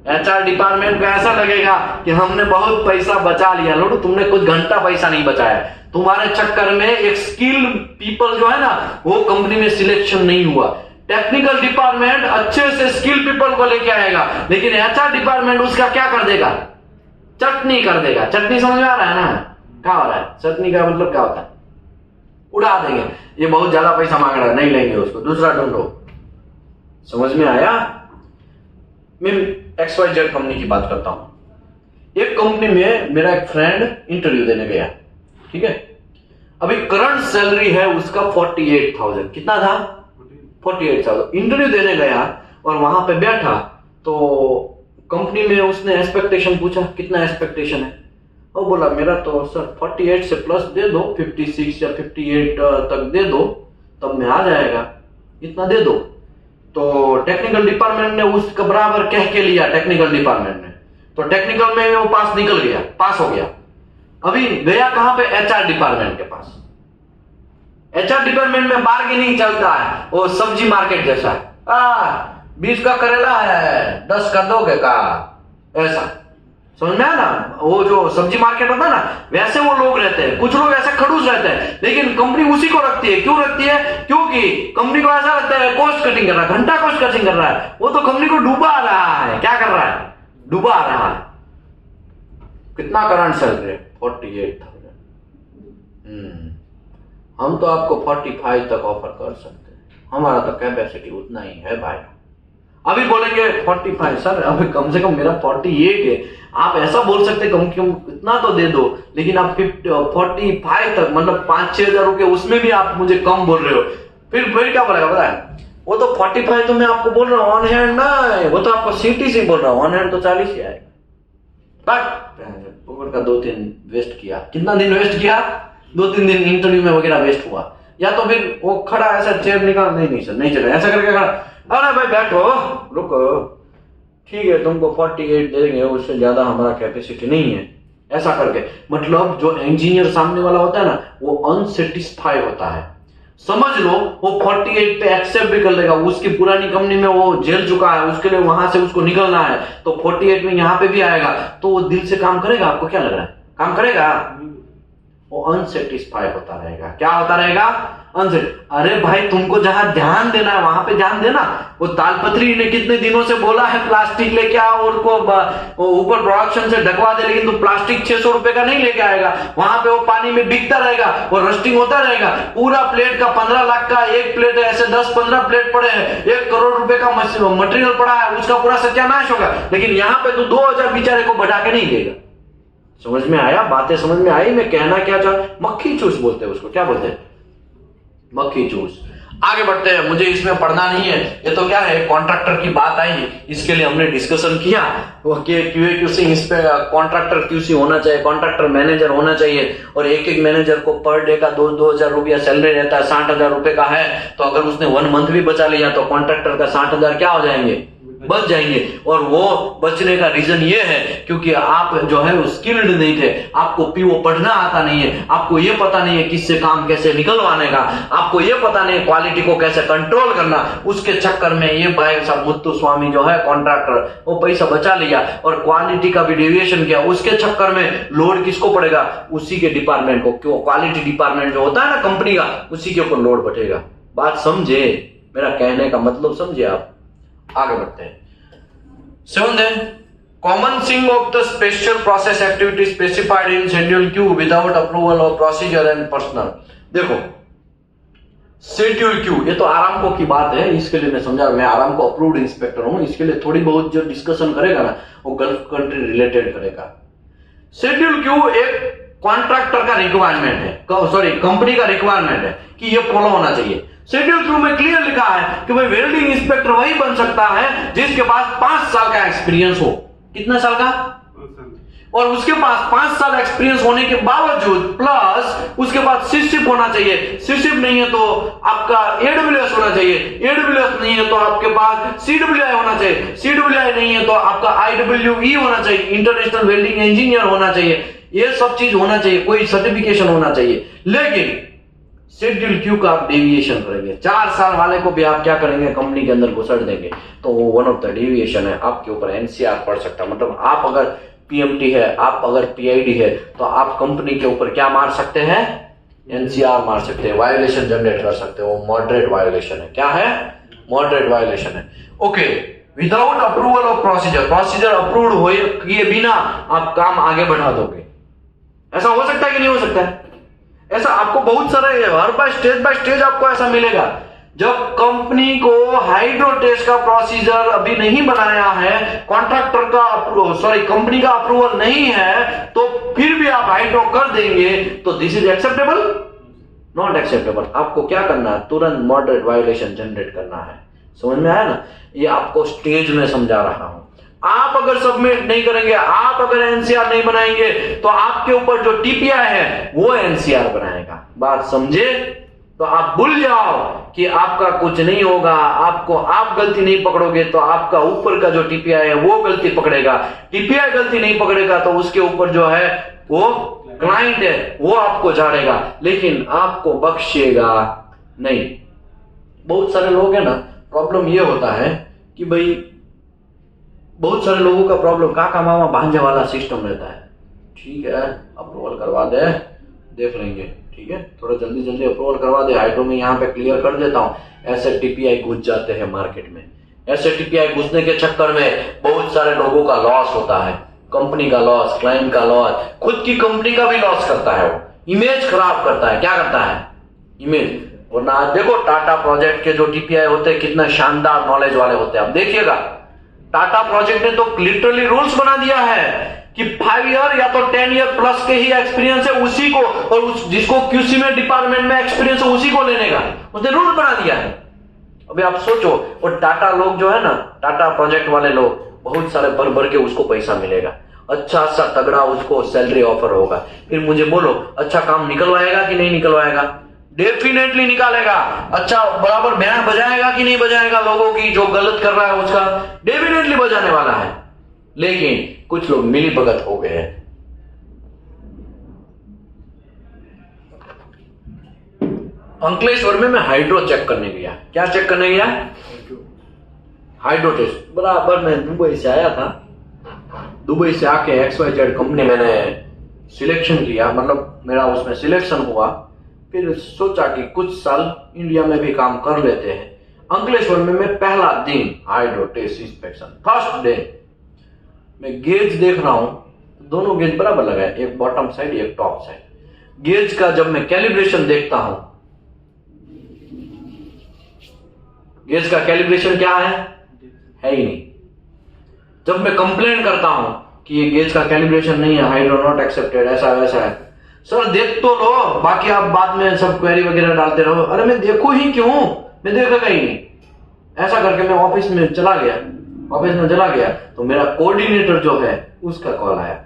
एचआर डिपार्टमेंट को ऐसा लगेगा कि हमने बहुत पैसा बचा लिया। लोडू तुमने कुछ घंटा पैसा नहीं बचाया, तुम्हारे चक्कर में एक स्किल पीपल जो है ना वो कंपनी में सिलेक्शन नहीं हुआ। टेक्निकल डिपार्टमेंट अच्छे से स्किल पीपल को लेके आएगा, लेकिन एचआर डिपार्टमेंट उसका क्या कर देगा? चटनी कर देगा। चटनी समझ में आ रहा है ना? क्या हो रहा है? चटनी का मतलब क्या होता है? उड़ा देंगे। ये बहुत ज्यादा पैसा मांग रहा है, नहीं लेंगे उसको, दूसरा ढूंढो। समझ में आया? मैं XYZ कंपनी की बात करता हूं। एक कंपनी में मेरा एक फ्रेंड इंटरव्यू देने गया, ठीक है। अभी करंट सैलरी है उसका 48,000। कितना था? 48,000। इंटरव्यू देने गया और वहां पे बैठा तो कंपनी में उसने एक्सपेक्टेशन पूछा, कितना एक्सपेक्टेशन है? और बोला मेरा तो सर 48 से प्लस दे दो, 56 या 58 तक दे दो तब मैं आ जाएगा, इतना दे दो। तो टेक्निकल डिपार्टमेंट ने उसका बराबर कह के लिया। टेक्निकल डिपार्टमेंट ने तो टेक्निकल में वो पास निकल गया, पास हो गया। अभी गया कहां पे? एचआर डिपार्टमेंट के पास। एचआर डिपार्टमेंट में बार्गेनिंग चलता है, वो सब्जी मार्केट जैसा है। 20 का करेला है, 10 कर दोगे का? ऐसा समझ में आया ना? वो जो सब्जी मार्केट होता है ना वैसे वो लोग रहते हैं। कुछ लोग ऐसे खड़ूस रहते हैं, लेकिन कंपनी उसी को रखती है। क्यों रखती है? क्योंकि कंपनी को ऐसा लगता है कॉस्ट कटिंग कर रहा है, घंटा कॉस्ट कटिंग कर रहा है। वो तो कंपनी को डूबा रहा है। क्या कर रहा है? डूबा रहा है। कितना करंट सैलरी? 48,000। हम तो आपको 45 तक ऑफर कर सकते हैं, हमारा तो कैपेसिटी उतना ही है भाई। अभी बोलेंगे 45 सर, अभी कम से कम मेरा 48 है। आप ऐसा बोल सकते कम से कम इतना तो दे दो, लेकिन आप 45 तक मतलब 5-6 हजार रुपये उसमें भी आप मुझे कम बोल रहे हो। फिर क्या बोलेगा पता है? वो तो 45 तो मैं आपको बोल रहा हूँ ऑन हैंड ना, वो तो आपको सीटी से बोल रहा हूँ, ऑन हैंड तो 40 ही आएगा। बट का 2-3 वेस्ट किया। कितना दिन वेस्ट किया? 2-3 दिन इंटरव्यू में वगैरह वेस्ट हुआ। या तो फिर वो खड़ा ऐसा चेयर निकाल, नहीं सर नहीं चलेगा, ऐसा करके खड़ा, अरे भाई बैठो रुको, ठीक है तुमको 48 देंगे, उससे ज्यादा हमारा कैपेसिटी नहीं है, ऐसा करके। मतलब जो इंजीनियर सामने वाला होता है ना वो अनसेटिस्फाई होता है। समझ लो वो 48 पे एक्सेप्ट भी कर लेगा, उसकी पुरानी कंपनी में वो झेल चुका है, उसके लिए वहां से उसको निकलना है, तो 48 में यहां पे भी आएगा तो वो दिल से काम करेगा? आपको क्या लग रहा है? काम करेगा? वो अनसेटिस्फाई होता रहेगा। क्या होता रहेगा? आंसर, अरे भाई तुमको जहां ध्यान देना है वहां पे ध्यान देना। वो तालपत्री ने कितने दिनों से बोला है प्लास्टिक लेके आओ और को ऊपर प्रोडक्शन से ढकवा दे, लेकिन तू प्लास्टिक 600 रुपए का नहीं लेके आएगा। वहां पे वो पानी में बिकता रहेगा और रस्टिंग होता रहेगा। पूरा प्लेट का 15 लाख का एक प्लेट है, ऐसे 10-15 प्लेट पड़े हैं, 1 करोड़ रुपए का मटेरियल पड़ा है, उसका पूरा सत्यानाश होगा। लेकिन यहाँ पे तू 2000 बेचारे को बढ़ा के नहीं देगा। समझ में आया? बातें समझ में आई? मैं कहना क्या चाह, मक्खी चूस बोलते हैं उसको, क्या बोलते हैं? मक्खी चूस। आगे बढ़ते हैं, मुझे इसमें पढ़ना नहीं है, ये तो क्या है, कॉन्ट्रैक्टर की बात आई, इसके लिए हमने डिस्कशन किया वो QA/QC, इस पे कॉन्ट्रैक्टर QC होना चाहिए, कॉन्ट्रैक्टर मैनेजर होना चाहिए, और एक मैनेजर को पर डे का 2,000 रुपया सैलरी रहता है, 60,000 रुपए का है, तो अगर उसने 1 मंथ भी बचा लिया तो कॉन्ट्रैक्टर का 60,000 क्या हो जाएंगे? बच जाएंगे। और वो बचने का रीजन ये है क्योंकि आप जो है स्किल्ड नहीं थे, आपको PO पढ़ना आता नहीं है, आपको ये पता नहीं है किससे काम कैसे निकलवाने का, आपको ये पता नहीं है क्वालिटी को कैसे कंट्रोल करना। उसके चक्कर में ये भाई साहब मुत्तु स्वामी जो है कॉन्ट्रैक्टर, वो पैसा बचा लिया और क्वालिटी का भी डेविएशन किया। उसके चक्कर में लोड किसको पड़ेगा? उसी के डिपार्टमेंट को। क्यों? क्वालिटी डिपार्टमेंट जो होता है ना कंपनी का, उसी के ऊपर लोड बढ़ेगा। बात समझे? मेरा कहने का मतलब समझे आप? आगे बढ़ते हैं। 7 है, commencing of the special process activity specified in schedule Q without approval of procedure and personnel। देखो शेड्यूल Q, ये तो आरामको की बात है, इसके लिए मैं समझा, मैं आरामको अप्रूव्ड इंस्पेक्टर हूं, इसके लिए थोड़ी बहुत जो डिस्कशन करेगा ना वो गल्फ कंट्री रिलेटेड करेगा। शेड्यूल Q एक कॉन्ट्रैक्टर का रिक्वायरमेंट है, सॉरी कंपनी का रिक्वायरमेंट है कि ये फॉलो होना चाहिए। शेड्यूल Q में क्लियर लिखा है कि भाई वेल्डिंग इंस्पेक्टर वही बन सकता है जिसके पास 5 साल का एक्सपीरियंस हो। कितना साल का? और उसके पास 5 साल एक्सपीरियंस होने के बावजूद प्लस उसके पास सीशिप होना चाहिए। सीशिप नहीं है तो आपका AWS होना चाहिए, AWS नहीं है तो आपके पास CWI होना चाहिए, CWI नहीं है तो आपका IWE होना चाहिए, इंटरनेशनल वेल्डिंग इंजीनियर होना चाहिए। ये सब चीज होना चाहिए, कोई सर्टिफिकेशन होना चाहिए। लेकिन शेड्यूल Q का आप डेविएशन करेंगे, 4 साल वाले को भी आप क्या करेंगे? कंपनी के अंदर घुसड़ देंगे, तो वो वन ऑफ द डेविएशन है, आपके ऊपर NCR पड़ सकता है। मतलब आप अगर PMT है, आप अगर PID है, तो आप कंपनी के ऊपर क्या मार सकते हैं? NCR मार सकते हैं, वायोलेशन जनरेट कर सकते हो। मॉडरेट वायोलेशन है। क्या है? मॉडरेट वायोलेशन है। Okay, without approval of procedure, procedure approved किए बिना आप काम आगे बढ़ा दोगे। ऐसा हो सकता है कि नहीं हो सकता है? ऐसा आपको बहुत सारे हर बार स्टेज बाय स्टेज आपको ऐसा मिलेगा। जब कंपनी को हाइड्रो टेस्ट का प्रोसीजर अभी नहीं बनाया है, कॉन्ट्रैक्टर का सॉरी कंपनी का अप्रूवल नहीं है, तो फिर भी आप हाइड्रो कर देंगे, तो this is acceptable? Not acceptable. आपको क्या करना है? तुरंत मॉडरेट वायोलेशन जनरेट करना है। समझ में आया ना? ये आपको स्टेज में समझा रहा हूं। आप अगर सबमिट नहीं करेंगे, आप अगर NCR नहीं बनाएंगे, तो आपके ऊपर जो TPI है वो NCR बनाएगा। बात समझे? तो आप भूल जाओ कि आपका कुछ नहीं होगा, आपको आप गलती नहीं पकड़ोगे तो आपका ऊपर का जो TPI है वो गलती पकड़ेगा। TPI गलती नहीं पकड़ेगा तो उसके ऊपर जो है वो क्लाइंट है वो आपको झाड़ेगा, लेकिन आपको बख्शेगा नहीं। बहुत सारे लोग है ना, प्रॉब्लम ये होता है कि भाई बहुत सारे लोगों का प्रॉब्लम काका मामा भांजे वाला सिस्टम रहता है। ठीक है, अप्रूवल करवा दे, देख लेंगे, ठीक है, थोड़ा जल्दी जल्दी अप्रूवल करवा दे, हाइड्रो में यहाँ पे क्लियर कर देता हूं। ऐसे TPI घुस जाते हैं मार्केट में। ऐसे TPI घुसने के चक्कर में बहुत सारे लोगों का लॉस होता है, कंपनी का लॉस, क्लाइंट का लॉस, खुद की कंपनी का भी लॉस करता है। वो इमेज खराब करता है। क्या करता है? इमेज। वरना देखो टाटा प्रोजेक्ट के जो TPI होते हैं कितना शानदार नॉलेज वाले होते हैं। आप देखिएगा टाटा प्रोजेक्ट ने तो लिटरली रूल्स बना दिया है कि 5 ईयर या तो 10 ईयर प्लस के ही एक्सपीरियंस है उसी को, और जिसको QC में डिपार्टमेंट में एक्सपीरियंस है उसी को लेने का उसने रूल बना दिया है। अभी आप सोचो, और टाटा लोग जो है ना, टाटा प्रोजेक्ट वाले लोग बहुत सारे भर भर के उसको पैसा मिलेगा, अच्छा सा तगड़ा उसको सैलरी ऑफर होगा। फिर मुझे बोलो, अच्छा काम निकलवाएगा कि नहीं निकलवाएगा? डेफिनेटली निकालेगा। अच्छा बराबर बैंड बजाएगा कि नहीं बजाएगा? लोगों की जो गलत कर रहा है उसका डेफिनेटली बजाने वाला है। लेकिन कुछ लोग मिली भगत हो गए हैं। अंकलेश्वर में मैं हाइड्रो चेक करने गया। क्या चेक करने गया? Hydro test. बराबर मैं दुबई से आया था, दुबई से आके XYZ कंपनी मैंने सिलेक्शन किया, मतलब मेरा उसमें सिलेक्शन हुआ। फिर सोचा कि कुछ साल इंडिया में भी काम कर लेते हैं। अंकलेश्वर में मैं पहला दिन hydro test inspection, first day मैं गेज देख रहा हूं, दोनों गेज बराबर लगा है, एक बॉटम साइड एक टॉप साइड। गेज का जब मैं कैलिब्रेशन देखता हूं, गेज का कैलिब्रेशन क्या है ही नहीं। जब मैं कंप्लेन करता हूं कि ये गेज का कैलिब्रेशन नहीं है, हाइड्रो नॉट एक्सेप्टेड, ऐसा वैसा है, सर देख तो लो, बाकी आप बाद में सब क्वेरी वगैरह डालते रहो। अरे मैं देखू ही क्यों, मैं देखा ही नहीं। ऐसा करके मैं ऑफिस में चला गया तो मेरा कोऑर्डिनेटर जो है उसका कॉल आया,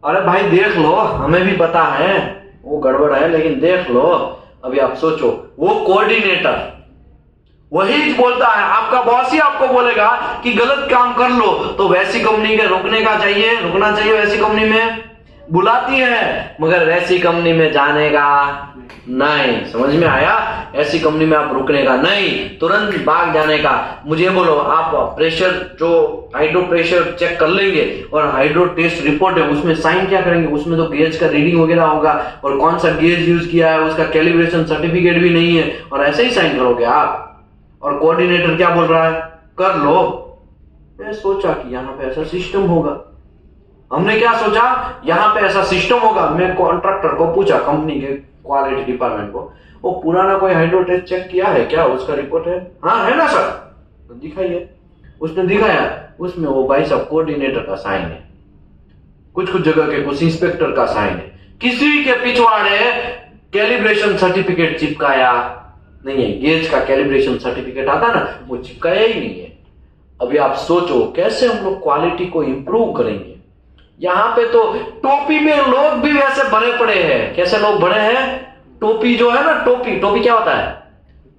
अरे भाई देख लो, हमें भी पता है वो गड़बड़ है, लेकिन देख लो। अभी आप सोचो, वो कोऑर्डिनेटर वही बोलता है, आपका बॉस ही आपको बोलेगा कि गलत काम कर लो तो वैसी कंपनी के रुकना चाहिए वैसी कंपनी में बुलाती है, मगर वैसी कंपनी में जाने का नहीं। समझ में आया? ऐसी कंपनी में आप रुकने का नहीं, तुरंत भाग जाने का। मुझे बोलो, आप प्रेशर जो हाइड्रो प्रेशर चेक कर लेंगे और हाइड्रो टेस्ट रिपोर्ट है उसमें साइन क्या करेंगे? उसमें तो गेज का रीडिंग वगैरह होगा और कौन सा गेज यूज किया है उसका कैलिब्रेशन सर्टिफिकेट भी नहीं है, और ऐसे ही साइन करोगे आप। और कोऑर्डिनेटर क्या बोल रहा है? कर लो। मैं सोचा कि यहाँ पे ऐसा सिस्टम होगा। हमने क्या सोचा, यहाँ पे ऐसा सिस्टम होगा। मैं कॉन्ट्रैक्टर को पूछा, कंपनी के क्वालिटी डिपार्टमेंट को, वो पुराना कोई हाइड्रो टेस्ट चेक किया है क्या? उसका रिपोर्ट है? हाँ है ना सर, तो दिखाइए। उसने दिखाया, उसमें वो भाई साहब कोऑर्डिनेटर का साइन है, कुछ जगह के कुछ इंस्पेक्टर का साइन है, किसी के पिछवाड़े कैलिब्रेशन सर्टिफिकेट चिपकाया नहीं है। गेज का कैलिब्रेशन सर्टिफिकेट आता ना, वो चिपकाया ही नहीं है। अभी आप सोचो कैसे हम लोग क्वालिटी को इंप्रूव करेंगे। यहाँ पे तो टोपी में लोग भी वैसे भरे पड़े हैं। कैसे लोग भरे हैं? टोपी जो है ना, टोपी क्या होता है?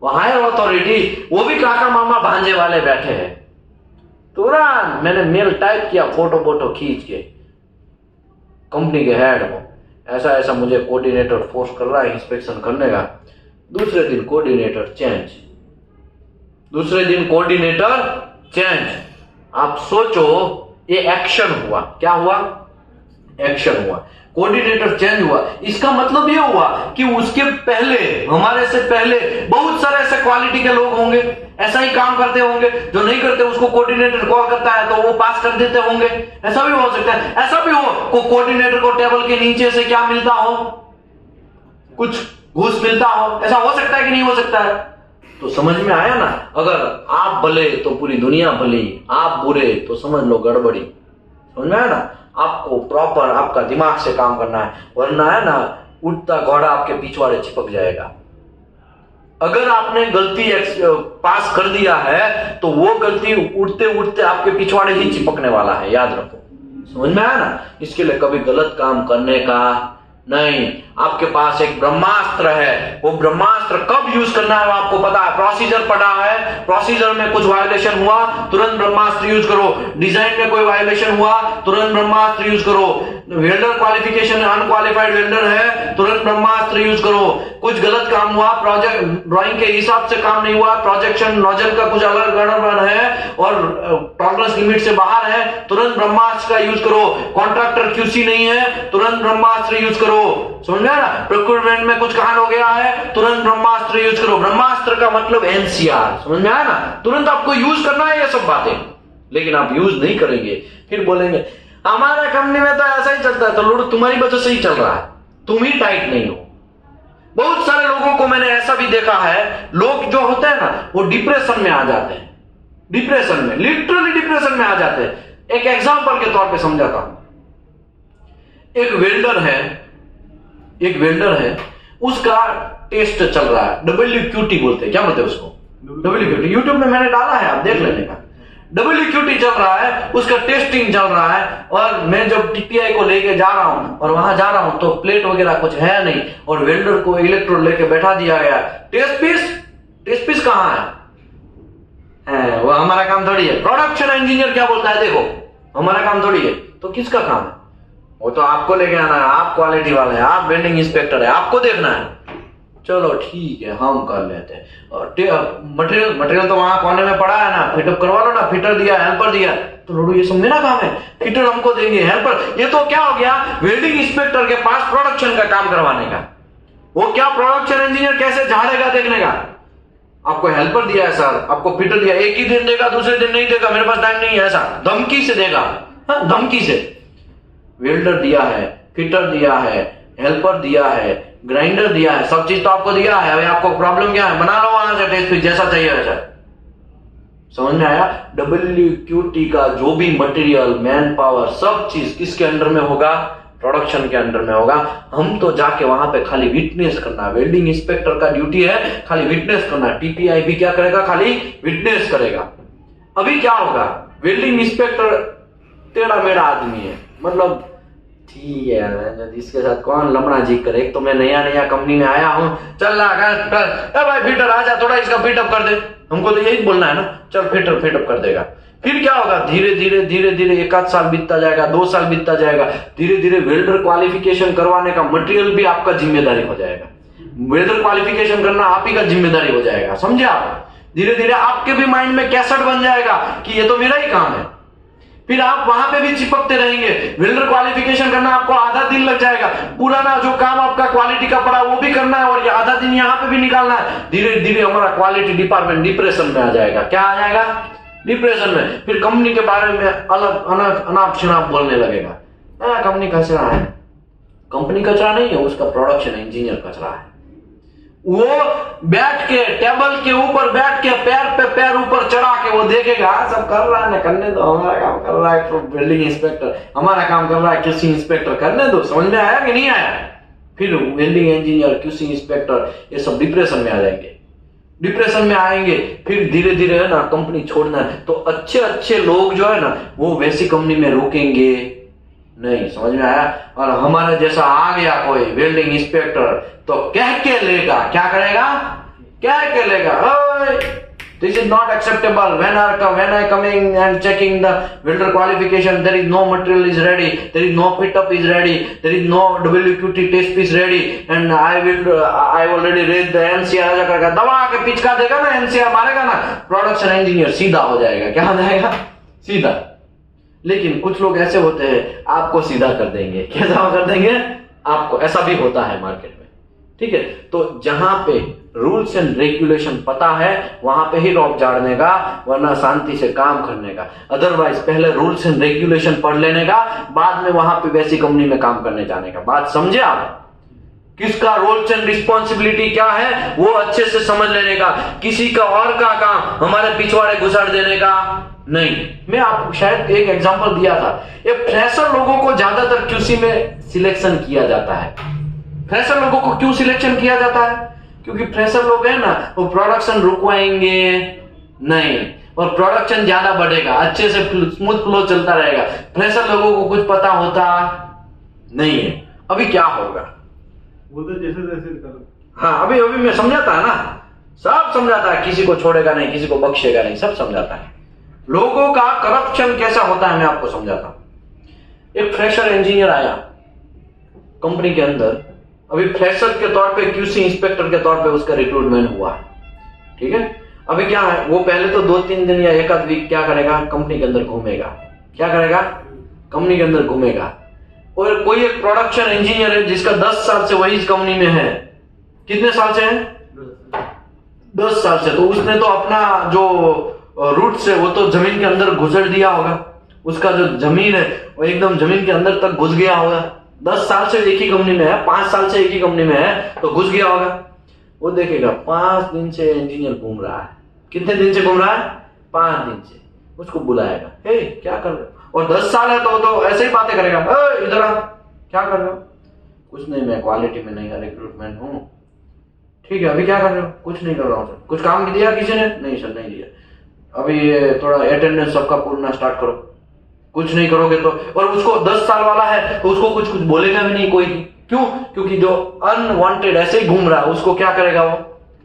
वो हायर अथॉरिटी, वो भी काका मामा भांजे वाले बैठे हैं। तुरंत मैंने मेल टाइप किया, फोटो खींच के कंपनी के हेड को, ऐसा मुझे कोऑर्डिनेटर फोर्स कर रहा है इंस्पेक्शन करने का। दूसरे दिन कोऑर्डिनेटर चेंज। आप सोचो, ये एक्शन हुआ। क्या हुआ? एक्शन हुआ, कोऑर्डिनेटर चेंज हुआ। इसका मतलब ये हुआ कि उसके पहले, हमारे से पहले बहुत सारे ऐसे क्वालिटी के लोग होंगे, ऐसा ही काम करते होंगे। जो नहीं करते उसको कोऑर्डिनेटर कॉल करता है तो वो पास कर देते होंगे। ऐसा भी हो सकता है। ऐसा भी हो कोऑर्डिनेटर को टेबल के नीचे से क्या मिलता हो, कुछ घूस मिलता हो। ऐसा हो सकता है कि नहीं हो सकता है? तो समझ में आया ना? अगर आप भले तो पूरी दुनिया भली, आप बुरे तो समझ लो गड़बड़ी। समझ में आया ना? आपको प्रॉपर आपका दिमाग से काम करना है, वरना है ना उड़ता घोड़ा आपके पिछवाड़े चिपक जाएगा। अगर आपने गलती पास कर दिया है तो वो गलती उड़ते उड़ते आपके पिछवाड़े ही चिपकने वाला है, याद रखो। समझ में आया ना? इसके लिए कभी गलत काम करने का नहीं। आपके पास एक ब्रह्मास्त्र है, वो ब्रह्मास्त्र कब यूज करना है वो आपको पता है। प्रोसीजर पढ़ा है, प्रोसीजर में कुछ वायोलेशन हुआ तुरंत ब्रह्मास्त्र यूज करो। डिजाइन में कोई वायोलेशन हुआ तुरंत ब्रह्मास्त्र यूज करो। वेल्डर क्वालिफिकेशन अनक्वालिफाइड वेल्डर है, तुरंत ब्रह्मास्त्र यूज करो। कुछ गलत काम हुआ, प्रोजेक्ट ड्राइंग के हिसाब से काम नहीं हुआ, प्रोजेक्शन नोजल का कुछ अलग गड़बड़ है और टॉलरेंस लिमिट से बाहर है, तुरंत ब्रह्मास्त्र का यूज करो। कॉन्ट्रैक्टर क्यूसी नहीं है, तुरंत ब्रह्मास्त्र यूज करो। समझ में? प्रोक्योरमेंट में कुछ कांड हो गया है, तुरंत ब्रह्मास्त्र यूज करो। ब्रह्मास्त्र का मतलब एनसीआर। समझ में आया ना? तुरंत आपको यूज करना है ये सब बातें, लेकिन आप यूज नहीं करेंगे। फिर बोलेंगे हमारा कंपनी में तो ऐसा ही चलता है, तो लूडो तुम्हारी वजह से ही चल रहा है, तुम ही टाइट नहीं हो। बहुत सारे लोगों को मैंने ऐसा भी देखा है, लोग जो होते हैं ना वो डिप्रेशन में आ जाते हैं, डिप्रेशन में, लिटरली डिप्रेशन में आ जाते हैं। एक एग्जांपल के तौर पे समझाता हूं। एक वेल्डर है, उसका टेस्ट चल रहा है, WQT बोलते हैं। क्या बोलते हैं उसको? WQT। यूट्यूब में मैंने डाला है, आप देख लेने का। WQT चल रहा है, उसका टेस्टिंग चल रहा है, और मैं जब TPI को लेके जा रहा हूं और वहां जा रहा हूं तो प्लेट वगैरह कुछ है नहीं, और वेल्डर को इलेक्ट्रोड लेके बैठा दिया गया। टेस्ट पीस कहां है? वो हमारा काम थोड़ी है। प्रोडक्शन इंजीनियर क्या बोलता है, देखो हमारा काम थोड़ी है, तो किसका काम है? वो तो आपको लेके आना है, आप क्वालिटी वाले हैं, आप वेल्डिंग इंस्पेक्टर है, आपको देखना है। चलो ठीक है, हम कर लेते हैं। मटेरियल तो वहां कोने में पड़ा है ना, फिटअप करवा लो ना, फिटर दिया, हेल्पर दिया, तो लोडो ये सब मेरा काम है, फिटर हमको देंगे, हेल्पर। ये तो क्या हो गया, वेल्डिंग इंस्पेक्टर के पास प्रोडक्शन का काम करवाने का। वो क्या प्रोडक्शन इंजीनियर कैसे झाड़ेगा देखने का? आपको हेल्पर दिया है सर, आपको फिटर दिया, एक ही दिन देगा, दूसरे दिन नहीं देगा, मेरे पास टाइम नहीं है, ऐसा धमकी से देगा। हाँ, धमकी से। वेल्डर दिया है, फिटर दिया है, हेल्पर दिया है, ग्राइंडर दिया है, सब चीज तो आपको दिया है। अभी आपको प्रॉब्लम क्या है? बना लो वहां से टेस्ट पीस जैसा चाहिए वैसा। समझ में आया? WQT का जो भी मटेरियल, मैन पावर, सब चीज किसके अंडर में होगा? प्रोडक्शन के अंडर में होगा। हम तो जाके वहां पे खाली विटनेस करना। वेल्डिंग इंस्पेक्टर का ड्यूटी है खाली विटनेस करना। TPI भी क्या करेगा? खाली विटनेस करेगा। अभी क्या होगा? वेल्डिंग इंस्पेक्टर टेढ़ा मेढ़ा आदमी है, मतलब ठीक है, इसके साथ कौन लमड़ा जी करे। एक तो मैं नया नया कंपनी में आया हूं, चल रहा कर भाई फिटर आजा, थोड़ा इसका फिटअप कर दे। हमको तो यही बोलना है ना, चल फिटअप कर देगा। फिर क्या होगा? धीरे धीरे 1 साल बीतता जाएगा, 2 साल बीतता जाएगा, धीरे धीरे वेल्डर क्वालिफिकेशन करवाने का मटेरियल भी आपका जिम्मेदारी हो जाएगा। वेल्डर क्वालिफिकेशन करना आप ही का जिम्मेदारी हो जाएगा, समझे आप? धीरे धीरे आपके भी माइंड में कैसेट बन जाएगा कि ये तो मेरा ही काम है। फिर आप वहां पे भी चिपकते रहेंगे। वेल्डर क्वालिफिकेशन करना आपको आधा दिन लग जाएगा। पुराना जो काम आपका क्वालिटी का पड़ा वो भी करना है और ये आधा दिन यहाँ पे भी निकालना है। धीरे धीरे हमारा क्वालिटी डिपार्टमेंट डिप्रेशन में आ जाएगा। क्या आ जाएगा? डिप्रेशन में। फिर कंपनी के बारे में अलग अनाप शनाप बोलने लगेगा। कंपनी कचरा है। कंपनी कचरा नहीं है, उसका प्रोडक्शन इंजीनियर कचरा है। वो बैठ के टेबल के ऊपर बैठ के पैर पे पैर ऊपर चढ़ा के वो देखेगा सब कर रहा है ना, करने दो, हमारा काम कर रहा है वेल्डिंग इंस्पेक्टर, हमारा काम कर रहा है QC इंस्पेक्टर, करने दो। समझ में आया कि नहीं आया? फिर वेल्डिंग इंजीनियर, QC इंस्पेक्टर ये सब डिप्रेशन में आ जाएंगे। डिप्रेशन में आएंगे, फिर धीरे धीरे है ना कंपनी छोड़ना है। तो अच्छे लोग जो है ना वो वैसी कंपनी में रुकेंगे नहीं। समझ में आया? और हमारे जैसा आ गया कोई वेल्डिंग इंस्पेक्टर तो कह के लेगा। क्या करेगा? कह के लेगा, this is not acceptable, when I coming and checking the welder qualification, there is no material is ready, there is no fit up is ready, there is no WQT test piece ready, and I already read the NCR करेगा, दबा के पिचका देगा ना, NCR मारेगा ना, production engineer सीधा हो जाएगा। क्या हो जाएगा? सीधा। लेकिन कुछ लोग ऐसे होते हैं आपको सीधा कर देंगे। कैसा कर देंगे? आपको। ऐसा भी होता है मार्केट में, ठीक है? तो जहां पे रूल्स एंड रेगुलेशन पता है वहां पे ही रॉप झाड़ने का, वरना शांति से काम करने का। अदरवाइज पहले रूल्स एंड रेगुलेशन पढ़ लेने का, बाद में वहां पे वैसी कंपनी में काम करने जाने का। बात समझे आप? किसका रोल्स एंड रिस्पॉन्सिबिलिटी क्या है वो अच्छे से समझ लेने का। किसी का और का काम हमारे पिछवाड़े घुसाड़ देने का नहीं। मैं आपको शायद एक एग्जांपल दिया था। ये फ्रेशर लोगों को ज्यादातर QC में सिलेक्शन किया जाता है। फ्रेशर लोगों को क्यों सिलेक्शन किया जाता है? क्योंकि फ्रेशर लोग है ना वो प्रोडक्शन रुकवाएंगे नहीं और प्रोडक्शन ज्यादा बढ़ेगा, अच्छे से स्मूथ फ्लो चलता रहेगा। फ्रेशर लोगों को कुछ पता होता नहीं है। अभी क्या होगा? वो तो जैसे तैसे करो। हाँ, अभी मैं समझाता है ना, सब समझाता है। किसी को छोड़ेगा नहीं, किसी को बख्शेगा नहीं, सब समझाता है। लोगों का करप्शन कैसा होता है मैं आपको समझाता हूं। एक फ्रेशर इंजीनियर आया कंपनी के अंदर, अभी फ्रेशर के तौर पे QC इंस्पेक्टर के तौर पे उसका रिक्रूटमेंट हुआ है, ठीक है? अभी क्या है, वो पहले तो 2-3 दिन या 1 आध वीक क्या करेगा? कंपनी के अंदर घूमेगा। क्या करेगा? कंपनी के अंदर घूमेगा। और कोई एक प्रोडक्शन इंजीनियर है जिसका 10 साल से वही कंपनी में है। कितने साल से है? 10 साल से। तो उसने तो अपना जो रूट से वो तो जमीन के अंदर घुसड़ दिया होगा। उसका जो जमीन है वो एकदम जमीन के अंदर तक घुस गया होगा। 10 साल से एक ही कंपनी में है, 5 साल से एक ही कंपनी में है तो घुस गया होगा। वो देखेगा 5 दिन से इंजीनियर घूम रहा है। कितने दिन से घूम रहा है? 5 दिन से। उसको बुलाएगा, हे क्या कर रहे हो? और 10 साल है तो ऐसे ही बातें करेगा, इधर आ, क्या कर रहे हो? कुछ नहीं, मैं क्वालिटी में नहीं रिक्रूटमेंट हूँ। ठीक है, अभी क्या कर रहे हो? कुछ नहीं कर रहा हूँ सर। कुछ काम दिया किसी ने? नहीं सर, नहीं दिया। अभी थोड़ा अटेंडेंस सबका पूरना स्टार्ट करो। कुछ नहीं करोगे तो, और उसको 10 साल वाला है तो उसको कुछ बोलेगा भी नहीं कोई। क्यों? क्योंकि जो अनवांटेड ऐसे ही घूम रहा है उसको क्या करेगा? वो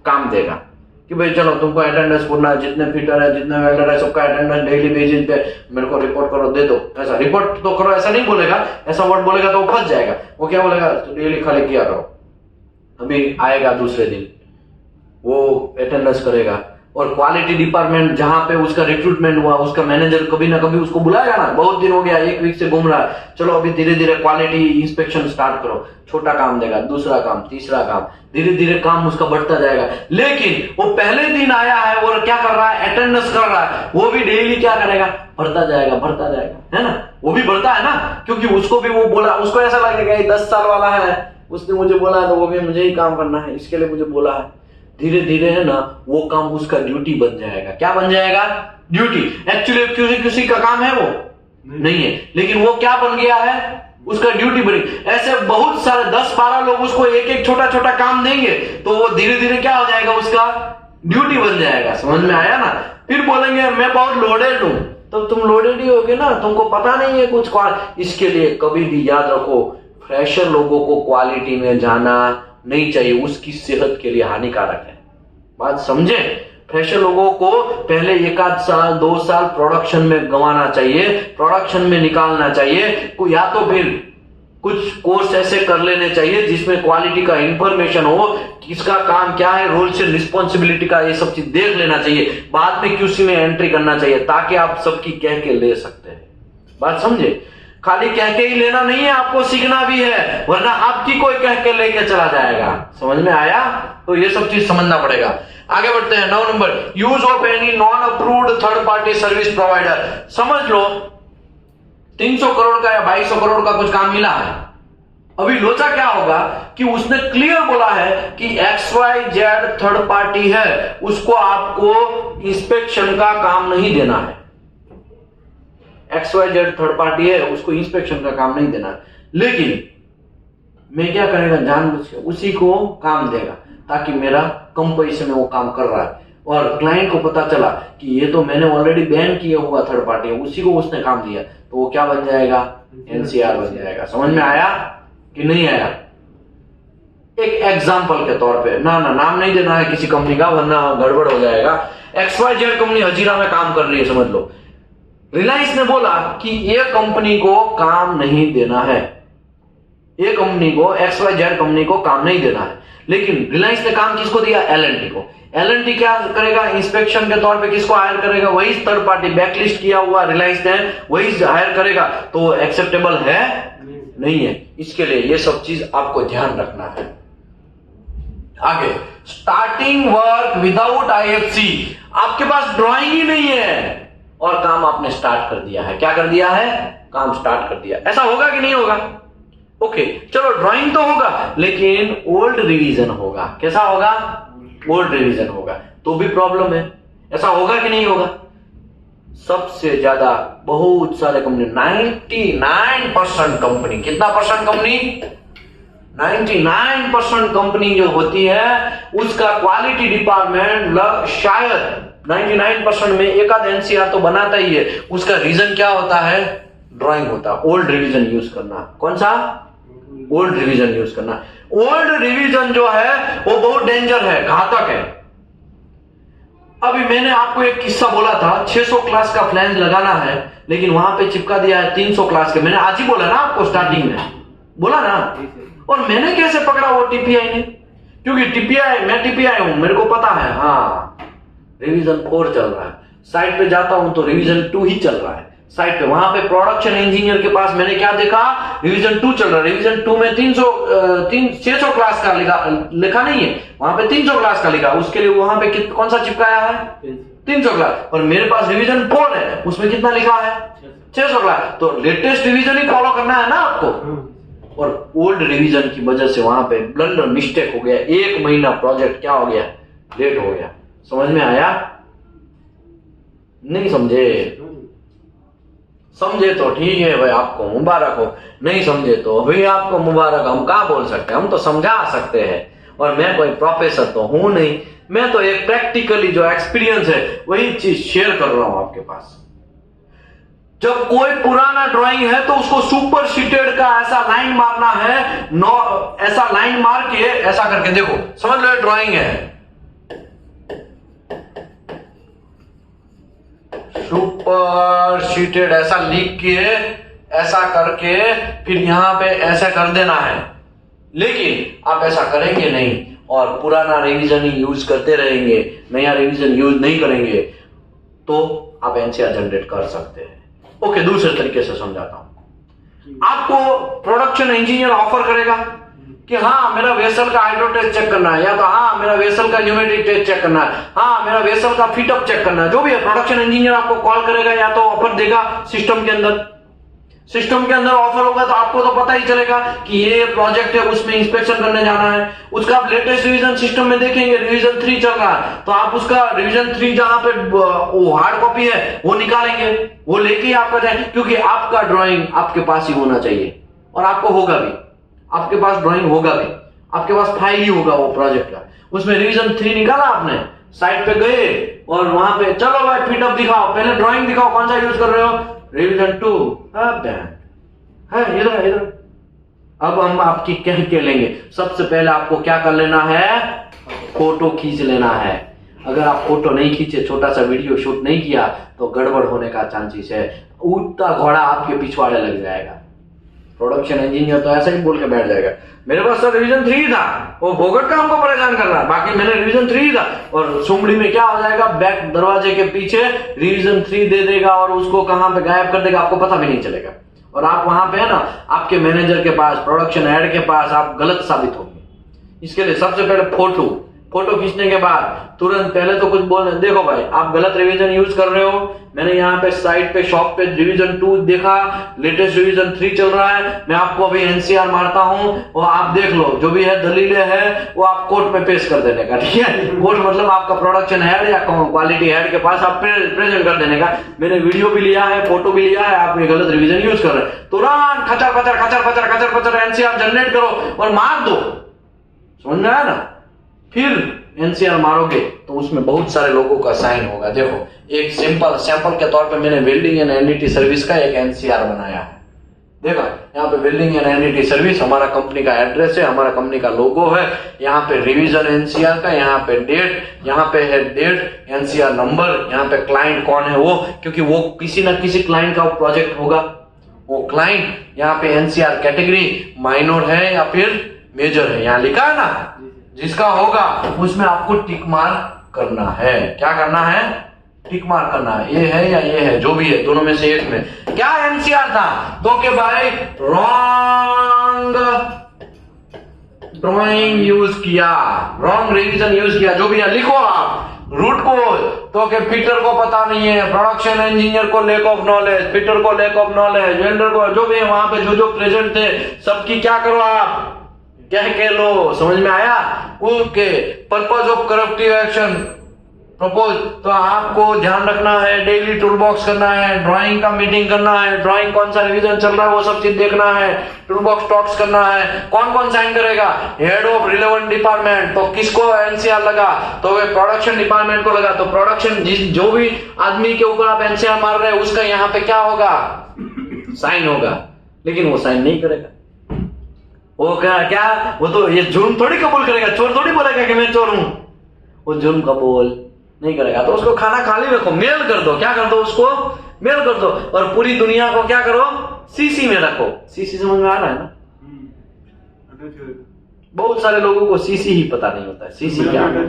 काम देगा कि भाई चलो तुमको अटेंडेंस पूरना है, जितने फिटर है जितने वेल्डर है सबका अटेंडेंस डेली बेसिस पे मेरे को रिपोर्ट करो, दे दो। ऐसा रिपोर्ट तो करो ऐसा नहीं बोलेगा। ऐसा वर्ड बोलेगा तो वो फंस जाएगा। वो क्या बोलेगा? डेली खाली किया करो। अभी आएगा दूसरे दिन वो अटेंडेंस करेगा, और क्वालिटी डिपार्टमेंट जहां पे उसका रिक्रूटमेंट हुआ, उसका मैनेजर कभी ना कभी उसको बुलाएगा ना। बहुत दिन हो गया, 1 वीक से घूम रहा है, चलो अभी धीरे धीरे क्वालिटी इंस्पेक्शन स्टार्ट करो। छोटा काम देगा, दूसरा काम, तीसरा काम, धीरे धीरे काम उसका बढ़ता जाएगा। लेकिन वो पहले दिन आया है और क्या कर रहा है, अटेंडेंस कर रहा है, वो भी डेली क्या करेगा, बढ़ता जाएगा, है ना। वो भी बढ़ता है ना, क्योंकि उसको भी वो बोला, उसको ऐसा लगेगा ये 10 साल वाला है, उसने मुझे बोला है तो वो भी मुझे ही काम करना है, इसके लिए मुझे बोला है। धीरे धीरे है ना वो काम उसका ड्यूटी बन जाएगा। क्या बन जाएगा, ड्यूटी। एक्चुअली किसी का काम है वो नहीं है, लेकिन वो क्या बन गया है, उसका ड्यूटी बनी। ऐसे बहुत सारे 10-12 लोग उसको एक एक छोटा छोटा काम देंगे तो वो धीरे धीरे क्या हो जाएगा, उसका ड्यूटी बन जाएगा। समझ में आया ना। फिर बोलेंगे मैं बहुत लोडेड हूं, तो तुम लोडेड ही होगे ना, तुमको पता नहीं है कुछ। इसके लिए कभी भी याद रखो, फ्रेशर लोगों को क्वालिटी में जाना नहीं चाहिए, उसकी सेहत के लिए हानिकारक है। बात समझे। फ्रेशर लोगों को पहले 1 साल 2 साल प्रोडक्शन में गंवाना चाहिए, प्रोडक्शन में निकालना चाहिए, या तो फिर कुछ कोर्स ऐसे कर लेने चाहिए जिसमें क्वालिटी का इंफॉर्मेशन हो, किसका काम क्या है, रोल्स एंड रिस्पॉन्सिबिलिटी का ये सब चीज देख लेना चाहिए। बाद में क्यूसी में एंट्री करना चाहिए ताकि आप सबकी कह के ले सकते हैं। बात समझे। खाली कह के ही लेना नहीं है, आपको सीखना भी है, वरना आपकी कोई कह के लेके चला जाएगा। समझ में आया। तो ये सब चीज समझना पड़ेगा। आगे बढ़ते हैं। 9 number, use of any non approved third party service provider. समझ लो 300 करोड़ का या 2200 करोड़ का कुछ काम मिला है। अभी लोचा क्या होगा कि उसने क्लियर बोला है कि XYZ थर्ड पार्टी है, उसको आपको इंस्पेक्शन का काम नहीं देना है। XYZ थर्ड पार्टी है, उसको इंस्पेक्शन का काम नहीं देना है। लेकिन मैं क्या करेगा, जानबूझ के उसी को काम देगा ताकि मेरा कम पैसे में वो काम कर रहा है, और क्लाइंट को पता चला कि ये तो मैंने ऑलरेडी बैन किया हुआ थर्ड पार्टी है, उसी को उसने काम दिया, तो वो क्या बन जाएगा, NCR बन जाएगा। समझ में आया कि नहीं आया। एक एग्जाम्पल के तौर पे, ना नाम नहीं देना है किसी कंपनी का वरना गड़बड़ हो जाएगा। XYZ कंपनी हजीरा में काम कर रही है, समझ लो। रिलायंस ने बोला कि ये कंपनी को काम नहीं देना है, ये कंपनी को, XYZ कंपनी को काम नहीं देना है। लेकिन रिलायंस ने काम किसको दिया, L&T को। L&T क्या करेगा, इंस्पेक्शन के तौर पे किसको हायर करेगा, वही थर्ड पार्टी बैकलिस्ट किया हुआ रिलायंस ने वही हायर करेगा। तो एक्सेप्टेबल है नहीं है। इसके लिए ये सब चीज आपको ध्यान रखना है। आगे, स्टार्टिंग वर्क विदाउट IFC। आपके पास ड्राइंग ही नहीं है और काम आपने स्टार्ट कर दिया है। क्या कर दिया है, काम स्टार्ट कर दिया। ऐसा होगा कि नहीं होगा। ओके, चलो ड्राइंग तो होगा लेकिन ओल्ड रिवीजन होगा। कैसा होगा, ओल्ड रिवीजन होगा, तो भी प्रॉब्लम है। ऐसा होगा कि नहीं होगा। सबसे ज्यादा बहुत सारे कंपनी, 99% कंपनी, कितना परसेंट कंपनी, 99% कंपनी जो होती है उसका क्वालिटी डिपार्टमेंट शायद 99% में एक आध NCR तो बनाता ही है। उसका रीजन क्या होता है, ड्राइंग होता है, ओल्ड रिवीजन यूज करना। कौन सा, ओल्ड रिवीजन यूज करना। ओल्ड रिवीजन जो है वो बहुत डेंजर है, घातक है। अभी मैंने आपको एक किस्सा बोला था, 600 क्लास का फ्लैंज लगाना है लेकिन वहां पे चिपका दिया है 300 क्लास के। मैंने आज ही बोला ना आपको, स्टार्टिंग में बोला ना। और मैंने कैसे पकड़ा वो TPI ने, क्योंकि मैं TPI हूं, मेरे को पता है। हाँ, रिवीजन 4 चल रहा है। साइट पे जाता हूं तो रिवीजन 2 ही चल रहा है साइट पे। वहां पे प्रोडक्शन इंजीनियर के पास मैंने क्या देखा, रिवीजन 2 चल रहा है। रिवीजन 2 में 600 क्लास का लिखा नहीं है, वहां पे 300 क्लास का लिखा। उसके लिए वहां पे कौन सा चिपकाया है, 300 क्लास। और मेरे पास रिवीजन 4 है, उसमें कितना लिखा है, 600 क्लास। तो लेटेस्ट रिवीजन ही फॉलो करना है ना आपको। और ओल्ड रिवीजन की वजह से वहां पे ब्लंडर मिस्टेक हो गया, 1 महीना प्रोजेक्ट क्या हो गया, लेट हो गया। समझ में आया, नहीं समझे। समझे तो ठीक है भाई, आपको मुबारक हो, नहीं समझे तो भाई आपको मुबारक। हम क्या बोल सकते हैं, हम तो समझा सकते हैं। और मैं कोई प्रोफेसर तो हूं नहीं, मैं तो एक प्रैक्टिकली जो एक्सपीरियंस है वही चीज शेयर कर रहा हूं आपके पास। जब कोई पुराना ड्राइंग है तो उसको सुपर सीटेड का ऐसा लाइन मारना है, ऐसा लाइन मार के ऐसा करके देखो, समझ लो ड्राइंग है, सुपर सीटेड ऐसा लिख के ऐसा करके फिर यहां पे ऐसा कर देना है। लेकिन आप ऐसा करेंगे नहीं, और पुराना रिवीजन ही यूज करते रहेंगे, नया रिवीजन यूज नहीं करेंगे, तो आप एनसीआर जनरेट कर सकते हैं। ओके, दूसरे तरीके से समझाता हूं। आपको प्रोडक्शन इंजीनियर ऑफर करेगा कि हाँ मेरा वेसल का हाइड्रो टेस्ट चेक करना है, या तो हाँ मेरा वेसल का न्यूमेटिक टेस्ट चेक करना है, हाँ मेरा वेसल का फिट अप चेक करना है, जो भी है प्रोडक्शन इंजीनियर आपको कॉल करेगा या तो ऑफर देगा सिस्टम के अंदर। सिस्टम के अंदर ऑफर होगा तो आपको तो पता ही चलेगा कि ये प्रोजेक्ट है, उसमें इंस्पेक्शन करने जाना है। उसका आप लेटेस्ट रिवीजन सिस्टम में देखेंगे, रिवीजन 3 चल रहा है, तो आप उसका रिवीजन 3 जहां पे वो हार्ड कॉपी है वो निकालेंगे, वो लेके आपका जाए, क्योंकि आपका ड्राइंग आपके पास ही होना चाहिए और आपको होगा भी, आपके पास ड्राइंग होगा भी, आपके पास फाइल ही होगा वो प्रोजेक्ट का। उसमें रिवीजन 3 निकाला आपने, साइट पे गए और वहां पे चलो भाई फिट अप दिखाओ, पहले ड्राइंग दिखाओ कौन सा यूज कर रहे हो, रिवीजन 2 है इधर। अब हम आपकी कह के लेंगे, सबसे पहले आपको क्या कर लेना है, फोटो खींच लेना है। अगर आप फोटो नहीं खींचे, छोटा सा वीडियो शूट नहीं किया, तो गड़बड़ होने का चांसेस है, उड़ता घोड़ा आपके पिछवाड़े लग जाएगा। प्रोडक्शन इंजीनियर तो ऐसा ही बोल के बैठ जाएगा, मेरे पास तो रिवीजन 3 था, वो फोगट का हमको परेशान कर रहा है, बाकी मैंने रिवीजन 3 था। और सुमड़ी में क्या हो जाएगा, बैक दरवाजे के पीछे रिवीजन 3 दे देगा और उसको कहां पे गायब कर देगा, आपको पता भी नहीं चलेगा। और आप वहां पे है ना, आपके मैनेजर के पास, प्रोडक्शन हेड के पास आप गलत साबित होंगे। इसके लिए सबसे पहले फोटो खींचने के बाद तुरंत पहले तो कुछ बोलने, देखो भाई आप गलत रिवीजन यूज कर रहे हो, मैंने यहाँ पे साइट पे शॉप पे रिवीजन 2 देखा, लेटेस्ट रिवीजन 3 चल रहा है, मैं आपको अभी एनसीआर मारता हूँ और आप देख लो, जो भी है दलीलें है वो आप कोर्ट में पेश कर देने का, ठीक है। कोर्ट मतलब आपका प्रोडक्शन हेड या क्वालिटी हेड के पास आप प्रेजेंट कर देने का, मैंने वीडियो भी लिया है, फोटो भी लिया है, आप ये गलत रिवीजन यूज कर रहे हैं। तुरंत खचर पचर एनसीआर जनरेट करो और मार दो, समझ में आया ना। फिर एनसीआर मारोगे तो उसमें बहुत सारे लोगों का साइन होगा। देखो, एक सिंपल सैंपल के तौर पे मैंने वेल्डिंग एंड एनडीटी सर्विस का एक एनसीआर बनाया है। देखा, यहाँ पे वेल्डिंग एंड एनडीटी सर्विस हमारा कंपनी का एड्रेस है, हमारा कंपनी का लोगो है, यहाँ पे रिवीजन एनसीआर का, यहाँ पे डेट, यहाँ पे है डेट, एनसीआर नंबर, यहाँ पे क्लाइंट कौन है वो, क्योंकि वो किसी ना किसी क्लाइंट का प्रोजेक्ट होगा, वो क्लाइंट, यहाँ पे एनसीआर कैटेगरी माइनर है या फिर मेजर है, यहाँ लिखा है ना, जिसका होगा उसमें आपको टिक मार्क करना है। क्या करना है, टिक मार्क करना है, ये है या ये है, जो भी है दोनों में से एक में। क्या एनसीआर था, तो के भाई रॉन्ग ड्राइंग यूज किया, रॉन्ग रिवीजन यूज किया, जो भी है लिखो आप रूट को, तो के फिटर को पता नहीं है, प्रोडक्शन इंजीनियर को लैक ऑफ नॉलेज, फिटर को लैक ऑफ नॉलेज, वेंडर को, जो भी है वहां पे जो प्रेजेंट थे सबकी क्या करो आप कह के लो, समझ में आया। Okay, purpose of corrective action propose, तो आपको ध्यान रखना है, डेली टूल बॉक्स करना है, ड्राइंग का मीटिंग करना है, ड्राइंग कौन सा रिवीजन चल रहा है वो सब चीज देखना है, टूल बॉक्स टॉक्स करना है, कौन कौन साइन करेगा, हेड ऑफ रिलेवेंट डिपार्टमेंट, तो किसको एनसीआर लगा, तो वे प्रोडक्शन डिपार्टमेंट को लगा, तो प्रोडक्शन जो भी आदमी के ऊपर आप एनसीआर मार रहे हैं उसका यहाँ पे क्या होगा, साइन होगा, लेकिन वो साइन नहीं करेगा। वो क्या वो तो ये जुर्म थोड़ी कबूल करेगा, चोर थोड़ी बोलेगा कि मैं चोर हूं, वो जुर्म कबूल नहीं करेगा। तो उसको खाना खाली रखो, मेल कर दो, क्या कर दो, उसको मेल कर दो, और पूरी दुनिया को क्या करो, सीसी में रखो। सीसी समझ में आ रहा है ना, बहुत सारे लोगों को सीसी ही पता नहीं होता है, सीसी क्या है।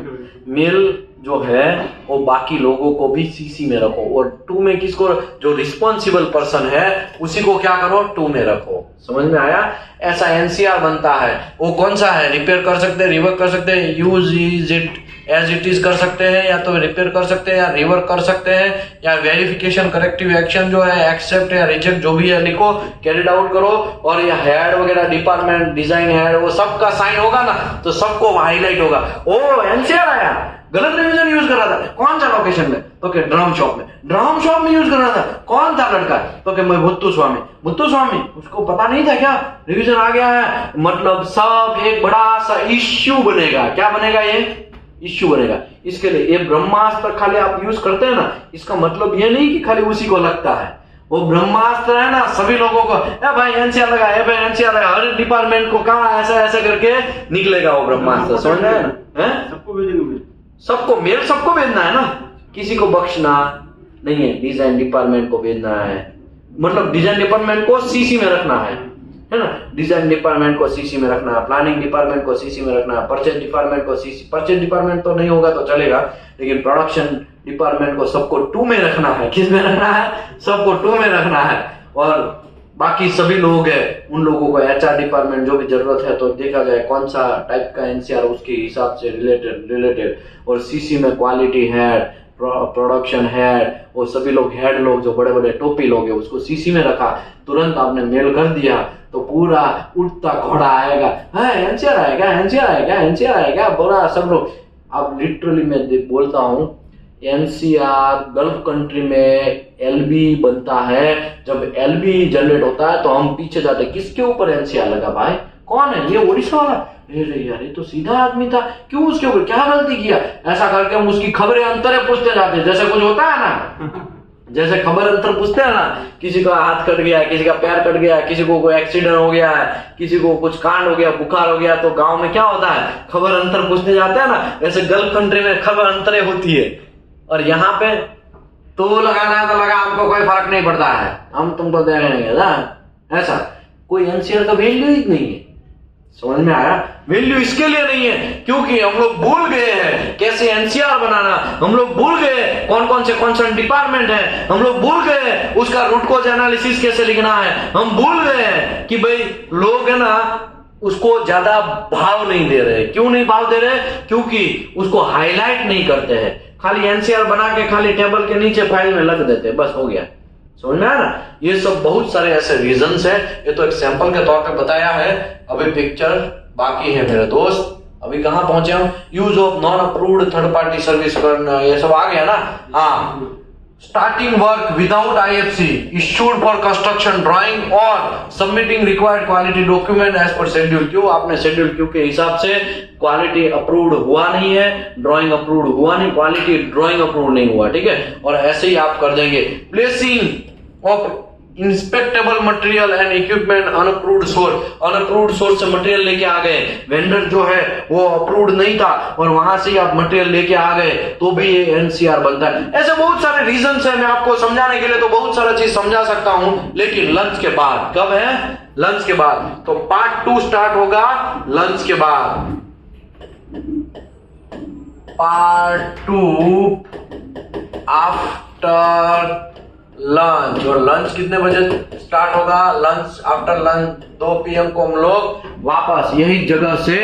मेल जो है वो बाकी लोगों को भी सीसी में रखो, और 2 में किसको, जो रिस्पॉन्सिबल पर्सन है उसी को क्या करो 2 में रखो, समझ में आया। ऐसा एनसीआर बनता है, वो कौन सा है, रिपेयर कर सकते हैं, रिवर्क कर सकते हैं, use is it as it is कर सकते हैं, या तो रिपेयर कर सकते हैं या रिवर्क कर सकते हैं, या वेरिफिकेशन करेक्टिव एक्शन जो है एक्सेप्ट या रिजेक्ट जो भी है लिखो, कैरिड आउट करो, और ये हेड वगैरह डिपार्टमेंट डिजाइन हेड वो सबका साइन होगा ना, तो सबको हाईलाइट होगा, ओ एनसीआर आया, गलत रिवीजन यूज कर रहा था, कौन सा लोकेशन में, तो के ड्रम शॉप में यूज कर रहा था, कौन था लड़का, तो के मैं भुत्तू स्वामी, उसको पता नहीं था क्या रिवीजन आ गया है, मतलब सब एक बड़ा सा इश्यू बनेगा। क्या बनेगा, ये इश्यू बनेगा। इसके लिए ये ब्रह्मास्त्र खाली आप यूज करते हैं ना, इसका मतलब ये नहीं कि खाली उसी को लगता है, वो ब्रह्मास्त्र है ना, सभी लोगों को भाई एनसीआर लगा, एनसीआर लगा, हर डिपार्टमेंट को कहा ऐसा ऐसा करके निकलेगा वो ब्रह्मास्त्र, समझ रहे हैं ना, सबको भेजेंगे, सबको मेल सबको भेजना है ना, किसी को बख्शना नहीं है, डिजाइन डिपार्टमेंट को भेजना है, मतलब डिजाइन डिपार्टमेंट को सीसी में रखना है, है ना। डिजाइन डिपार्टमेंट को सीसी में रखना है, प्लानिंग डिपार्टमेंट को सीसी में रखना है, परचेज डिपार्टमेंट को सीसी, परचेज डिपार्टमेंट तो नहीं होगा तो चलेगा, लेकिन प्रोडक्शन डिपार्टमेंट को सबको 2 में रखना है। किस में रखना है? सबको 2 में रखना है। और बाकी सभी लोग हैं उन लोगों को एचआर डिपार्टमेंट जो भी जरूरत है तो देखा जाए कौन सा टाइप का एनसीआर उसके हिसाब से रिलेटेड। और सीसी में क्वालिटी हेड, प्रोडक्शन हेड, वो सभी लोग हेड लोग जो बड़े बड़े टोपी लोग हैं उसको सीसी में रखा। तुरंत आपने मेल कर दिया तो पूरा उठता घोड़ा आएगा, हाँ एनसीआर आएगा, एनसीआर आएगा, एनसीआर आएगा, बोला सब लोग। अब लिटरली मैं बोलता हूँ एनसीआर गल्फ कंट्री में एलबी बनता है। जब एलबी जनरेट होता है तो हम पीछे जाते किसके ऊपर एनसीआर लगा भाई, कौन है ये? उड़ीसा वाला। अरे यार ये तो सीधा आदमी था, क्यों उसके ऊपर क्या गलती किया? ऐसा करके हम उसकी खबरें अंतरे पूछते जाते, जैसे कुछ होता है ना, जैसे खबर अंतर पूछते हैं ना, किसी का हाथ कट गया, किसी का पैर कट गया, किसी को कोई एक्सीडेंट हो गया है, किसी को कुछ कांड हो गया, बुखार हो गया, तो गांव में क्या होता है, खबर अंतर पूछने जाते हैं ना। ऐसे गल्फ कंट्री में खबर अंतरे होती है। और यहाँ पे तो लगाना है तो लगा, हमको कोई फर्क नहीं पड़ता है, हम तुमको दे रहे हैं ना। ऐसा कोई एनसीआर का वैल्यू ही नहीं है। समझ में आया? वैल्यू इसके लिए नहीं है क्योंकि हम लोग भूल गए हैं कैसे एनसीआर बनाना, हम लोग भूल गए कौन कौन से कंसर्न डिपार्टमेंट है, हम लोग भूल गए उसका रूट कॉज एनालिसिस कैसे लिखना है, हम भूल गए कि भाई लोग है ना उसको ज्यादा भाव नहीं दे रहे। क्यों नहीं भाव दे रहे? क्योंकि उसको हाईलाइट नहीं करते हैं, खाली एनसीआर बना के खाली टेबल के नीचे फाइल में लग देते, बस हो गया। समझ में आया ना? ये सब बहुत सारे ऐसे रीजंस है, ये तो एक सैंपल के तौर पे बताया है, अभी पिक्चर बाकी है मेरे दोस्त। अभी कहां पहुंचे हम? Use of non approved third party service करना, ये सब आ गया ना। हाँ, starting work without IFC issued for construction drawing or submitting required quality document as per schedule Q। आपने schedule Q के हिसाब से क्वालिटी अप्रूव्ड हुआ नहीं है, ड्राइंग अप्रूव्ड हुआ नहीं, क्वालिटी ड्राइंग अप्रूव नहीं हुआ, ठीक है। और ऐसे ही आप कर देंगे। Placing of inspectable material and equipment unapproved source से मटेरियल लेके आ गए, वेंडर जो है वो अप्रूव्ड नहीं था और वहां से ही आप मटेरियल लेके आ गए तो भी ये एनसीआर बनता है। ऐसे बहुत सारे रीजंस है, मैं आपको समझाने के लिए तो बहुत सारा चीज समझा सकता हूं, लेकिन लंच के बाद। कब है? लंच के बाद। तो पार्ट 2 स्टार्ट होगा लंच के बाद। Part 2 after lunch. और लंच कितने बजे स्टार्ट होगा? लंच आफ्टर लंच 2 PM को हम लोग वापस यही जगह से